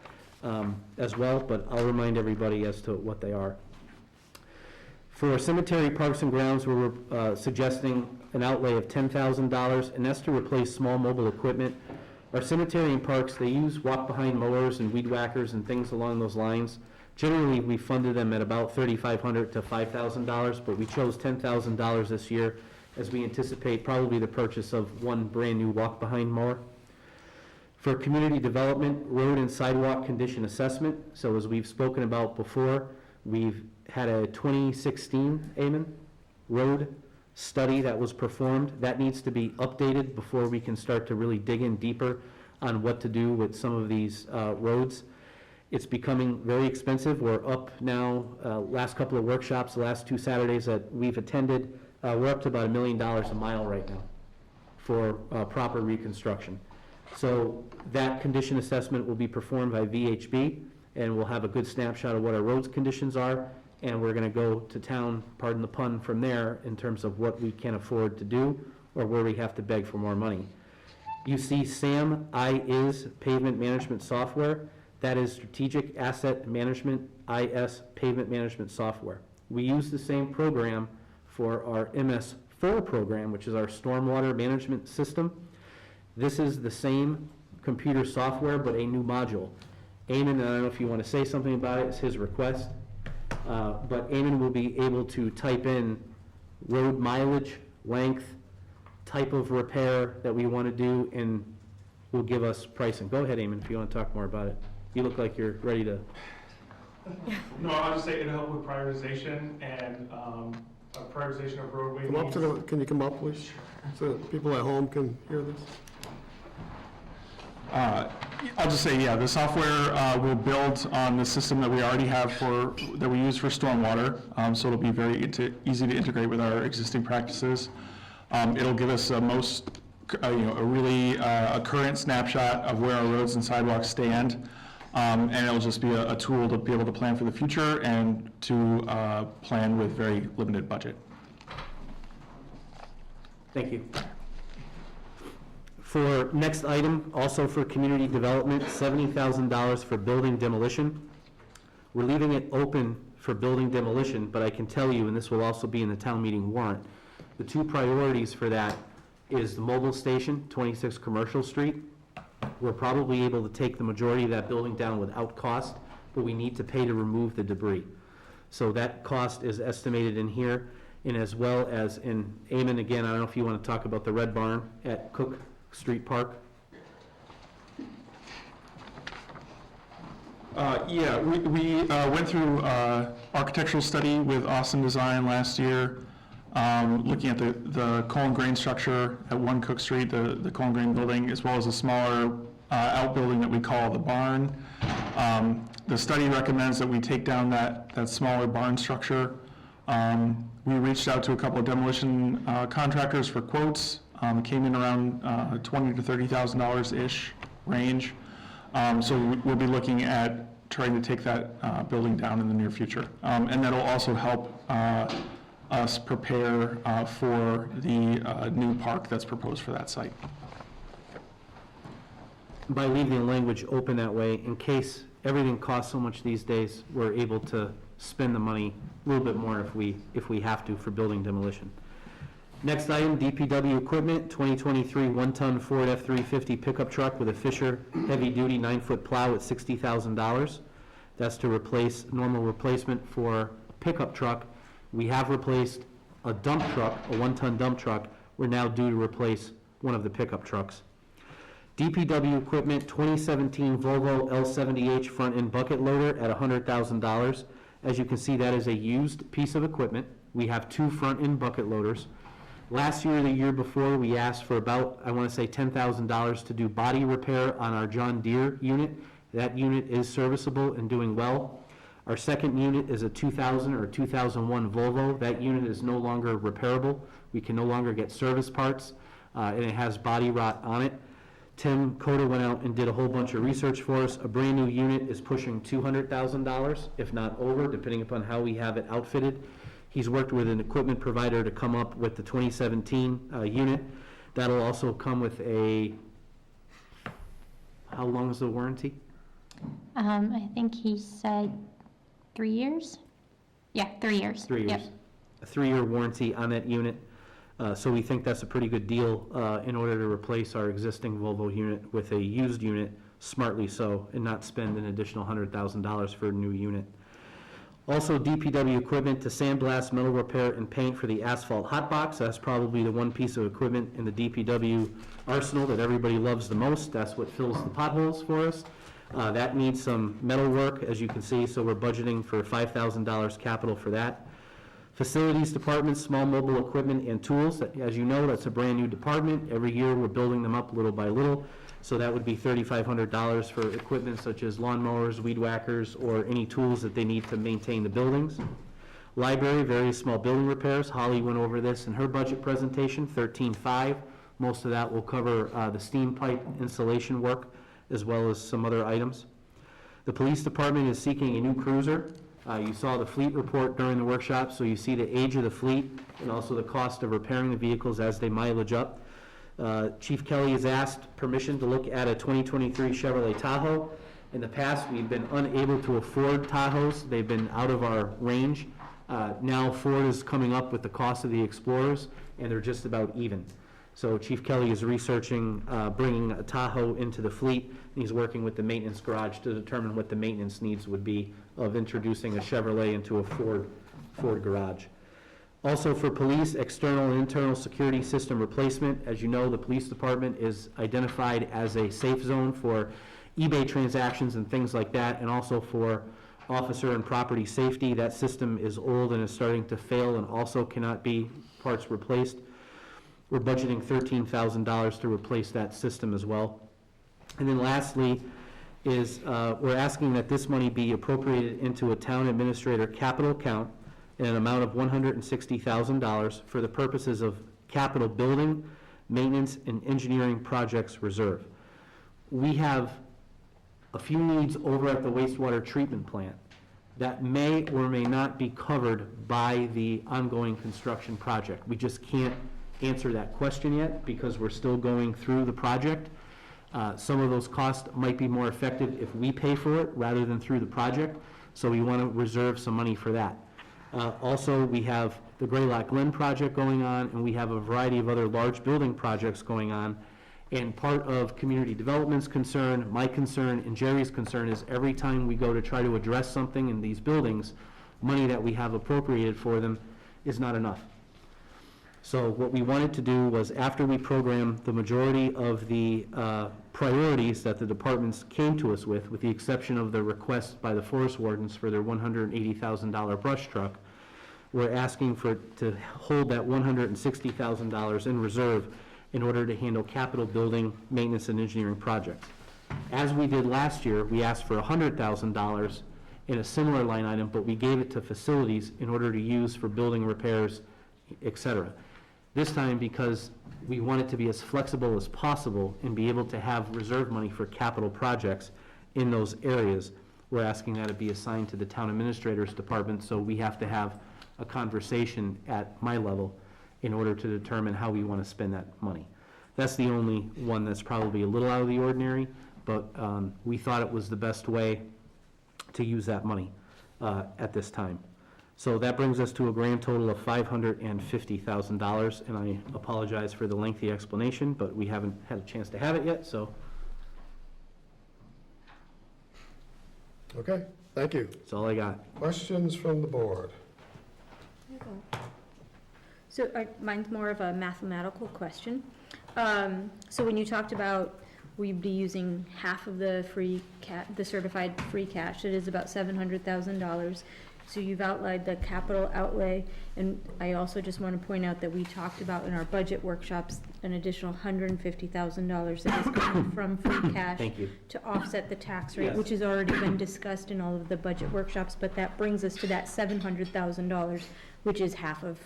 as well, but I'll remind everybody as to what they are. For cemetery, parks, and grounds, we're suggesting an outlay of $10,000, and that's to replace small mobile equipment. Our cemetery and parks, they use walk-behind mowers and weed whackers and things along those lines. Generally, we funded them at about $3,500 to $5,000, but we chose $10,000 this year as we anticipate probably the purchase of one brand-new walk-behind mower. For community development, road and sidewalk condition assessment, so as we've spoken about before, we've had a 2016, Eamon, road study that was performed. That needs to be updated before we can start to really dig in deeper on what to do with some of these roads. It's becoming very expensive. We're up now, last couple of workshops, the last 2 Saturdays that we've attended, we're up to about $1 million a mile right now for proper reconstruction. So that condition assessment will be performed by VHB, and we'll have a good snapshot of what our roads conditions are, and we're going to go to town, pardon the pun, from there in terms of what we can afford to do or where we have to beg for more money. You see SAM IS pavement management software. That is Strategic Asset Management, IS pavement management software. We use the same program for our MS4 program, which is our stormwater management system. This is the same computer software, but a new module. Eamon, I don't know if you want to say something about it, it's his request. But Eamon will be able to type in road mileage, length, type of repair that we want to do, and will give us pricing. Go ahead, Eamon, if you want to talk more about it. You look like you're ready to. No, I'll just say it'll help with prioritization and a prioritization of roadway. Come up to the, can you come up, please? So that people at home can hear this. I'll just say, yeah, the software will build on the system that we already have that we use for stormwater, so it'll be very easy to integrate with our existing practices. It'll give us a current snapshot of where our roads and sidewalks stand, and it'll just be a tool to be able to plan for the future and to plan with very limited budget. Thank you. For next item, also for community development, $70,000 for building demolition. We're leaving it open for building demolition, but I can tell you, and this will also be in the town meeting warrant, the 2 priorities for that is the mobile station, 26 Commercial Street. We're probably able to take the majority of that building down without cost, but we need to pay to remove the debris. So that cost is estimated in here, and as well as in Amen, again, I don't know if you want to talk about the Red Barn at Cook Street Park. Yeah, we went through architectural study with Austin Design last year, looking at the coal and grain structure at 1 Cook Street, the coal and grain building, as well as a smaller outbuilding that we call the barn. The study recommends that we take down that smaller barn structure. We reached out to a couple of demolition contractors for quotes. Came in around $20,000 to $30,000-ish range. So we'll be looking at trying to take that building down in the near future. And that'll also help us prepare for the new park that's proposed for that site. By leaving the language open that way, in case everything costs so much these days, we're able to spend the money a little bit more if we have to for building demolition. Next item, DPW equipment, 2023 one-ton Ford F-350 pickup truck with a Fisher heavy-duty 9-foot plow at $60,000. That's to replace normal replacement for pickup truck. We have replaced a dump truck, a 1-ton dump truck. We're now due to replace one of the pickup trucks. DPW equipment, 2017 Volvo L70H front-end bucket loader at $100,000. As you can see, that is a used piece of equipment. We have 2 front-end bucket loaders. Last year, the year before, we asked for about, I want to say, $10,000 to do body repair on our John Deere unit. That unit is serviceable and doing well. Our second unit is a 2000 or 2001 Volvo. That unit is no longer repairable. We can no longer get service parts, and it has body rot on it. Tim Coda went out and did a whole bunch of research for us. A brand new unit is pushing $200,000, if not over, depending upon how we have it outfitted. He's worked with an equipment provider to come up with the 2017 unit. That'll also come with a, how long is the warranty? I think he said 3 years? Yeah, 3 years. 3 years. Yep. A 3-year warranty on that unit. So we think that's a pretty good deal in order to replace our existing Volvo unit with a used unit, smartly so, and not spend an additional $100,000 for a new unit. Also, DPW equipment to sandblast, metal repair, and paint for the asphalt hot box. That's probably the one piece of equipment in the DPW arsenal that everybody loves the most. That's what fills the potholes for us. That needs some metal work, as you can see, so we're budgeting for $5,000 capital for that. Facilities department, small mobile equipment and tools. As you know, that's a brand new department. Every year, we're building them up little by little. So that would be $3,500 for equipment such as lawnmowers, weed whackers, or any tools that they need to maintain the buildings. Library, various small building repairs. Holly went over this in her budget presentation, $13,500. Most of that will cover the steam pipe installation work, as well as some other items. The police department is seeking a new cruiser. You saw the fleet report during the workshop, so you see the age of the fleet and also the cost of repairing the vehicles as they mileage up. Chief Kelly has asked permission to look at a 2023 Chevrolet Tahoe. In the past, we've been unable to afford Tahoes. They've been out of our range. Now Ford is coming up with the cost of the Explorers, and they're just about even. So Chief Kelly is researching bringing a Tahoe into the fleet, and he's working with the maintenance garage to determine what the maintenance needs would be of introducing a Chevrolet into a Ford garage. Also for police, external and internal security system replacement. As you know, the police department is identified as a safe zone for eBay transactions and things like that, and also for officer and property safety. That system is old and is starting to fail and also cannot be parts replaced. We're budgeting $13,000 to replace that system as well. And then lastly is we're asking that this money be appropriated into a town administrator capital account in an amount of $160,000 for the purposes of capital building, maintenance, and engineering projects reserve. We have a few needs over at the wastewater treatment plant that may or may not be covered by the ongoing construction project. We just can't answer that question yet because we're still going through the project. Some of those costs might be more effective if we pay for it rather than through the project, so we want to reserve some money for that. Also, we have the Greylock Glen project going on, and we have a variety of other large building projects going on. And part of community development's concern, my concern, and Jerry's concern is every time we go to try to address something in these buildings, money that we have appropriated for them is not enough. So what we wanted to do was, after we programmed the majority of the priorities that the departments came to us with the exception of the request by the forest wardens for their $180,000 brush truck, we're asking to hold that $160,000 in reserve in order to handle capital building, maintenance, and engineering projects. As we did last year, we asked for $100,000 in a similar line item, but we gave it to facilities in order to use for building repairs, et cetera. This time, because we want it to be as flexible as possible and be able to have reserve money for capital projects in those areas, we're asking that it be assigned to the town administrator's department, so we have to have a conversation at my level in order to determine how we want to spend that money. That's the only one that's probably a little out of the ordinary, but we thought it was the best way to use that money at this time. So that brings us to a grand total of $550,000, and I apologize for the lengthy explanation, but we haven't had a chance to have it yet, so. Okay, thank you. That's all I got. Questions from the board? So mine's more of a mathematical question. So when you talked about we'd be using half of the the certified free cash, it is about $700,000. So you've outlined the capital outlay, and I also just want to point out that we talked about in our budget workshops an additional $150,000 that is coming from free cash to offset the tax rate, which has already been discussed in all of the budget workshops, but that brings us to that $700,000, which is half of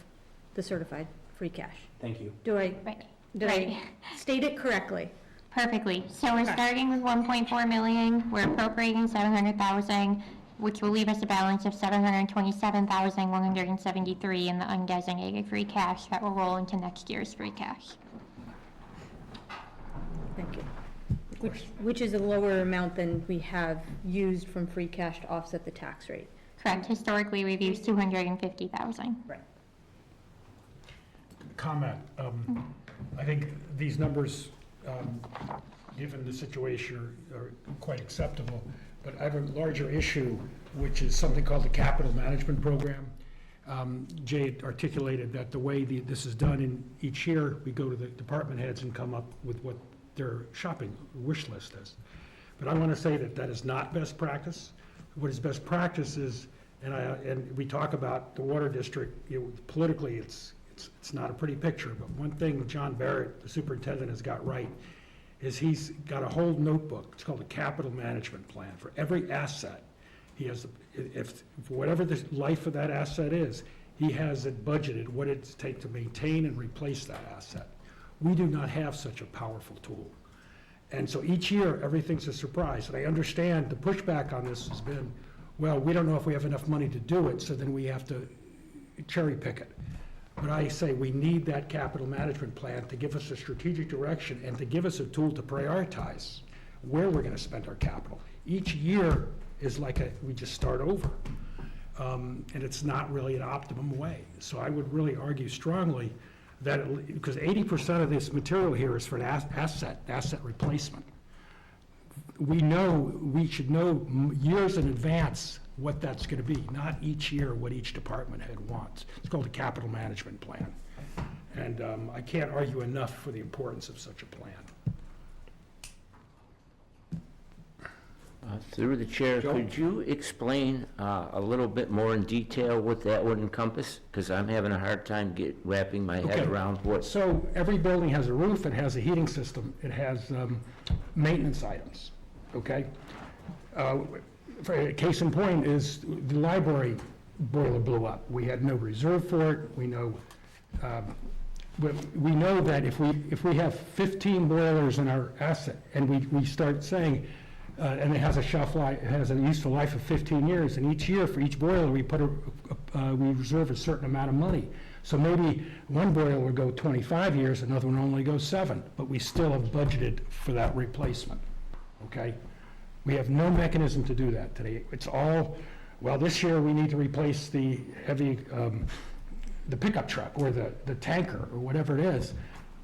the certified free cash. Thank you. Did I state it correctly? Perfectly. So we're starting with 1.4 million, we're appropriating 700,000, which will leave us a balance of 727,173 in the undesignated free cash that will roll into next year's free cash. Thank you. Which is a lower amount than we have used from free cash to offset the tax rate. Correct. Historically, we've used 250,000. Right. Comment. I think these numbers, given the situation, are quite acceptable. But I have a larger issue, which is something called the capital management program. Jay articulated that the way this is done in each year, we go to the department heads and come up with what their shopping wish list is. But I want to say that that is not best practice. What is best practice is, and we talk about the water district, politically it's not a pretty picture, but one thing John Barrett, the superintendent, has got right is he's got a whole notebook. It's called a capital management plan for every asset. He has, if whatever the life of that asset is, he has it budgeted, what it takes to maintain and replace that asset. We do not have such a powerful tool. And so each year, everything's a surprise. And I understand the pushback on this has been, well, we don't know if we have enough money to do it, so then we have to cherry pick it. But I say we need that capital management plan to give us a strategic direction and to give us a tool to prioritize where we're going to spend our capital. Each year is like we just start over. And it's not really an optimum way. So I would really argue strongly that, because 80% of this material here is for an asset replacement. We should know years in advance what that's going to be, not each year what each department head wants. It's called a capital management plan. And I can't argue enough for the importance of such a plan. Through the chair, could you explain a little bit more in detail what that would encompass? Because I'm having a hard time wrapping my head around what. So every building has a roof, it has a heating system, it has maintenance items, okay? For a case in point is the library boiler blew up. We had no reserve for it. We know that if we have 15 boilers in our asset and we start saying, and it has a shelf life, it has a useful life of 15 years, and each year for each boiler we we reserve a certain amount of money. So maybe one boiler will go 25 years, another one only goes 7, but we still have budgeted for that replacement, okay? We have no mechanism to do that today. It's all, well, this year we need to replace the heavy, the pickup truck or the tanker or whatever it is,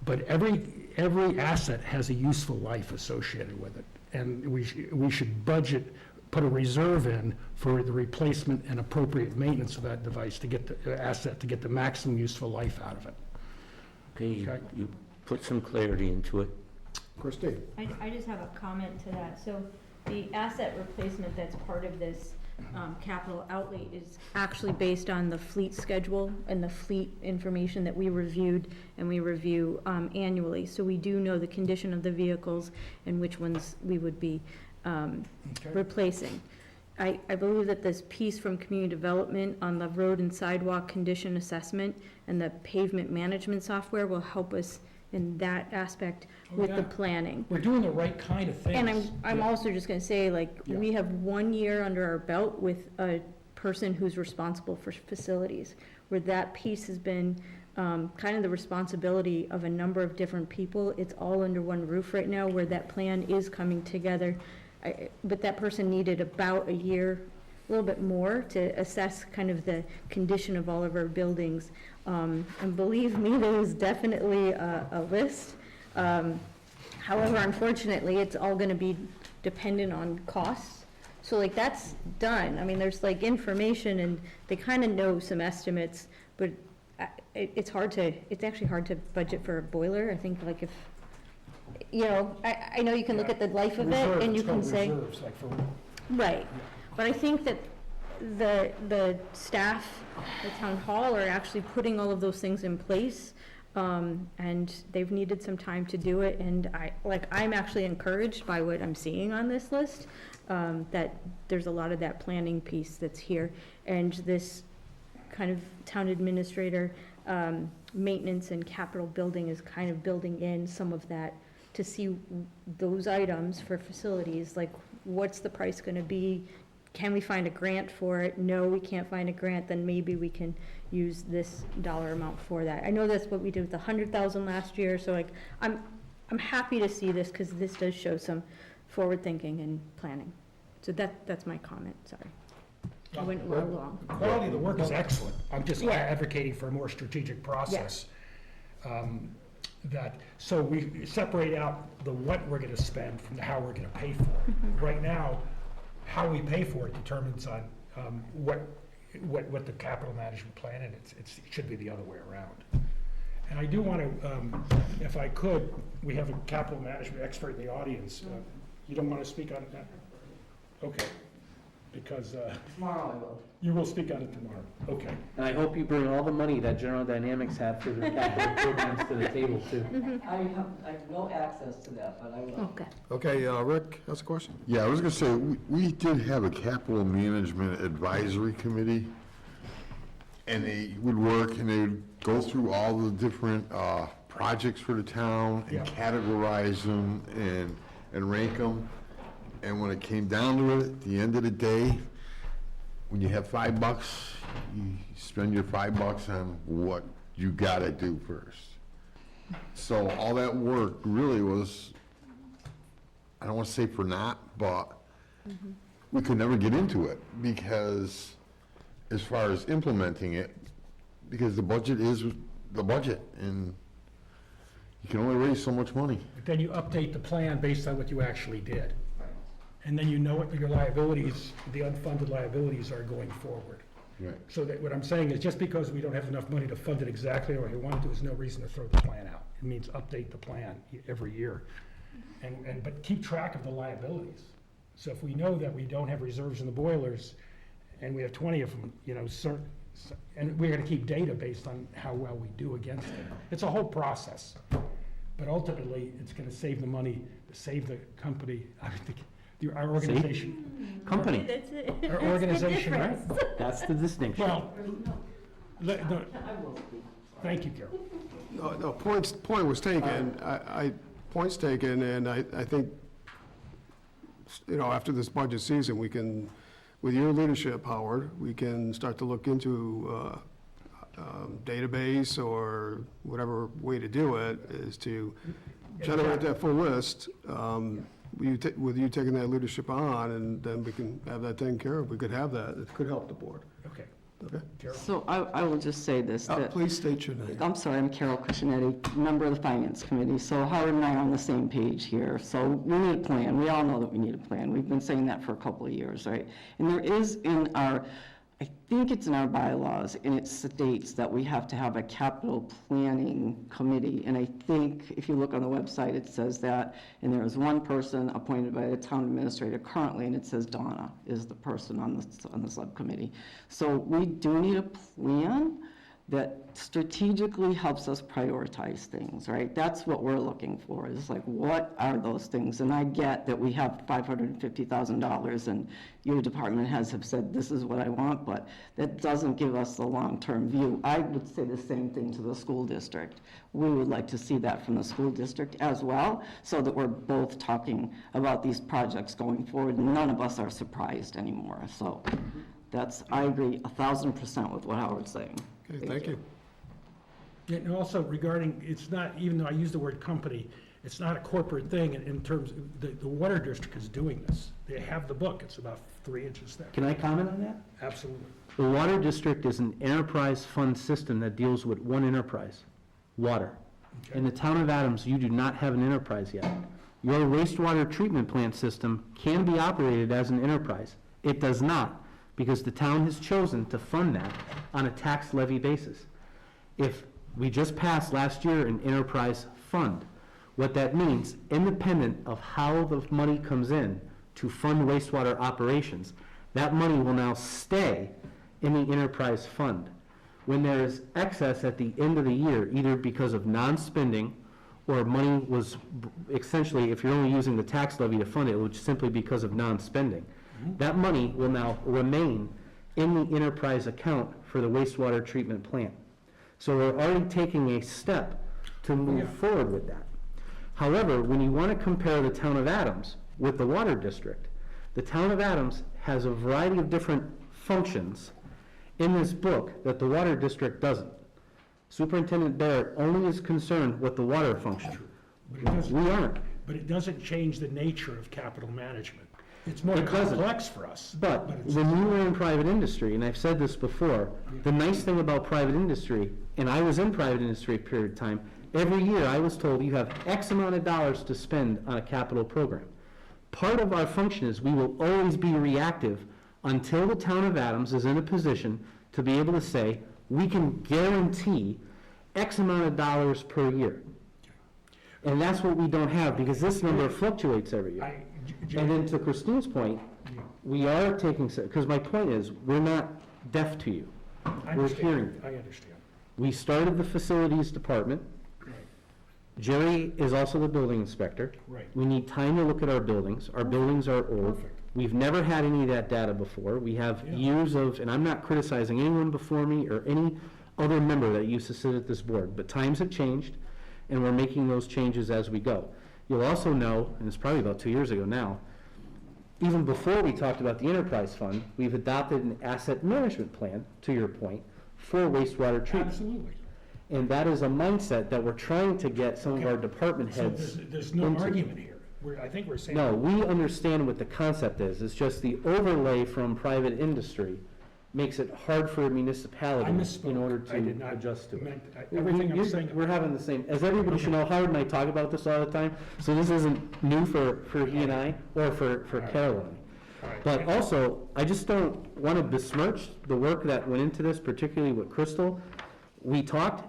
but every asset has a useful life associated with it. And we should budget put a reserve in for the replacement and appropriate maintenance of that device to get the asset, to get the maximum useful life out of it. Okay, Okay. you put some clarity into it. Christine? I just have a comment to that. So the asset replacement that's part of this capital outlay is actually based on the fleet schedule and the fleet information that we reviewed and we review annually. So we do know the condition of the vehicles and which ones we would be replacing. I believe that this piece from community development on the road and sidewalk condition assessment and the pavement management software will help us in that aspect with the planning. We're doing the right kind of things. And I'm also just gonna say, like, we have 1 year under our belt with a person who's responsible for facilities, where that piece has been kind of the responsibility of a number of different people. It's all under one roof right now, where that plan is coming together. But that person needed about a year, a little bit more, to assess kind of the condition of all of our buildings. And believe me, there was definitely a list. However, unfortunately, it's all gonna be dependent on costs. So like, that's done. I mean, there's like information and they kind of know some estimates, but it's actually hard to budget for a boiler. I think like if, you know, I know you can look at the life of it and you can say. Reserves, like for. Right, but I think that the staff, the town hall are actually putting all of those things in place. And they've needed some time to do it, and I'm actually encouraged by what I'm seeing on this list, that there's a lot of that planning piece that's here, and this kind of town administrator, maintenance and capital building is kind of building in some of that to see those items for facilities, like what's the price gonna be? Can we find a grant for it? No, we can't find a grant, then maybe we can use this dollar amount for that. I know that's what we did with the 100,000 last year, so like, I'm happy to see this, because this does show some forward thinking and planning. So that's my comment, sorry. I went a little long. The quality of the work is excellent. I'm just advocating for a more strategic process. So we separate out the what we're gonna spend from the how we're gonna pay for it. Right now, how we pay for it determines on what the capital management plan, and it should be the other way around. And I do want to, if I could, we have a capital management expert in the audience. You don't want to speak on that? Okay. Because. Tomorrow I will. You will speak on it tomorrow. Okay. And I hope you bring all the money that General Dynamics had for their capital programs to the table too. I have no access to that, but I will. Okay. Okay, Rick has a question? Yeah, I was gonna say, we did have a capital management advisory committee, and they would work and they would go through all the different projects for the town and categorize them and rank them. And when it came down to it, at the end of the day, when you have $5, you spend your $5 on what you gotta do first. So all that work really was, I don't wanna say for naught, but we could never get into it, because as far as implementing it, because the budget is the budget, and you can only raise so much money. But then you update the plan based on what you actually did. And then you know what your liabilities, the unfunded liabilities are going forward. Right. So that what I'm saying is, just because we don't have enough money to fund it exactly what we want to do, is no reason to throw the plan out. It means update the plan every year. But keep track of the liabilities. So if we know that we don't have reserves in the boilers, and we have 20 of them, you know, and we're gonna keep data based on how well we do against it. It's a whole process. But ultimately, it's gonna save the money, save the company, our organization. Company. That's it. Our organization, right? That's the distinction. Well, thank you, Carol. No, point was taken. Point's taken, and I think, you know, after this budget season, we can, with your leadership, Howard, we can start to look into database or whatever way to do it, is to generate that full list, with you taking that leadership on, and then we can have that taken care of. We could have that. It could help the board. Okay. Okay. So I will just say this, that, Please state your name. I'm sorry, I'm Carol Cushionetti, member of the Finance Committee. So Howard and I are on the same page here. So we need a plan. We all know that we need a plan. We've been saying that for a couple of years, right? And there is in our, I think it's in our bylaws, and it states that we have to have a capital planning committee. And I think if you look on the website, it says that, and there is one person appointed by the town administrator currently, and it says Donna is the person on the subcommittee. So we do need a plan that strategically helps us prioritize things, right? That's what we're looking for, is like, what are those things? And I get that we have $550,000 and your department heads have said, this is what I want, but that doesn't give us the long-term view. I would say the same thing to the school district. We would like to see that from the school district as well, so that we're both talking about these projects going forward, and none of us are surprised anymore. So that's, I agree 1,000% with what Howard's saying. Okay, thank you. Yeah, and also regarding, it's not, even though I use the word company, it's not a corporate thing in terms, the water district is doing this. They have the book, it's about 3 inches thick. Can I comment on that? Absolutely. The water district is an enterprise fund system that deals with one enterprise, water. In the town of Adams, you do not have an enterprise yet. Your wastewater treatment plant system can be operated as an enterprise. It does not, because the town has chosen to fund that on a tax levy basis. If we just passed last year an enterprise fund, what that means, independent of how the money comes in to fund wastewater operations, that money will now stay in the enterprise fund. When there is excess at the end of the year, either because of non-spending or money was, essentially, if you're only using the tax levy to fund it, which is simply because of non-spending, that money will now remain in the enterprise account for the wastewater treatment plant. So we're already taking a step to move forward with that. However, when you want to compare the town of Adams with the water district, the town of Adams has a variety of different functions in this book that the water district doesn't. Superintendent Barrett only is concerned with the water function. We aren't. But it doesn't change the nature of capital management. It's more It doesn't. complex for us. But when you were in private industry, and I've said this before, the nice thing about private industry, and I was in private industry a period of time, every year I was told you have X amount of dollars to spend on a capital program. Part of our function is we will always be reactive until the town of Adams is in a position to be able to say, we can guarantee X amount of dollars per year. And that's what we don't have, because this number fluctuates every year. And then to Christine's point, we are taking, because my point is, we're not deaf to you. We're hearing you. I understand. We started the facilities department. Jerry is also the building inspector. Right. We need time to look at our buildings. Our buildings are old. Perfect. We've never had any of that data before. We have years of, and I'm not criticizing anyone before me or any other member that used to sit at this board, but times have changed, and we're making those changes as we go. You'll also know, and it's probably about 2 years ago now, even before we talked about the enterprise fund, we've adopted an asset management plan, to your point, for wastewater treatment. Absolutely. And that is a mindset that we're trying to get some of our department So heads there's no into. argument here. I think we're saying. No, we understand what the concept is. It's just the overlay from private industry makes it hard for a municipality in order I did to not adjust to meant- it. everything I'm saying- We're having the same, as everybody should know, Howard and I talk about this all the time, so this isn't new for he and I, or for Carol and I. But also, I just don't want to besmirch the work that went into this, particularly with Crystal. We talked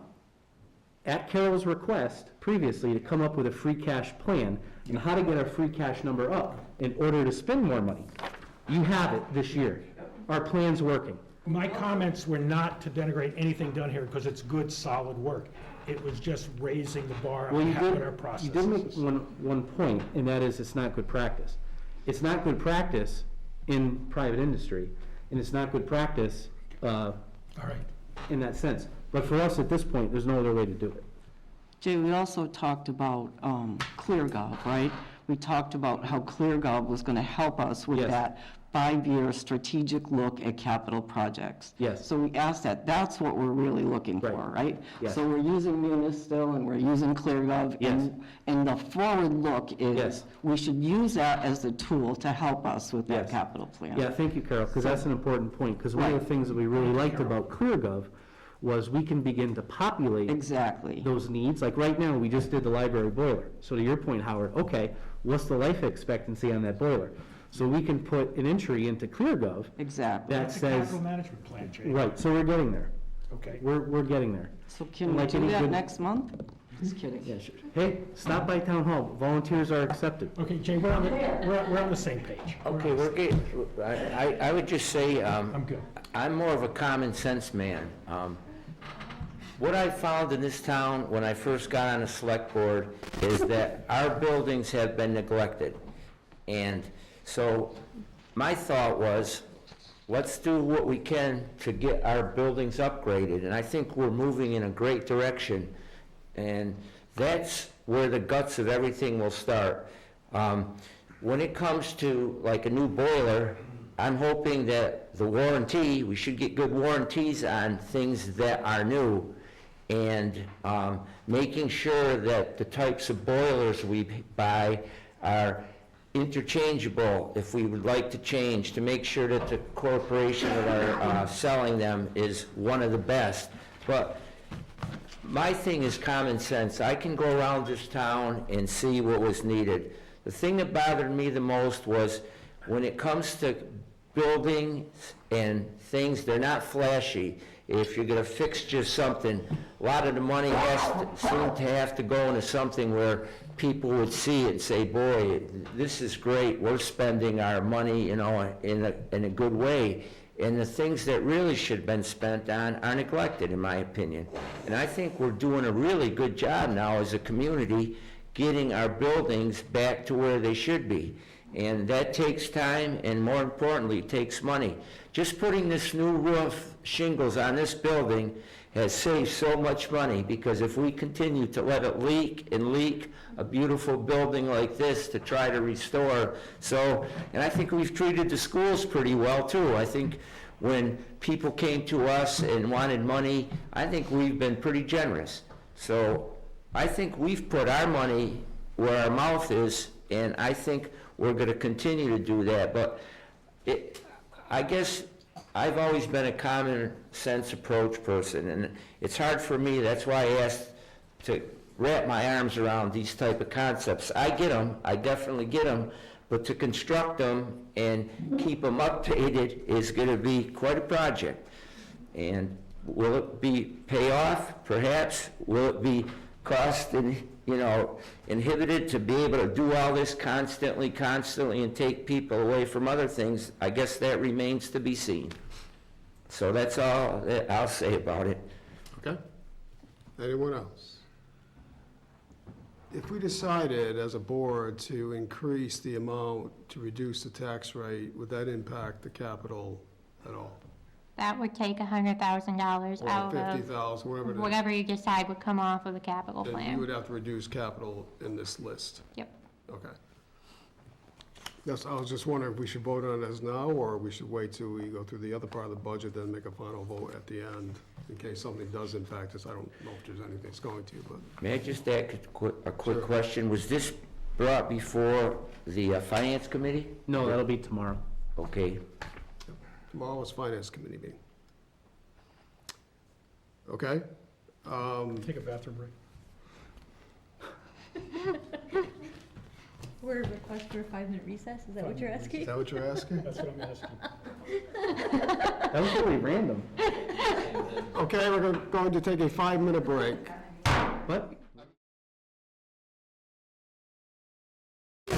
at Carol's request previously to come up with a free cash plan and how to get our free cash number up in order to spend more money. You have it this year. Our plan's working. My comments were not to denigrate anything done here because it's good, solid work. It was just raising the bar Well, on you what did, our process you did make is. one point, and that is it's not good practice. It's not good practice in private industry, and it's not good practice All right. in that sense. But for us, at this point, there's no other way to do it. Jay, we also talked about ClearGov, right? We talked about how ClearGov was going to help us with Yes. that. 5-year strategic look at capital projects. Yes. So we asked that, that's what we're really looking for, right? Yes. So we're using Munis still, and we're using ClearGov. Yes. And the forward look is, Yes. we should use that as the tool to help us with that Yes. capital plan. Yeah, thank you, Carol, because that's an important point, because one of the things that we really liked about ClearGov was we can begin to populate Exactly. those needs. Like right now, we just did the library boiler. So to your point, Howard, okay, what's the life expectancy on that boiler? So we can put an entry into ClearGov Exactly. that It's a says, capital management plan, Jay. right, so we're getting there. Okay. We're getting there. So can And we like do any that good- next month? Just kidding. Yeah, sure. Hey, stop by town hall. Volunteers are accepted. Okay, Jay, we're on the same page. Okay, we're getting, I would just say, I'm good. I'm more of a common sense man. What I found in this town when I first got on the select board is that our buildings have been neglected. And so my thought was, let's do what we can to get our buildings upgraded. And I think we're moving in a great direction. And that's where the guts of everything will start. When it comes to like a new boiler, I'm hoping that the warranty, we should get good warranties on things that are new. And making sure that the types of boilers we buy are interchangeable if we would like to change, to make sure that the corporation that are selling them is one of the best. But my thing is common sense. I can go around this town and see what was needed. The thing that bothered me the most was when it comes to buildings and things, they're not flashy. If you're gonna fix just something, a lot of the money seem to have to go into something where people would see it and say, boy, this is great, we're spending our money, in a good way. And the things that really should have been spent on are neglected, in my opinion. And I think we're doing a really good job now as a community, getting our buildings back to where they should be. And that takes time, and more importantly, it takes money. Just putting this new roof shingles on this building has saved so much money, because if we continue to let it leak and leak, a beautiful building like this to try to restore. And I think we've treated the schools pretty well too. I think when people came to us and wanted money, I think we've been pretty generous. So I think we've put our money where our mouth is, and I think we're going to continue to do that. But I guess I've always been a common sense approach person, and it's hard for me. That's why I asked to wrap my arms around these type of concepts. I get them, I definitely get them, but to construct them and keep them updated is going to be quite a project. And will it be payoff? Perhaps. Will it be cost inhibited to be able to do all this constantly, and take people away from other things? I guess that remains to be seen. So that's all that I'll say about it. Okay. Anyone else? If we decided as a board to increase the amount to reduce the tax rate, would that impact the capital at all? That would take $100,000 Or out 50,000, whatever it of is? whatever you decide would come off of the capital Then you plan. would have to reduce capital in this list? Yep. Okay. I was just wondering if we should vote on it as now, or we should wait till we go through the other part of the budget, then make a final vote at the end, in case something does impact us. I don't know if there's anything that's going to, but. May I just ask a quick question? Was this brought before the Finance Committee? No, that'll be tomorrow. Okay. Tomorrow is Finance Committee meeting. Okay? Take a bathroom break. We're request for a 5-minute recess, is that what you're asking? Is that what you're asking? That's what I'm asking. That was really random. Okay, we're going to take a 5-minute break. What?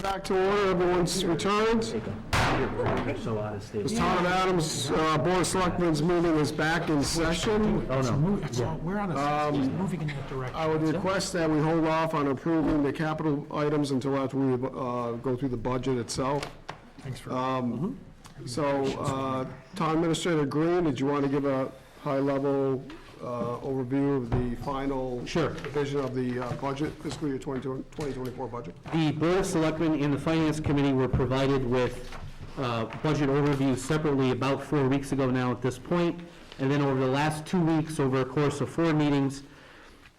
Back to order, everyone's returned. So out of state. The Town of Adams Board of Selectmen's meeting is back in session. Oh, no. That's all, we're on a, just moving in that direction. I would request that we hold off on approving the capital items until after we go through the budget itself. Thanks for. So, Town Administrator Green, did you want to give a high-level overview of the final division of the budget, fiscal year 2024 budget? The Board of Selectmen and the Finance Committee were provided with budget overview separately about 4 weeks ago now at this point, and then over the last 2 weeks, over a course of 4 meetings,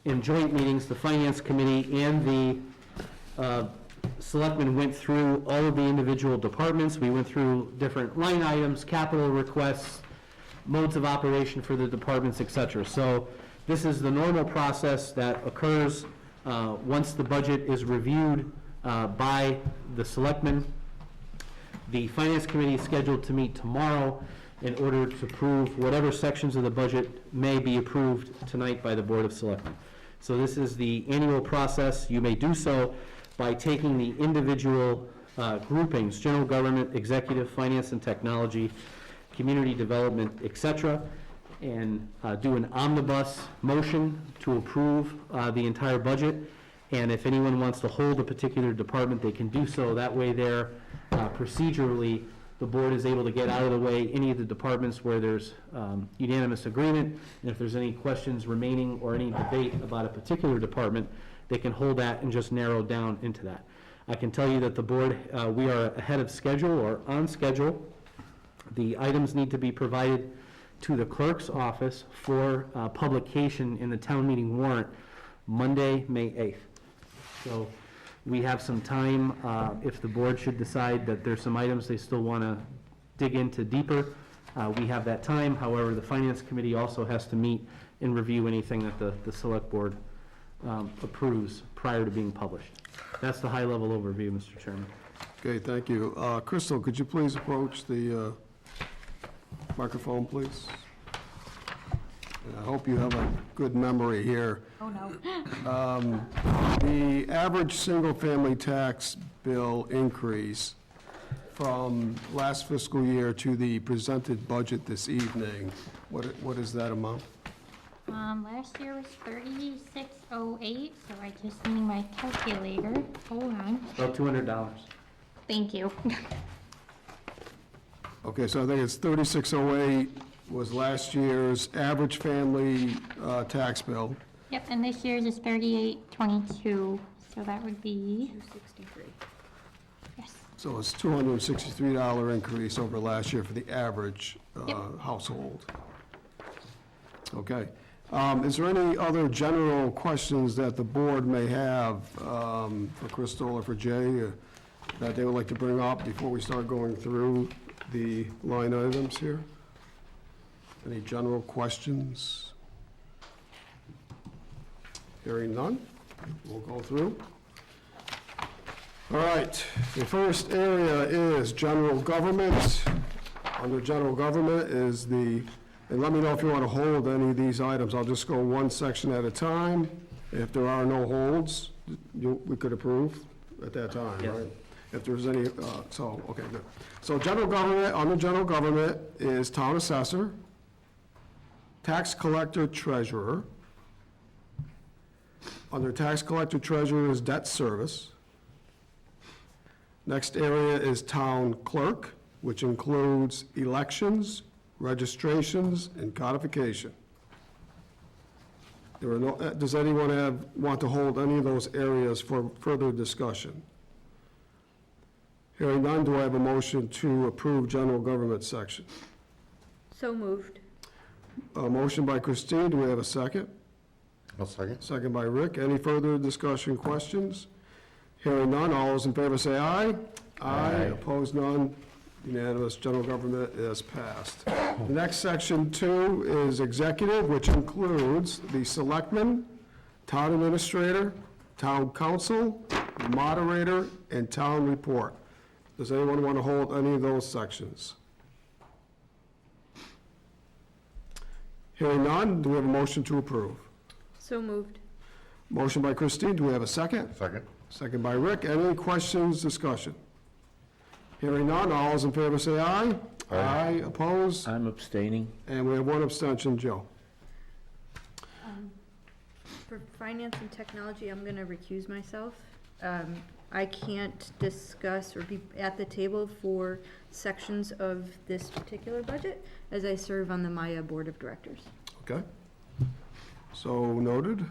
in joint meetings, the Finance Committee and the Selectmen went through all of the individual departments. We went through different line items, capital requests, modes of operation for the departments, et cetera. So this is the normal process that occurs once the budget is reviewed by the Selectmen. The Finance Committee is scheduled to meet tomorrow in order to approve whatever sections of the budget may be approved tonight by the Board of Selectmen. So this is the annual process. You may do so by taking the individual groupings, general government, executive, finance and technology, community development, et cetera, and do an omnibus motion to approve the entire budget. And if anyone wants to hold a particular department, they can do so. That way there, procedurally, the board is able to get out of the way any of the departments where there's unanimous agreement. And if there's any questions remaining or any debate about a particular department, they can hold that and just narrow down into that. I can tell you that the board, we are ahead of schedule or on schedule. The items need to be provided to the clerk's office for publication in the town meeting warrant Monday, May 8th. So we have some time if the board should decide that there's some items they still want to dig into deeper. We have that time. However, the Finance Committee also has to meet and review anything that the Select Board approves prior to being published. That's the high-level overview, Mr. Chairman. Okay, thank you. Crystal, could you please approach the microphone, please? And I hope you have a good memory here. Oh, no. The average single-family tax bill increase from last fiscal year to the presented budget this evening, what is that amount? Last year was 3608, so I just need my calculator. Hold on. About $200. Thank you. Okay, so I think it's 3608 was last year's average family tax bill. Yep, and this year's is 3822, so that would be 263. Yes. So it's $263 increase over last year for the average household. Okay. Is there any other general questions that the board may have for Crystal or for Jay that they would like to bring up before we start going through the line items here? Any general questions? Hearing none, we'll go through. All right, the first area is general government. Under general government is the, and let me know if you want to hold any of these items. I'll just go one section at a time. If there are no holds, we could approve at that time, right? If there's any, okay, good. So general government, under general government is town assessor, tax collector treasurer. Under tax collector treasurer is debt service. Next area is town clerk, which includes elections, registrations, and codification. There are no, does anyone want to hold any of those areas for further discussion? Hearing none, do I have a motion to approve general government section? So moved. A motion by Christine, do we have a second? I'll second. Second by Rick. Any further discussion, questions? Hearing none, all those in favor say aye. Aye. Opposed, none. Unanimous. General government is passed. The next section 2 is executive, which includes the selectmen, town administrator, town council, moderator, and town report. Does anyone want to hold any of those sections? Hearing none, do we have a motion to approve? So moved. Motion by Christine, do we have a second? Second. Second by Rick. Any questions, discussion? Hearing none, all those in favor say aye. Aye. Opposed? I'm abstaining. And we have one abstention, Joe. For finance and technology, I'm going to recuse myself. I can't discuss or be at the table for sections of this particular budget, as I serve on the Maya Board of Directors. Okay. So noted.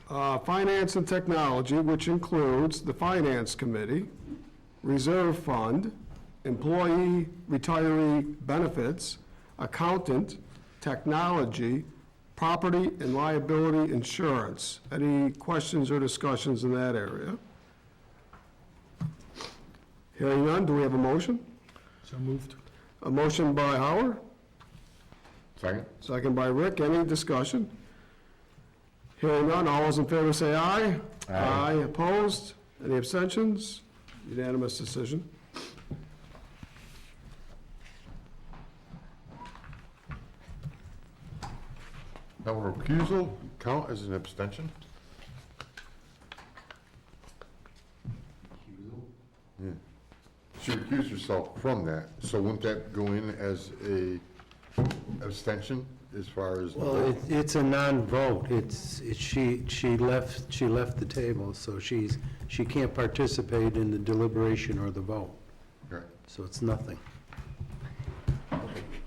Finance and technology, which includes the Finance Committee, Reserve Fund, employee retiree benefits, accountant, technology, property and liability insurance. Any questions or discussions in that area? Hearing none, do we have a motion? So moved. A motion by Howard, Second? second by Rick. Any discussion? Hearing none, all those in favor say aye. Aye. Opposed? Any abstentions? Unanimous decision. Now, will recusal count as an abstention? Yeah. She recused herself from that, so wouldn't that go in as a abstention as far as? Well, it's a non-vote. She left the table, so she can't participate in the deliberation or the vote. Right. So it's nothing.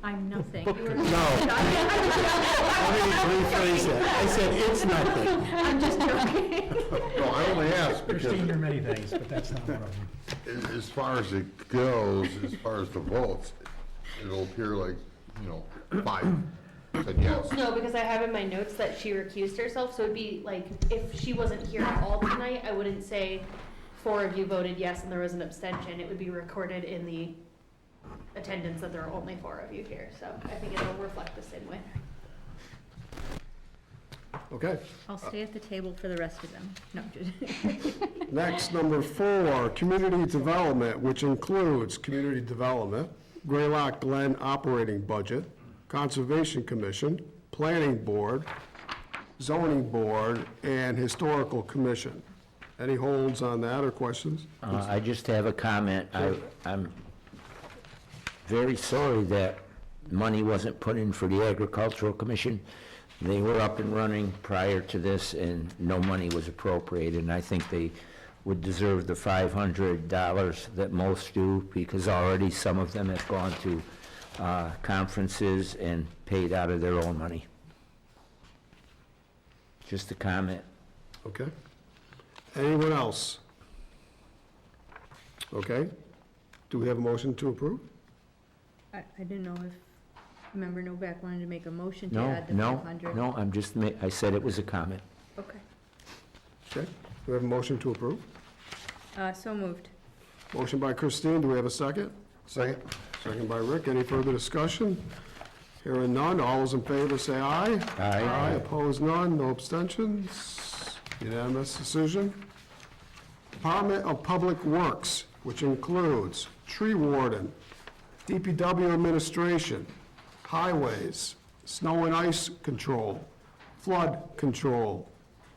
I'm nothing. No. Let me rephrase that. I said it's nothing. I'm just joking. No, I only asked because. Christine, you're many things, but that's not one of them. As far as it goes, as far as the votes, it'll appear like, 5 said yes. No, because I have in my notes that she recused herself, so it'd be like, if she wasn't here at all tonight, I wouldn't say 4 of you voted yes and there was an abstention. It would be recorded in the attendance that there are only 4 of you here, so I think it'll reflect the same way. Okay. I'll stay at the table for the rest of them. No, just. Next, number 4, community development, which includes community development, Graylock Glen operating budget, Conservation Commission, Planning Board, Zoning Board, and Historical Commission. Any holds on that or questions? I just have a comment. I'm very sorry that money wasn't put in for the Agricultural Commission. They were up and running prior to this, and no money was appropriated, and I think they would deserve the $500 that most do, because already some of them have gone to conferences and paid out of their own money. Just a comment. Okay. Anyone else? Okay. Do we have a motion to approve? I didn't know if Member Novak wanted to make a motion to No, add the no, 500. no, I said it was a comment. Okay. Okay. Do we have a motion to approve? So moved. Motion by Christine, do we have a second? Second? Second by Rick, any further discussion? Hearing none, all those in favor say aye. Aye. Opposed, none, no abstentions, unanimous decision. Department of Public Works, which includes tree warden, DPW administration, highways, snow and ice control, flood control,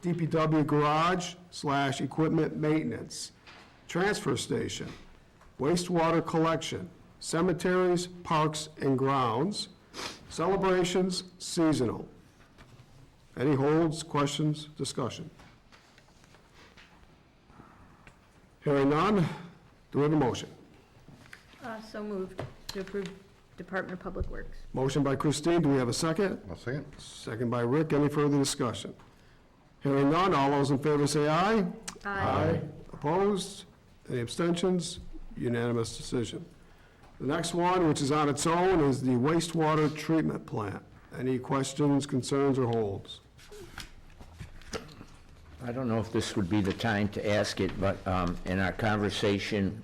DPW garage / equipment maintenance, transfer station, wastewater collection, cemeteries, parks and grounds, celebrations, seasonal. Any holds, questions, discussion? Hearing none, do we have a motion? So moved to approve Department of Public Works. Motion by Christine, do we have a second? I'll second. Second by Rick, any further discussion? Hearing none, all those in favor say aye. Aye. Opposed? Any abstentions? Unanimous decision. The next one, which is on its own, is the wastewater treatment plant. Any questions, concerns, or holds? I don't know if this would be the time to ask it, but in our conversation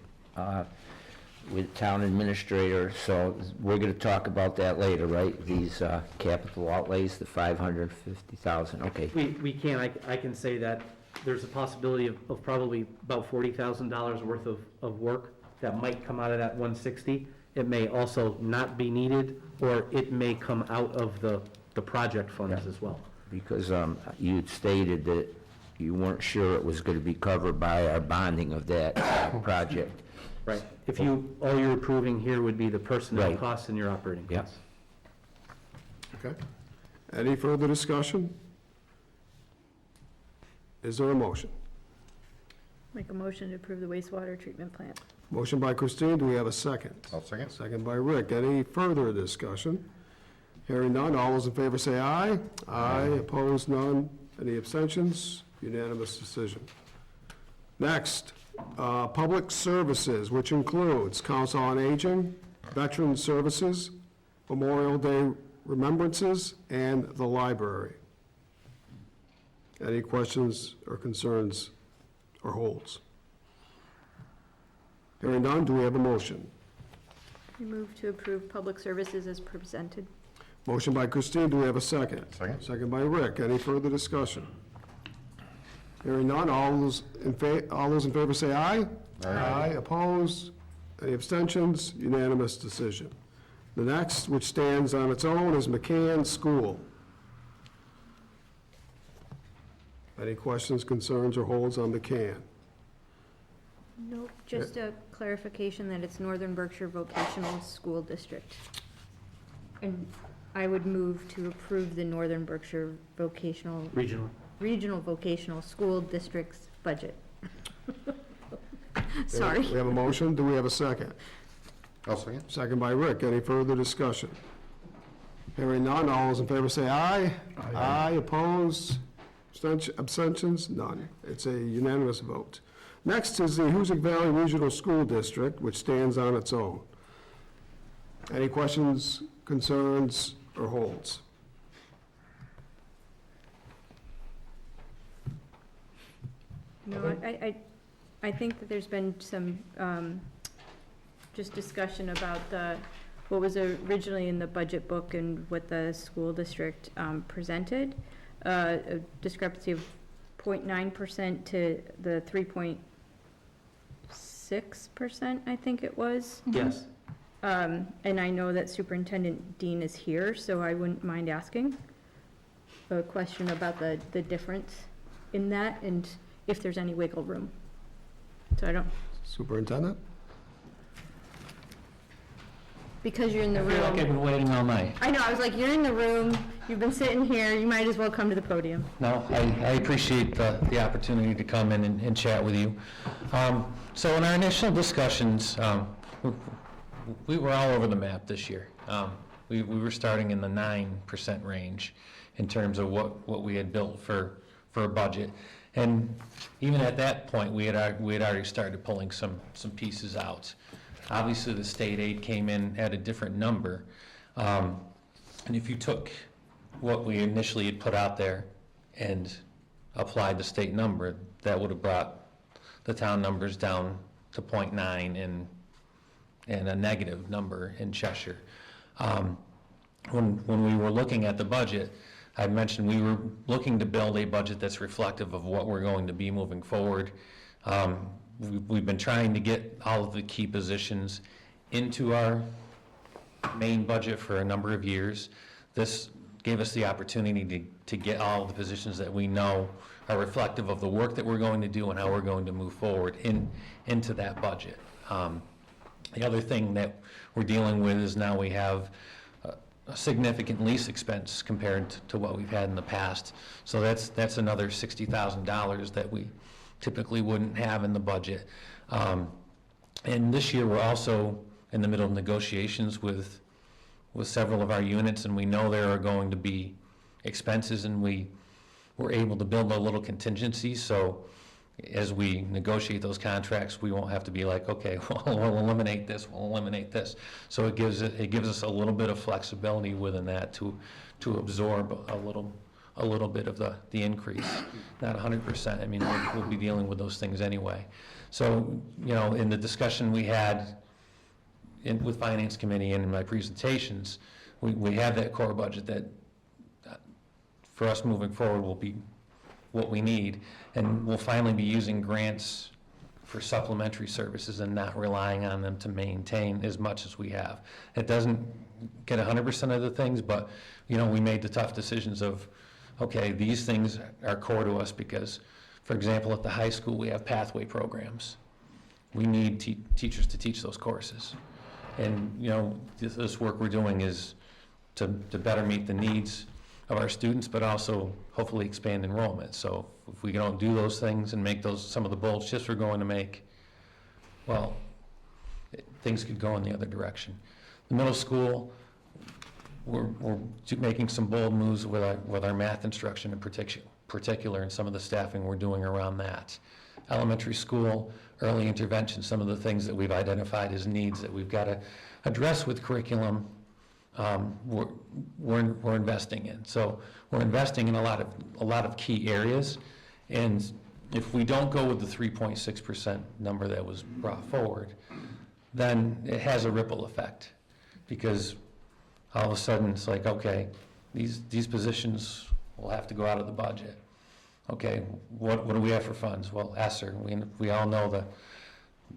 with town administrator, so we're going to talk about that later, right? These capital outlays, the $550,000, okay. We can, I can say that there's a possibility of probably about $40,000 worth of work that might come out of that 160. It may also not be needed, or it may come out of the project funds as well. Because you'd stated that you weren't sure it was going to be covered by our bonding of that project. Right. If all you're approving here would be the personnel Right. costs and your operating Yeah. costs. Okay. Any further discussion? Is there a motion? Make a motion to approve the wastewater treatment plant. Motion by Christine, do we have a second? I'll second. Second by Rick. Any further discussion? Hearing none, all those in favor say aye. Aye. Opposed, none. Any abstentions? Unanimous decision. Next, Public services, which includes Council on Aging, Veteran Services, Memorial Day Remembrances, and the library. Any questions or concerns or holds? Hearing none, do we have a motion? I move to approve public services as presented. Motion by Christine, do we have a second? Second. Second by Rick. Any further discussion? Hearing none, all those in favor say aye. Aye. Opposed? Any abstentions? Unanimous decision. The next, which stands on its own, is McCann School. Any questions, concerns, or holds on McCann? Nope, just a clarification that it's Northern Berkshire Vocational School District. And I would move to approve the Northern Berkshire Regional Vocational School District's budget. Sorry. We have a motion. Do we have a second? I'll second. Second by Rick. Any further discussion? Hearing none, all those in favor say aye. Aye. Opposed? Abstentions? None. It's a unanimous vote. Next is the Hoosick Valley Regional School District, which stands on its own. Any questions, concerns, or holds? No, I think that there's been some, just discussion about what was originally in the budget book and what the school district, presented. A discrepancy of 0.9% to the 3.6%, I think it was. Yes. And I know that Superintendent Dean is here, so I wouldn't mind asking a question about the difference in that and if there's any wiggle room. So I don't, Superintendent? because you're in the I feel like I've room. been waiting all night. I know, I was like, you're in the room, you've been sitting here, you might as well come to the podium. No, I appreciate the opportunity to come in and chat with you. So in our initial discussions, we were all over the map this year. We were starting in the 9% range in terms of what we had built for a budget. And even at that point, we had already started pulling some pieces out. Obviously, the state aid came in at a different number. And if you took what we initially had put out there and applied the state number, that would have brought the town numbers down to 0.9 and a negative number in Cheshire. When we were looking at the budget, I mentioned we were looking to build a budget that's reflective of what we're going to be moving forward. We've been trying to get all of the key positions into our main budget for a number of years. This gave us the opportunity to get all of the positions that we know are reflective of the work that we're going to do and how we're going to move forward into that budget. The other thing that we're dealing with is now we have a significant lease expense compared to what we've had in the past. So that's another $60,000 that we typically wouldn't have in the budget. And this year, we're also in the middle of negotiations with several of our units, and we know there are going to be expenses, and we were able to build a little contingency, so as we negotiate those contracts, we won't have to be like, okay, well, we'll eliminate this, we'll eliminate this. So it gives us a little bit of flexibility within that to absorb a little bit of the increase. Not 100%, I mean, we'll be dealing with those things anyway. So, you know, in the discussion we had with Finance Committee and in my presentations, we have that core budget that for us moving forward will be what we need, and we'll finally be using grants for supplementary services and not relying on them to maintain as much as we have. It doesn't get 100% of the things, but, you know, we made the tough decisions of, okay, these things are core to us because, for example, at the high school, we have pathway programs. We need teachers to teach those courses. And, you know, this work we're doing is to better meet the needs of our students, but also hopefully expand enrollment. So if we don't do those things and make those some of the bold shifts we're going to make, well, things could go in the other direction. The middle school, we're making some bold moves with our math instruction in particular, and some of the staffing we're doing around that. Elementary school, early intervention, some of the things that we've identified as needs that we've got to address with curriculum, we're investing in. So we're investing in a lot of key areas, and if we don't go with the 3.6% number that was brought forward, then it has a ripple effect, because all of a sudden it's like, okay, these positions will have to go out of the budget. Okay, what do we have for funds? Well, ESSER, we all know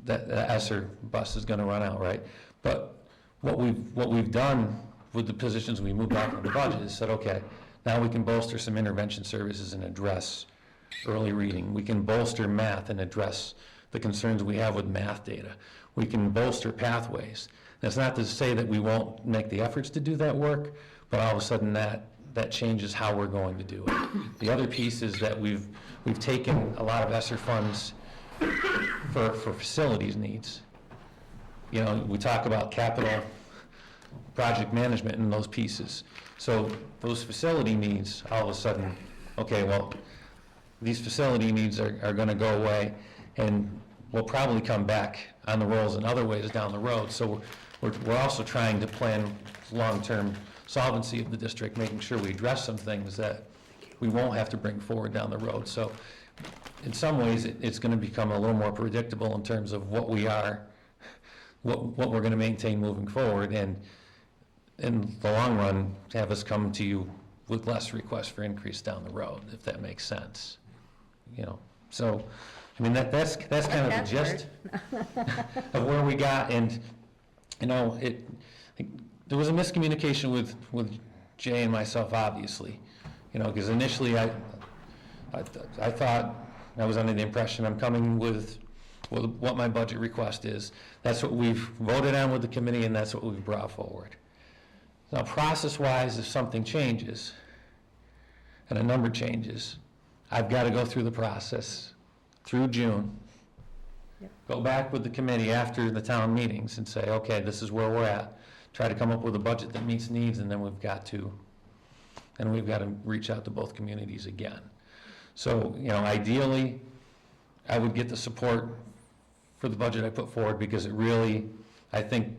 that the ESSER bus is going to run out, right? But what we've done with the positions we moved out of the budget is said, okay, now we can bolster some intervention services and address early reading. We can bolster math and address the concerns we have with math data. We can bolster pathways. That's not to say that we won't make the efforts to do that work, but all of a sudden that changes how we're going to do it. The other piece is that we've taken a lot of ESSER funds for facilities needs. You know, we talk about capital project management and those pieces. So those facility needs, all of a sudden, okay, well, these facility needs are going to go away, and we'll probably come back on the rolls in other ways down the road. So we're also trying to plan long-term solvency of the district, making sure we address some things that we won't have to bring forward down the road. So in some ways, it's going to become a little more predictable in terms of what we are, what we're going to maintain moving forward, and in the long run, have us come to you with less requests for increase down the road, if that makes sense. You know, so, I mean, that's kind of the gist of where we got, and, you know, there was a miscommunication with Jay and myself, obviously, you know, because initially I thought, I was under the impression I'm coming with what my budget request is. That's what we've voted on with the committee, and that's what we've brought forward. Now, process-wise, if something changes and a number changes, I've got to go through the process through June, go back with the committee after the town meetings and say, okay, this is where we're at, try to come up with a budget that meets needs, and then we've got to reach out to both communities again. So, you know, ideally, I would get the support for the budget I put forward, because it really, I think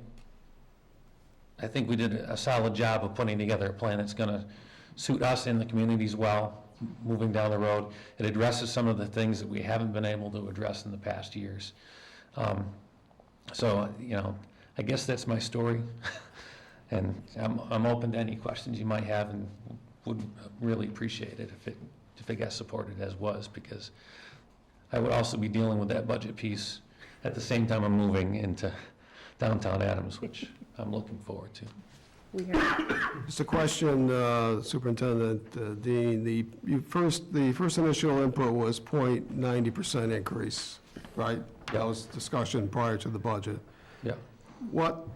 we did a solid job of putting together a plan that's going to suit us and the communities well, moving down the road. It addresses some of the things that we haven't been able to address in the past years. So, you know, I guess that's my story. And I'm open to any questions you might have, and would really appreciate it if it got supported as was, because I would also be dealing with that budget piece at the same time I'm moving into downtown Adams, which I'm looking forward to. Just a question, Superintendent Dean, the first initial input was 0.90% increase, right? That was discussion prior to the budget. Yeah. What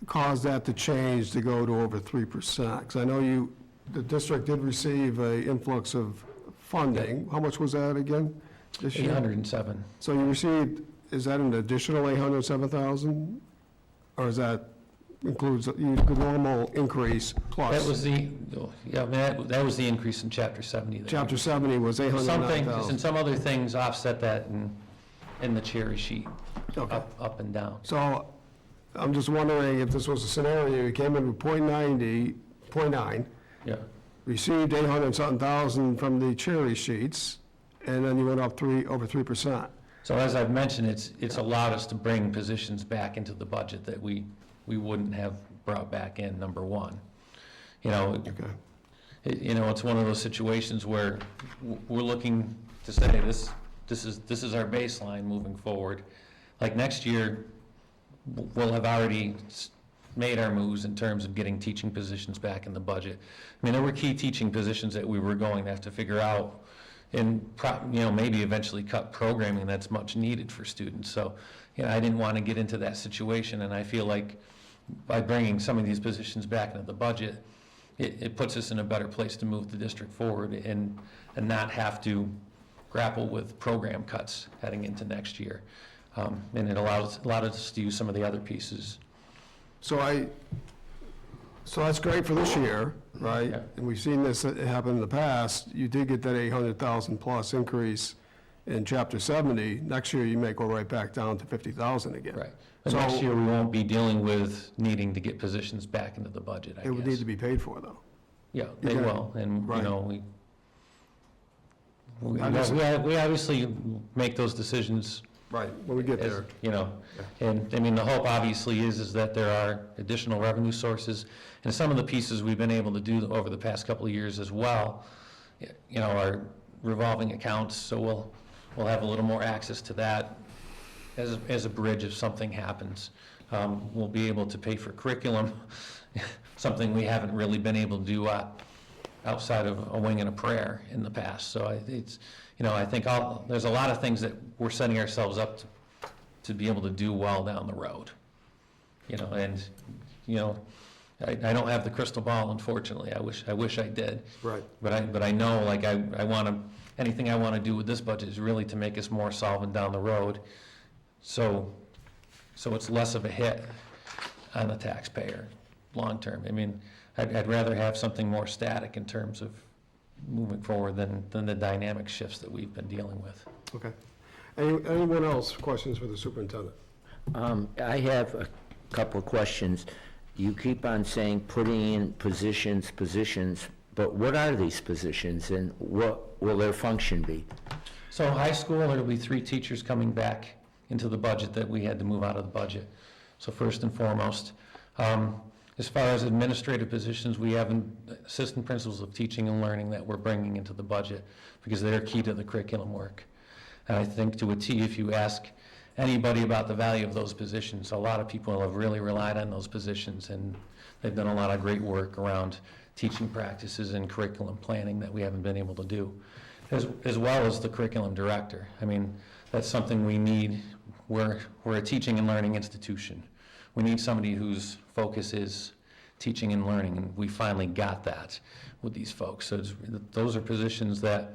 caused that to change to go to over 3%? Because I know the district did receive an influx of funding. How much was that again this year? 807. So you received, is that an additional 807,000? Or is that includes the normal increase plus? That was that was the increase in Chapter 70. Chapter 70 was 809,000. Some things, and some other things offset that in the cherry sheet, Okay. up and down. So I'm just wondering if this was a scenario, you came in with 0.9, Yeah. received 800-something thousand from the cherry sheets, and then you went up over 3%. So as I've mentioned, it's allowed us to bring positions back into the budget that we wouldn't have brought back in, number one. You know, it's one of those situations where we're looking to say this is our baseline moving forward. Like next year, we'll have already made our moves in terms of getting teaching positions back in the budget. I mean, there were key teaching positions that we were going to have to figure out, and maybe eventually cut programming that's much needed for students. So, I didn't want to get into that situation, and I feel like by bringing some of these positions back into the budget, it puts us in a better place to move the district forward and not have to grapple with program cuts heading into next year. And it allowed us to use some of the other pieces. So that's great for this year, right? Yeah. And we've seen this happen in the past. You did get that 800,000 plus increase in Chapter 70, next year you may go right back down to 50,000 again. Right. But So next year, we won't be dealing with needing to get positions back into the budget, I it would need guess. to be paid for, though. Yeah, they Okay. will, and, you Right. know, we I just- we obviously make those decisions. Right, when we get as, there. You know, and, I mean, the hope obviously is that there are additional revenue sources, and some of the pieces we've been able to do over the past couple of years as well, you know, are revolving accounts, so we'll have a little more access to that as a bridge if something happens. We'll be able to pay for curriculum, something we haven't really been able to do outside of a wing and a prayer in the past. So it's, you know, I think there's a lot of things that we're setting ourselves up to be able to do well down the road. You know, and, you know, I don't have the crystal ball, unfortunately. I wish I did. Right. But I know, like, I want to, anything I want to do with this budget is really to make us more solvent down the road. So it's less of a hit on the taxpayer, long-term. I mean, I'd rather have something more static in terms of moving forward than the dynamic shifts that we've been dealing with. Okay. Anyone else, questions for the superintendent? I have a couple of questions. You keep on saying putting in positions, but what are these positions and what will their function be? So high school, there'll be 3 teachers coming back into the budget that we had to move out of the budget. So first and foremost, as far as administrative positions, we have assistant principals of teaching and learning that we're bringing into the budget because they're key to the curriculum work. And I think to a T, if you ask anybody about the value of those positions, a lot of people have really relied on those positions, and they've done a lot of great work around teaching practices and curriculum planning that we haven't been able to do, as well as the curriculum director. I mean, that's something we need. We're a teaching and learning institution. We need somebody whose focus is teaching and learning, and we finally got that with these folks. So those are positions that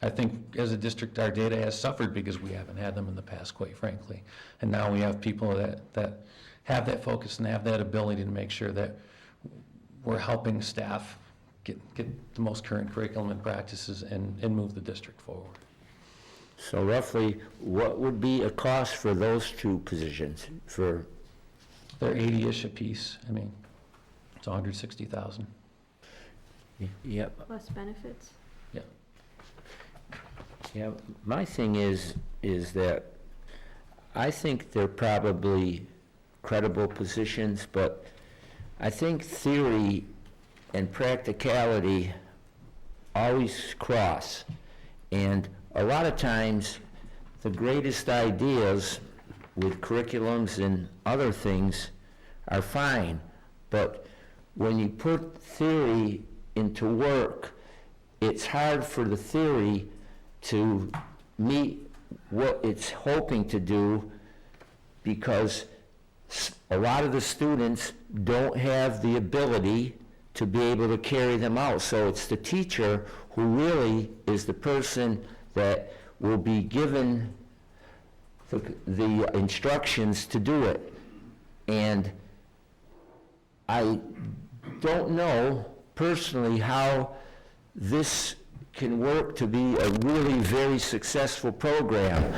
I think as a district, our data has suffered because we haven't had them in the past, quite frankly. And now we have people that have that focus and have that ability to make sure that we're helping staff get the most current curriculum and practices and move the district forward. So roughly, what would be a cost for those 2 positions? They're 80-ish apiece. I mean, it's 160,000. Yep. Plus benefits. Yeah, my thing is that I think they're probably credible positions, but I think theory and practicality always cross. And a lot of times, the greatest ideas with curriculums and other things are fine, but when you put theory into work, it's hard for the theory to meet what it's hoping to do because a lot of the students don't have the ability to be able to carry them out. So it's the teacher who really is the person that will be given the instructions to do it. And I don't know personally how this can work to be a really very successful program.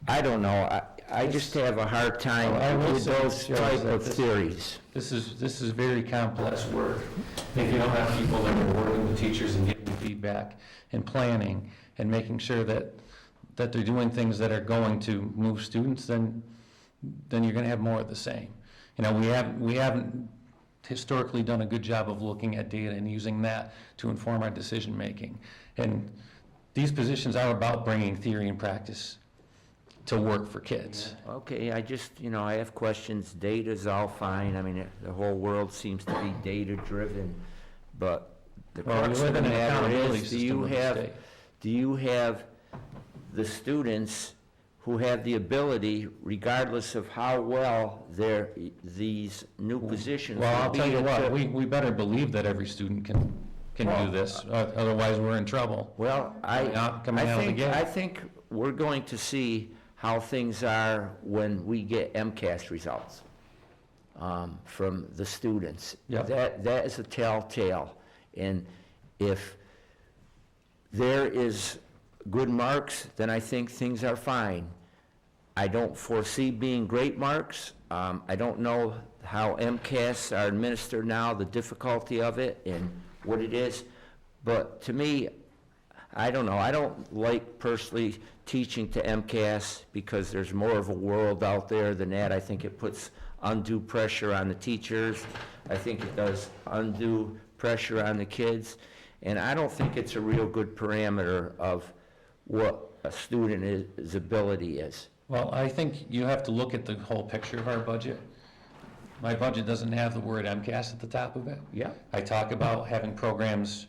I don't know. I just have a hard time with those type of theories. This is very complex work. If you don't have people that are working with teachers and giving feedback and planning and making sure that they're doing things that are going to move students, then you're going to have more of the same. You know, we haven't historically done a good job of looking at data and using that to inform our decision making. And these positions are about bringing theory and practice to work for kids. Okay, I just, I have questions. Data's all fine. I mean, the whole world seems to be data-driven, but the crux of the matter is, do you have the students who have the ability, regardless of how well these new positions will be? Well, I'll tell you what, we better believe that every student can do this, otherwise we're in trouble. Well, I think we're going to see how things are when we get MCAS results from the students. Yep. That is a telltale. And if there is good marks, then I think things are fine. I don't foresee being great marks. I don't know how MCAS are administered now, the difficulty of it and what it is. But to me, I don't know. I don't like personally teaching to MCAS because there's more of a world out there than that. I think it puts undue pressure on the teachers. I think it does undue pressure on the kids. And I don't think it's a real good parameter of what a student's ability is. Well, I think you have to look at the whole picture of our budget. My budget doesn't have the word MCAS at the top of it. Yeah. I talk about having programs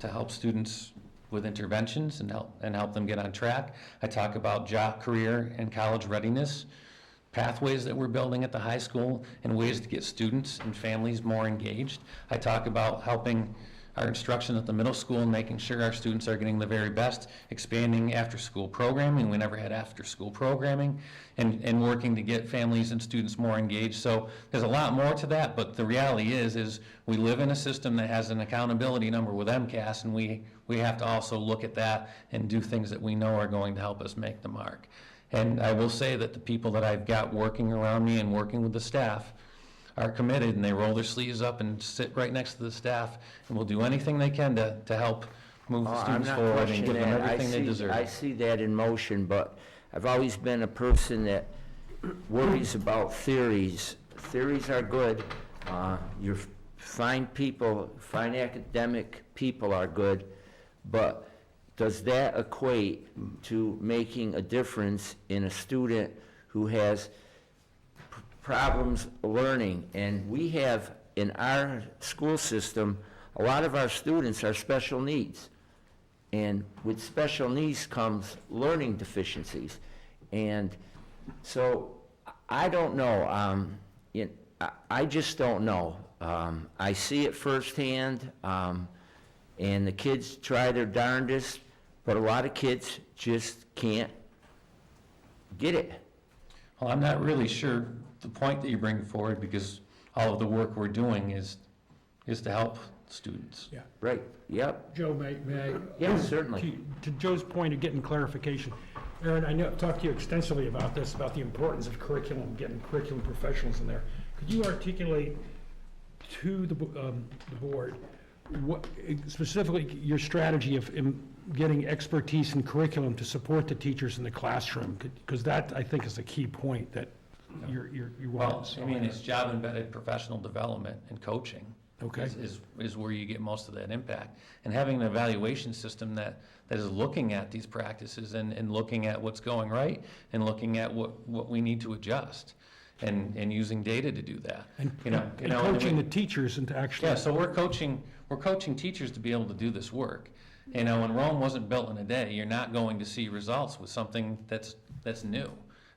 to help students with interventions and help them get on track. I talk about job, career, and college readiness, pathways that we're building at the high school, and ways to get students and families more engaged. I talk about helping our instruction at the middle school and making sure our students are getting the very best, expanding after-school programming. We never had after-school programming, and working to get families and students more engaged. So there's a lot more to that, but the reality is we live in a system that has an accountability number with MCAS, and we have to also look at that and do things that we know are going to help us make the mark. And I will say that the people that I've got working around me and working with the staff are committed, and they roll their sleeves up and sit right next to the staff, and will do anything they can to help move the students forward and give them everything they deserve. I see that in motion, but I've always been a person that worries about theories. Theories are good. You're fine people, fine academic people are good, but does that equate to making a difference in a student who has problems learning? And we have, in our school system, a lot of our students are special needs. And with special needs comes learning deficiencies. And so I don't know. I just don't know. I see it firsthand, and the kids try their darndest, but a lot of kids just can't get it. Well, I'm not really sure the point that you bring forward, because all of the work we're doing is to help students. Yeah. Right, yep. Joe, may I? Yes, certainly. To Joe's point of getting clarification, Aaron, I know, I've talked to you extensively about this, about the importance of curriculum, getting curriculum professionals in there. Could you articulate to the board what, specifically your strategy of getting expertise in curriculum to support the teachers in the classroom? Because that, I think, is a key point that you want. Well, I mean, it's job-embedded professional development and coaching. Okay. Is where you get most of that impact. And having an evaluation system that is looking at these practices and looking at what's going right and looking at what we need to adjust, and using data to do that. And coaching the teachers into actually. Yeah, so we're coaching teachers to be able to do this work. You know, when Rome wasn't built in a day, you're not going to see results with something that's new.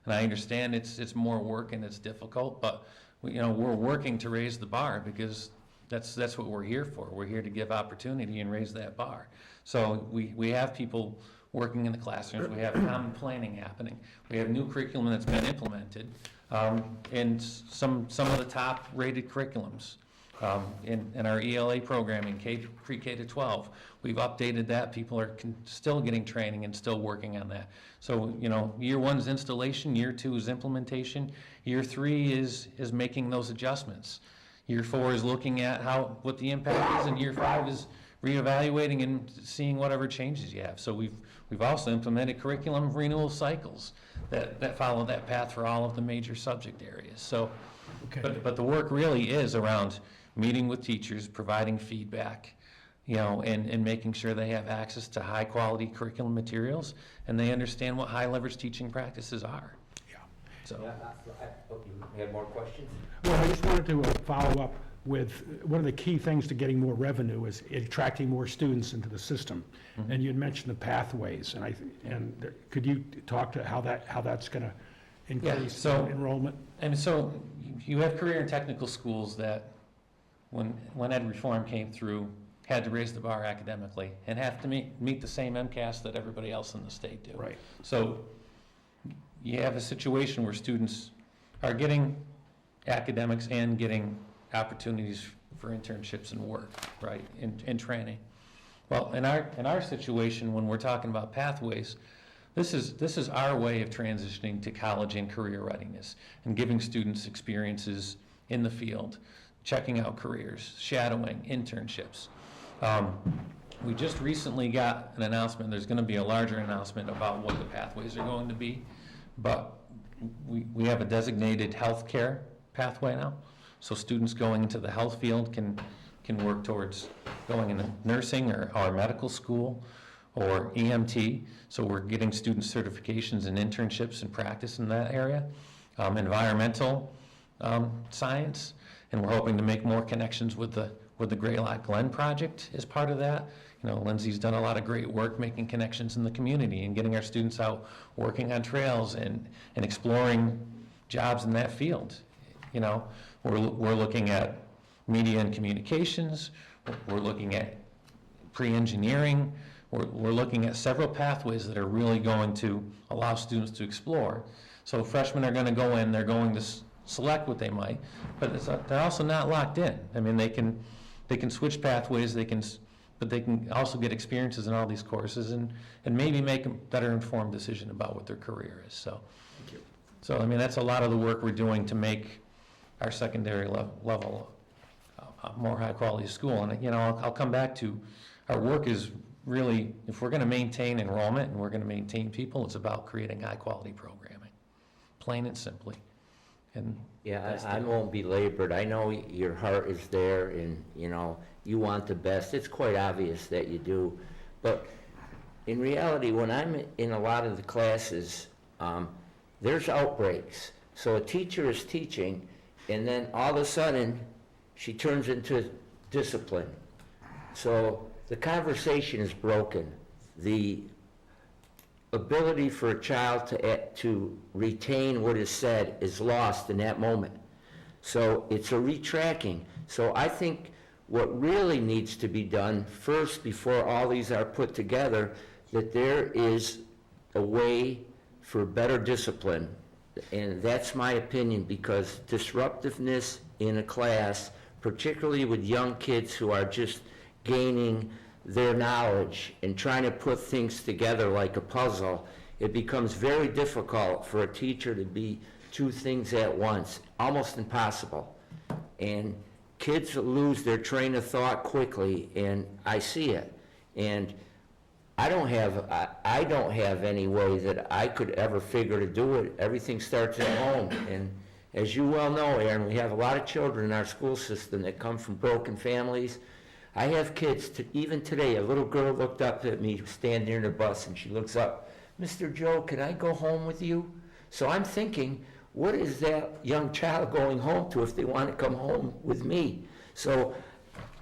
And I understand it's more work and it's difficult, but we're working to raise the bar, because that's what we're here for. We're here to give opportunity and raise that bar. So we have people working in the classrooms. We have common planning happening. We have new curriculum that's been implemented, and some of the top rated curriculums in our ELA programming, pre-K to 12. We've updated that. People are still getting training and still working on that. So, year 1 is installation, year 2 is implementation, year 3 is making those adjustments. Year 4 is looking at what the impact is, and year 5 is reevaluating and seeing whatever changes you have. So we've also implemented curriculum renewal cycles that follow that path for all of the major subject areas. So, okay. But the work really is around meeting with teachers, providing feedback, and making sure they have access to high quality curriculum materials, and they understand what high leverage teaching practices are. So. You have more questions? Well, I just wanted to follow up with, one of the key things to getting more revenue is attracting more students into the system. Mm-hmm. And you had mentioned the pathways, and could you talk to how that's going to increase enrollment? And so you have career and technical schools that, when ed reform came through, had to raise the bar academically and have to meet the same MCAS that everybody else in the state do. Right. So you have a situation where students are getting academics and getting opportunities for internships and work, right, and training. Well, in our situation, when we're talking about pathways, this is our way of transitioning to college and career readiness and giving students experiences in the field, checking out careers, shadowing, internships. We just recently got an announcement, there's going to be a larger announcement about what the pathways are going to be, but we have a designated healthcare pathway now. So students going into the health field can work towards going into nursing or medical school or EMT. So we're getting student certifications and internships and practice in that area. Environmental science, and we're hoping to make more connections with the Greylock Glen project as part of that. You know, Lindsay's done a lot of great work making connections in the community and getting our students out working on trails and exploring jobs in that field. You know, we're looking at media and communications, we're looking at pre-engineering, we're looking at several pathways that are really going to allow students to explore. So freshmen are going to go in, they're going to select what they might, but they're also not locked in. I mean, they can switch pathways, but they can also get experiences in all these courses and maybe make a better informed decision about what their career is. So, so I mean, that's a lot of the work we're doing to make our secondary level more high quality school. And you know, I'll come back to our work is really, if we're going to maintain enrollment and we're going to maintain people, it's about creating high quality programming, plain and simply. And yeah, I won't be labored. I know your heart is there and, you know, you want the best. It's quite obvious that you do. But in reality, when I'm in a lot of the classes, there's outbreaks. So a teacher is teaching, and then all of a sudden, she turns into discipline. So the conversation is broken. The ability for a child to retain what is said is lost in that moment. So it's a retracking. So I think what really needs to be done first, before all these are put together, that there is a way for better discipline. And that's my opinion, because disruptiveness in a class, particularly with young kids who are just gaining their knowledge and trying to put things together like a puzzle, it becomes very difficult for a teacher to be two things at once, almost impossible. And kids lose their train of thought quickly, and I see it. And I don't have any way that I could ever figure to do it. Everything starts at home. And as you well know, Aaron, we have a lot of children in our school system that come from broken families. I have kids, even today, a little girl looked up at me standing near the bus, and she looks up, "Mr. Joe, can I go home with you?" So I'm thinking, what is that young child going home to if they want to come home with me? So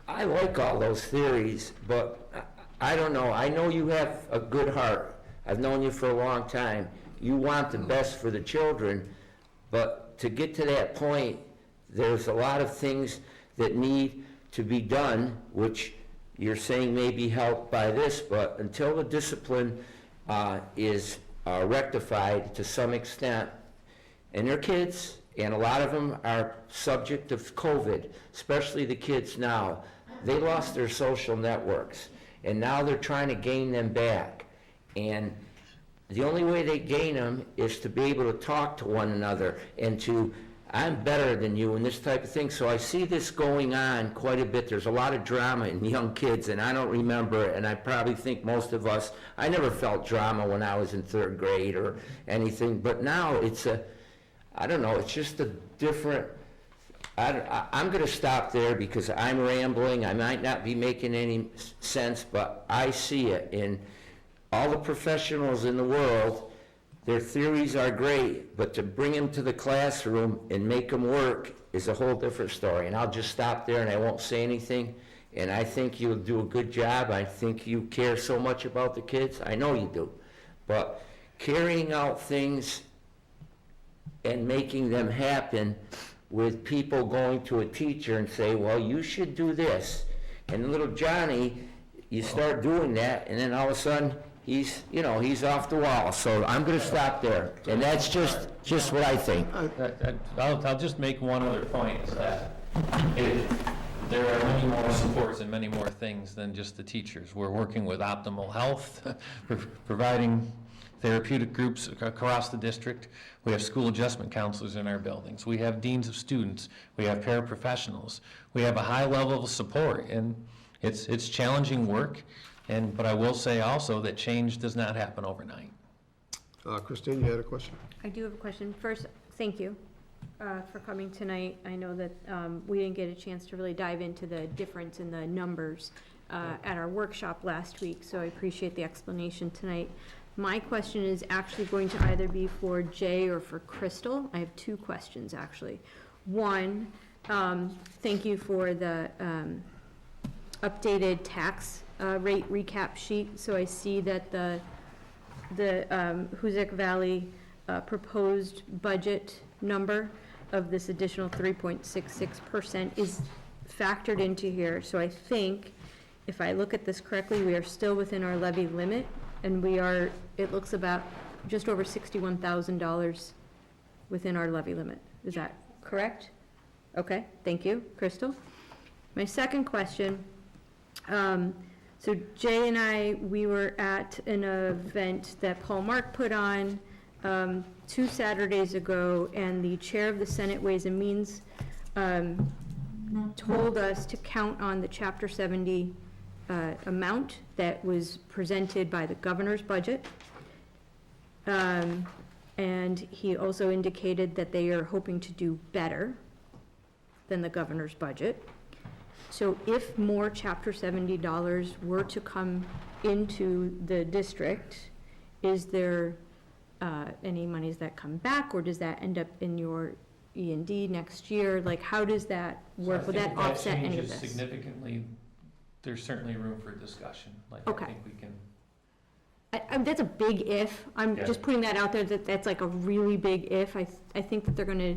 I like all those theories, but I don't know. I know you have a good heart. I've known you for a long time. You want the best for the children, but to get to that point, there's a lot of things that need to be done, which you're saying may be helped by this, but until the discipline is rectified to some extent, and they're kids, and a lot of them are subject of COVID, especially the kids now. They lost their social networks, and now they're trying to gain them back. And the only way they gain them is to be able to talk to one another and to, I'm better than you, and this type of thing. So I see this going on quite a bit. There's a lot of drama in young kids, and I don't remember it, and I probably think most of us, I never felt drama when I was in third grade or anything, but now it's I don't know, it's just a different, I'm going to stop there because I'm rambling. I might not be making any sense, but I see it. And all the professionals in the world, their theories are great, but to bring them to the classroom and make them work is a whole different story. And I'll just stop there and I won't say anything. And I think you'll do a good job. I think you care so much about the kids. I know you do. But carrying out things and making them happen with people going to a teacher and say, well, you should do this. And little Johnny, you start doing that, and then all of a sudden, he's off the wall. So I'm going to stop there. And that's just what I think. I'll just make one other point, is that There are many more supports and many more things than just the teachers. We're working with Optimal Health, providing therapeutic groups across the district. We have school adjustment counselors in our buildings. We have deans of students. We have paraprofessionals. We have a high level of support, and it's challenging work. But I will say also that change does not happen overnight. Christine, you had a question? I do have a question. First, thank you for coming tonight. I know that we didn't get a chance to really dive into the difference in the numbers at our workshop last week, so I appreciate the explanation tonight. My question is actually going to either be for Jay or for Crystal. I have two questions, actually. One, thank you for the updated tax rate recap sheet. So I see that the Hoosick Valley proposed budget number of this additional 3.66% is factored into here. So I think, if I look at this correctly, we are still within our levy limit, and we are, it looks about just over $61,000 within our levy limit. Is that correct? Okay, thank you. Crystal? My second question, so Jay and I, we were at an event that Paul Mark put on 2 Saturdays ago, and the chair of the Senate Ways and Means told us to count on the Chapter 70 amount that was presented by the governor's budget. And he also indicated that they are hoping to do better than the governor's budget. So if more Chapter 70 dollars were to come into the district, is there any monies that come back, or does that end up in your E&D next year? Like, how does that work? Would that offset any of this? Significantly, there's certainly room for discussion. Like, Okay. I think we can. That's a big if. I'm Yeah. just putting that out there, that's like a really big if. I think that they're gonna,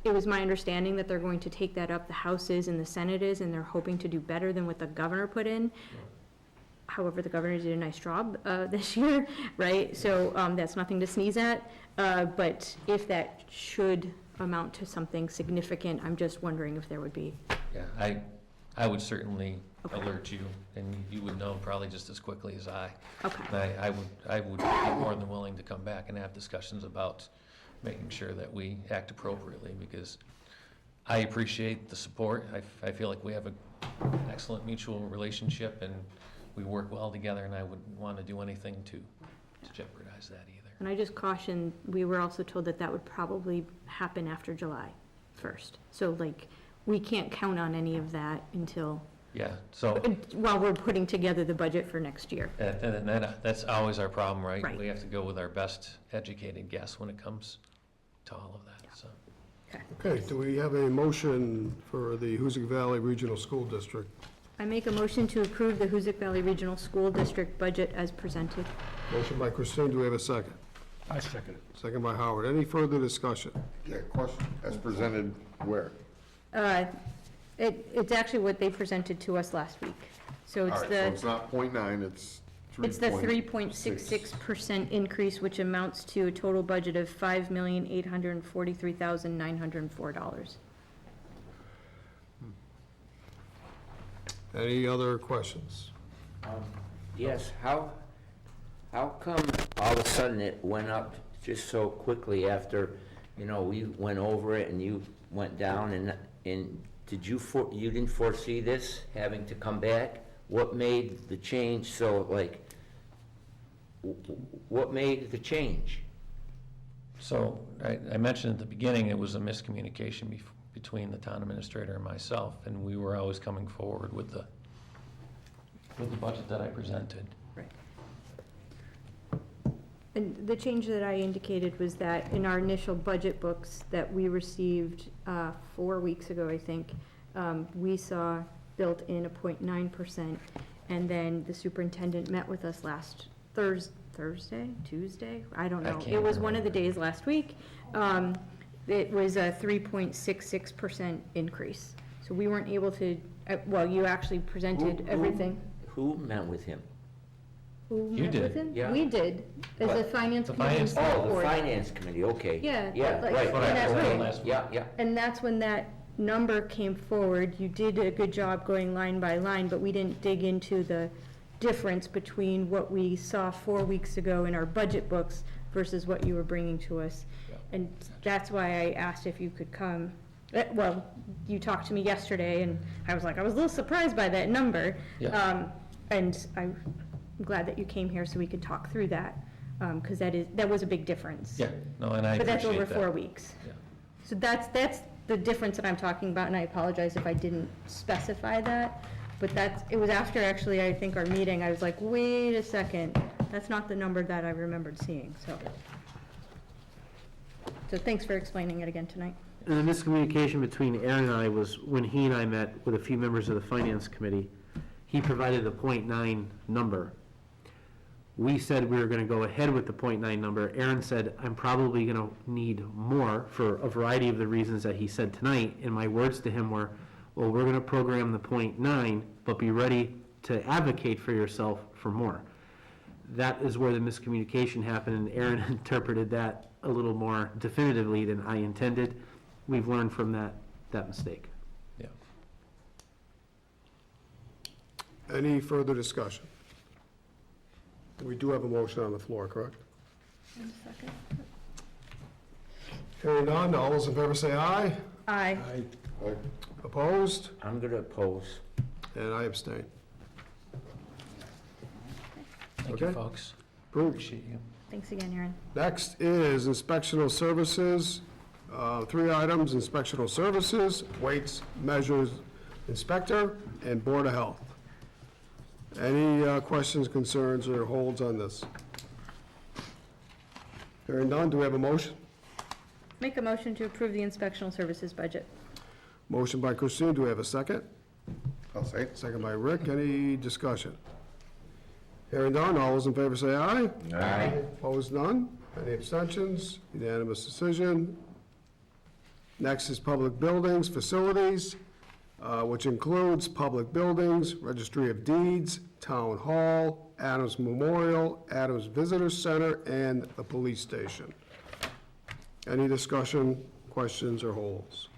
it was my understanding that they're going to take that up, the House is and the Senate is, and they're hoping to do better than what the governor put in. However, the governor did a nice job this year, right? So that's nothing to sneeze at. But if that should amount to something significant, I'm just wondering if there would be. Yeah, I would certainly alert you, and you would know probably just as quickly as I. Okay. And I would be more than willing to come back and have discussions about making sure that we act appropriately, because I appreciate the support. I feel like we have an excellent mutual relationship, and we work well together, and I wouldn't want to do anything to jeopardize that either. And I just caution, we were also told that that would probably happen after July 1st. So like, we can't count on any of that until. Yeah, so. While we're putting together the budget for next year. And that's always our problem, right? Right. We have to go with our best educated guess when it comes to all of that, so. Okay, do we have a motion for the Hoosick Valley Regional School District? I make a motion to approve the Hoosick Valley Regional School District budget as presented. Motion by Christine, do we have a second? I second it. Second by Howard. Any further discussion? Yeah, question, as presented where? It's actually what they presented to us last week. So All it's right, so it's not 0.9, it's 3.66. It's the 3.66% increase, which amounts to a total budget of $5,843,904. Any other questions? Yes, how come all of a sudden it went up just so quickly after, we went over it and you went down, and did you didn't foresee this having to come back? What made the change what made the change? So I mentioned at the beginning, it was a miscommunication between the town administrator and myself, and we were always coming forward with the budget that I presented. Right. And the change that I indicated was that in our initial budget books that we received 4 weeks ago, I think, we saw built in a 0.9%, and then the superintendent met with us last Tuesday? I don't know. It was one of the days last week. It was a 3.66% increase. So we weren't able to, well, you actually presented everything. Who met with him? Who You met did. with him? Yeah. We did, as a finance committee. Oh, the finance committee, okay. Yeah, Yeah, like, right, in that okay, room. yeah. And that's when that number came forward, you did a good job going line by line, but we didn't dig into the difference between what we saw 4 weeks ago in our budget books versus what you were bringing to us. And that's why I asked if you could come. Well, you talked to me yesterday, and I was a little surprised by that number. Yeah. And I'm glad that you came here so we could talk through that, because that was a big difference. Yeah, no, and I But that's appreciate over that. 4 weeks. Yeah. So that's the difference that I'm talking about, and I apologize if I didn't specify that. But it was after, actually, I think, our meeting, I was like, wait a second, that's not the number that I remembered seeing, so. So thanks for explaining it again tonight. And the miscommunication between Aaron and I was when he and I met with a few members of the Finance Committee. He provided the .9 number. We said we were going to go ahead with the .9 number. Aaron said, I'm probably going to need more for a variety of the reasons that he said tonight. And my words to him were, well, we're going to program the .9, but be ready to advocate for yourself for more. That is where the miscommunication happened, and Aaron interpreted that a little more definitively than I intended. We've learned from that mistake. Yeah. Any further discussion? We do have a motion on the floor, correct? One second. Hearing none, all those in favor say aye. Aye. Opposed? I'm going to oppose. And I abstain. Thank you, Okay. folks. Approved. Appreciate you. Thanks again, Aaron. Next is inspectional services. 3 items, inspectional services, weights, measures, inspector, and Board of Health. Any questions, concerns, or holds on this? Hearing none, do we have a motion? Make a motion to approve the inspectional services budget. Motion by Christine, do we have a second? I'll say. Second by Rick, any discussion? Hearing none, all those in favor say aye. Aye. Opposed, none. Any abstentions? Unanimous decision. Next is public buildings, facilities, which includes public buildings, Registry of Deeds, Town Hall, Adams Memorial, Adams Visitor Center, and the police station. Any discussion, questions, or holds?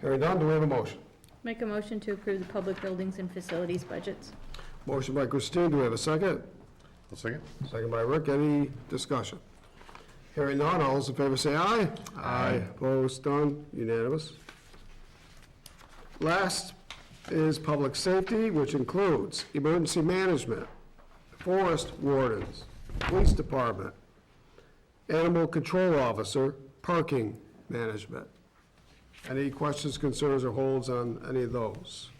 Hearing none, do we have a motion? Make a motion to approve the public buildings and facilities budgets. Motion by Christine, do we have a second? I'll second. Second by Rick, any discussion? Hearing none, all those in favor say aye. Aye. Opposed, none, unanimous. Last is public safety, which includes emergency management, forest wardens, police department, animal control officer, parking management. Any questions, concerns, or holds on any of those?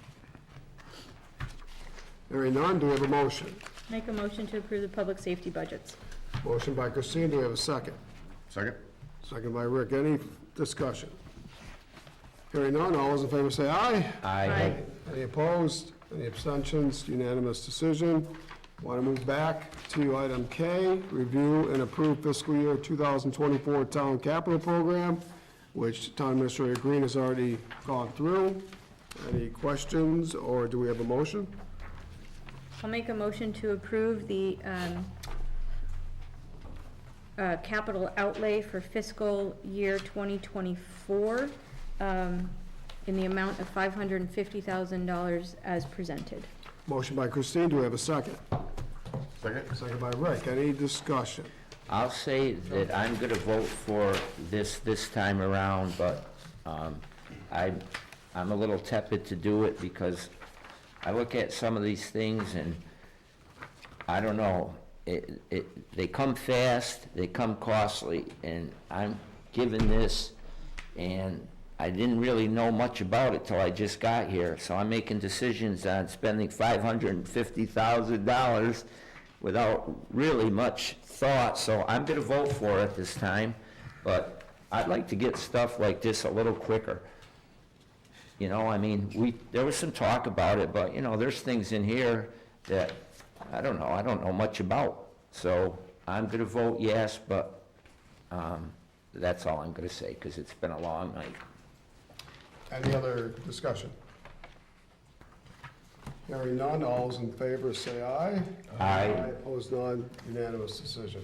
Hearing none, do we have a motion? Make a motion to approve the public safety budgets. Motion by Christine, do we have a second? Second. Second by Rick, any discussion? Hearing none, all those in favor say aye. Aye. Any opposed? Any abstentions? Unanimous decision. Want to move back to item K, review and approve fiscal year 2024 town capital program, which Town Administrator Green has already gone through. Any questions, or do we have a motion? I'll make a motion to approve the capital outlay for fiscal year 2024 in the amount of $550,000 as presented. Motion by Christine, do we have a second? Second. Second by Rick, any discussion? I'll say that I'm going to vote for this time around, but I'm a little tepid to do it because I look at some of these things and I don't know, they come fast, they come costly, and I'm given this, and I didn't really know much about it till I just got here, so I'm making decisions on spending $550,000 without really much thought, so I'm going to vote for it this time, but I'd like to get stuff like this a little quicker. You know, I mean, there was some talk about it, but, you know, there's things in here that, I don't know much about. So I'm going to vote yes, but that's all I'm going to say, because it's been a long night. Any other discussion? Hearing none, all those in favor say aye. Aye. Opposed, none, unanimous decision.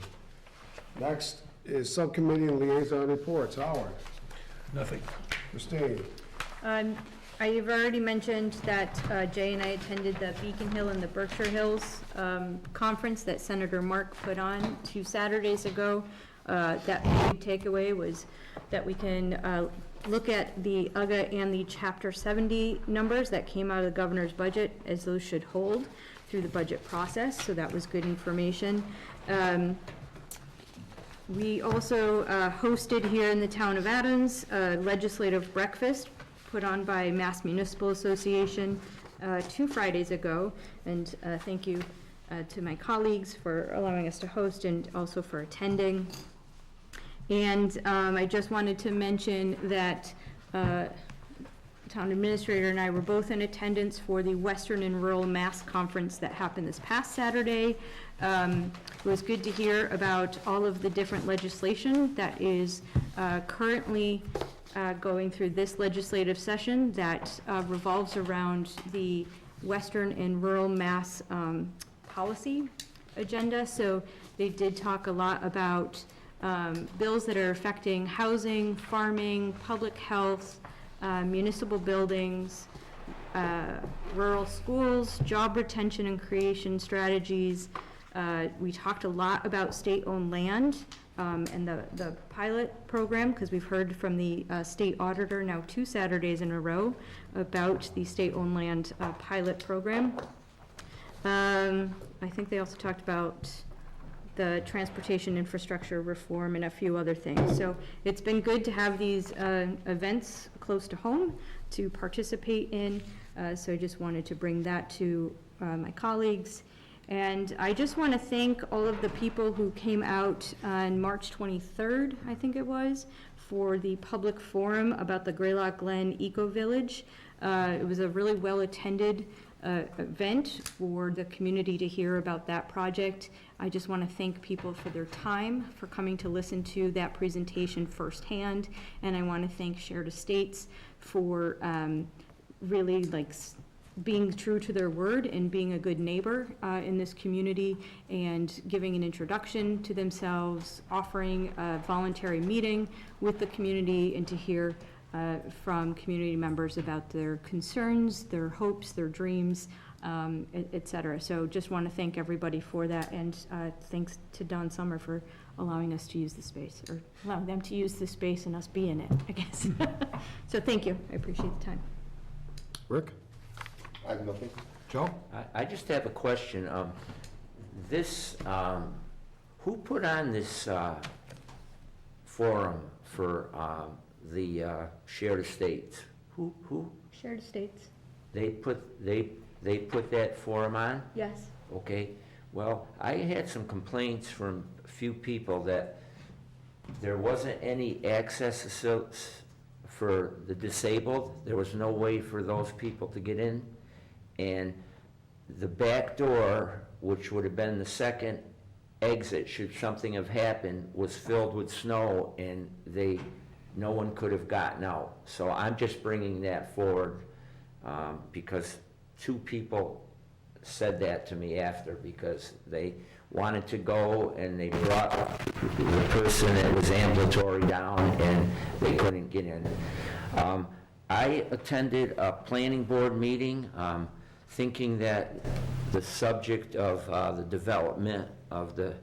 Next is subcommittee and liaison reports. Howard? Nothing. Christine? I've already mentioned that Jay and I attended the Beacon Hill and the Berkshire Hills conference that Senator Mark put on 2 Saturdays ago. That big takeaway was that we can look at the UGA and the Chapter 70 numbers that came out of the governor's budget, as those should hold through the budget process, so that was good information. We also hosted here in the town of Adams a legislative breakfast put on by Mass Municipal Association 2 Fridays ago, and thank you to my colleagues for allowing us to host and also for attending. And I just wanted to mention that Town Administrator and I were both in attendance for the Western and Rural Mass Conference that happened this past Saturday. It was good to hear about all of the different legislation that is currently going through this legislative session that revolves around the Western and Rural Mass policy agenda. So they did talk a lot about bills that are affecting housing, farming, public health, municipal buildings, rural schools, job retention and creation strategies. We talked a lot about state-owned land and the pilot program, because we've heard from the state auditor now 2 Saturdays in a row about the state-owned land pilot program. I think they also talked about the transportation infrastructure reform and a few other things. So it's been good to have these events close to home to participate in. So I just wanted to bring that to my colleagues. And I just want to thank all of the people who came out on March 23rd, I think it was, for the public forum about the Greylock Glen Eco Village. It was a really well-attended event for the community to hear about that project. I just want to thank people for their time, for coming to listen to that presentation firsthand, and I want to thank Shared Estates for really being true to their word and being a good neighbor in this community and giving an introduction to themselves, offering a voluntary meeting with the community, and to hear from community members about their concerns, their hopes, their dreams, et cetera. So just want to thank everybody for that, and thanks to Don Summer for allowing us to use the space, or allowing them to use the space and us be in it, I guess. So thank you, I appreciate the time. Rick? I have nothing. Joe? I just have a question. Who put on this forum for the shared estates? Who? Shared Estates. They put that forum on? Yes. Okay. Well, I had some complaints from a few people that there wasn't any access for the disabled. There was no way for those people to get in. And the back door, which would have been the second exit should something have happened, was filled with snow, and no one could have gotten out. So I'm just bringing that forward because 2 people said that to me after, because they wanted to go and they brought the person that was ambulatory down and they couldn't get in. I attended a planning board meeting thinking that the subject of the development of the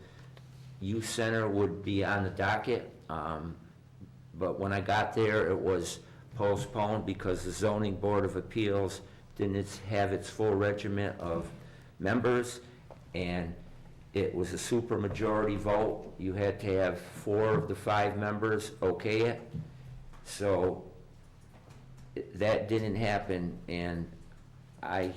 youth center would be on the docket. But when I got there, it was postponed because the zoning board of appeals didn't have its full regiment of members, and it was a supermajority vote. You had to have 4 of the 5 members okay it. So that didn't happen, and I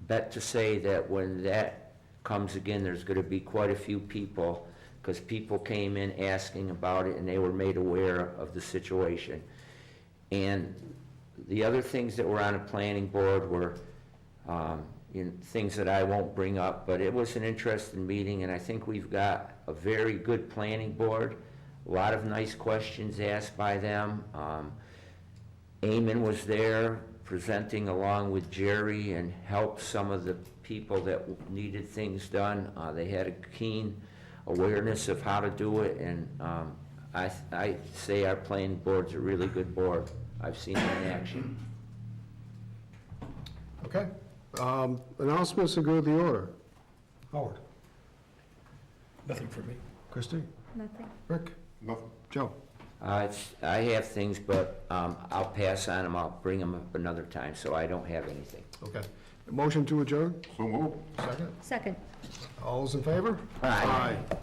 bet to say that when that comes again, there's going to be quite a few people, because people came in asking about it and they were made aware of the situation. And the other things that were on a planning board were things that I won't bring up, but it was an interesting meeting, and I think we've got a very good planning board, a lot of nice questions asked by them. Eamon was there presenting along with Jerry and helped some of the people that needed things done. They had a keen awareness of how to do it, and I say our planning board's a really good board. I've seen it in action. Okay. Announcements and go to the order. Howard. Nothing for me. Christine. Nothing. Rick. Nothing. Joe. I have things, but I'll pass on them. I'll bring them up another time, so I don't have anything. Okay. Motion to adjourn? So move. Second? Second. All those in favor? Aye. Aye.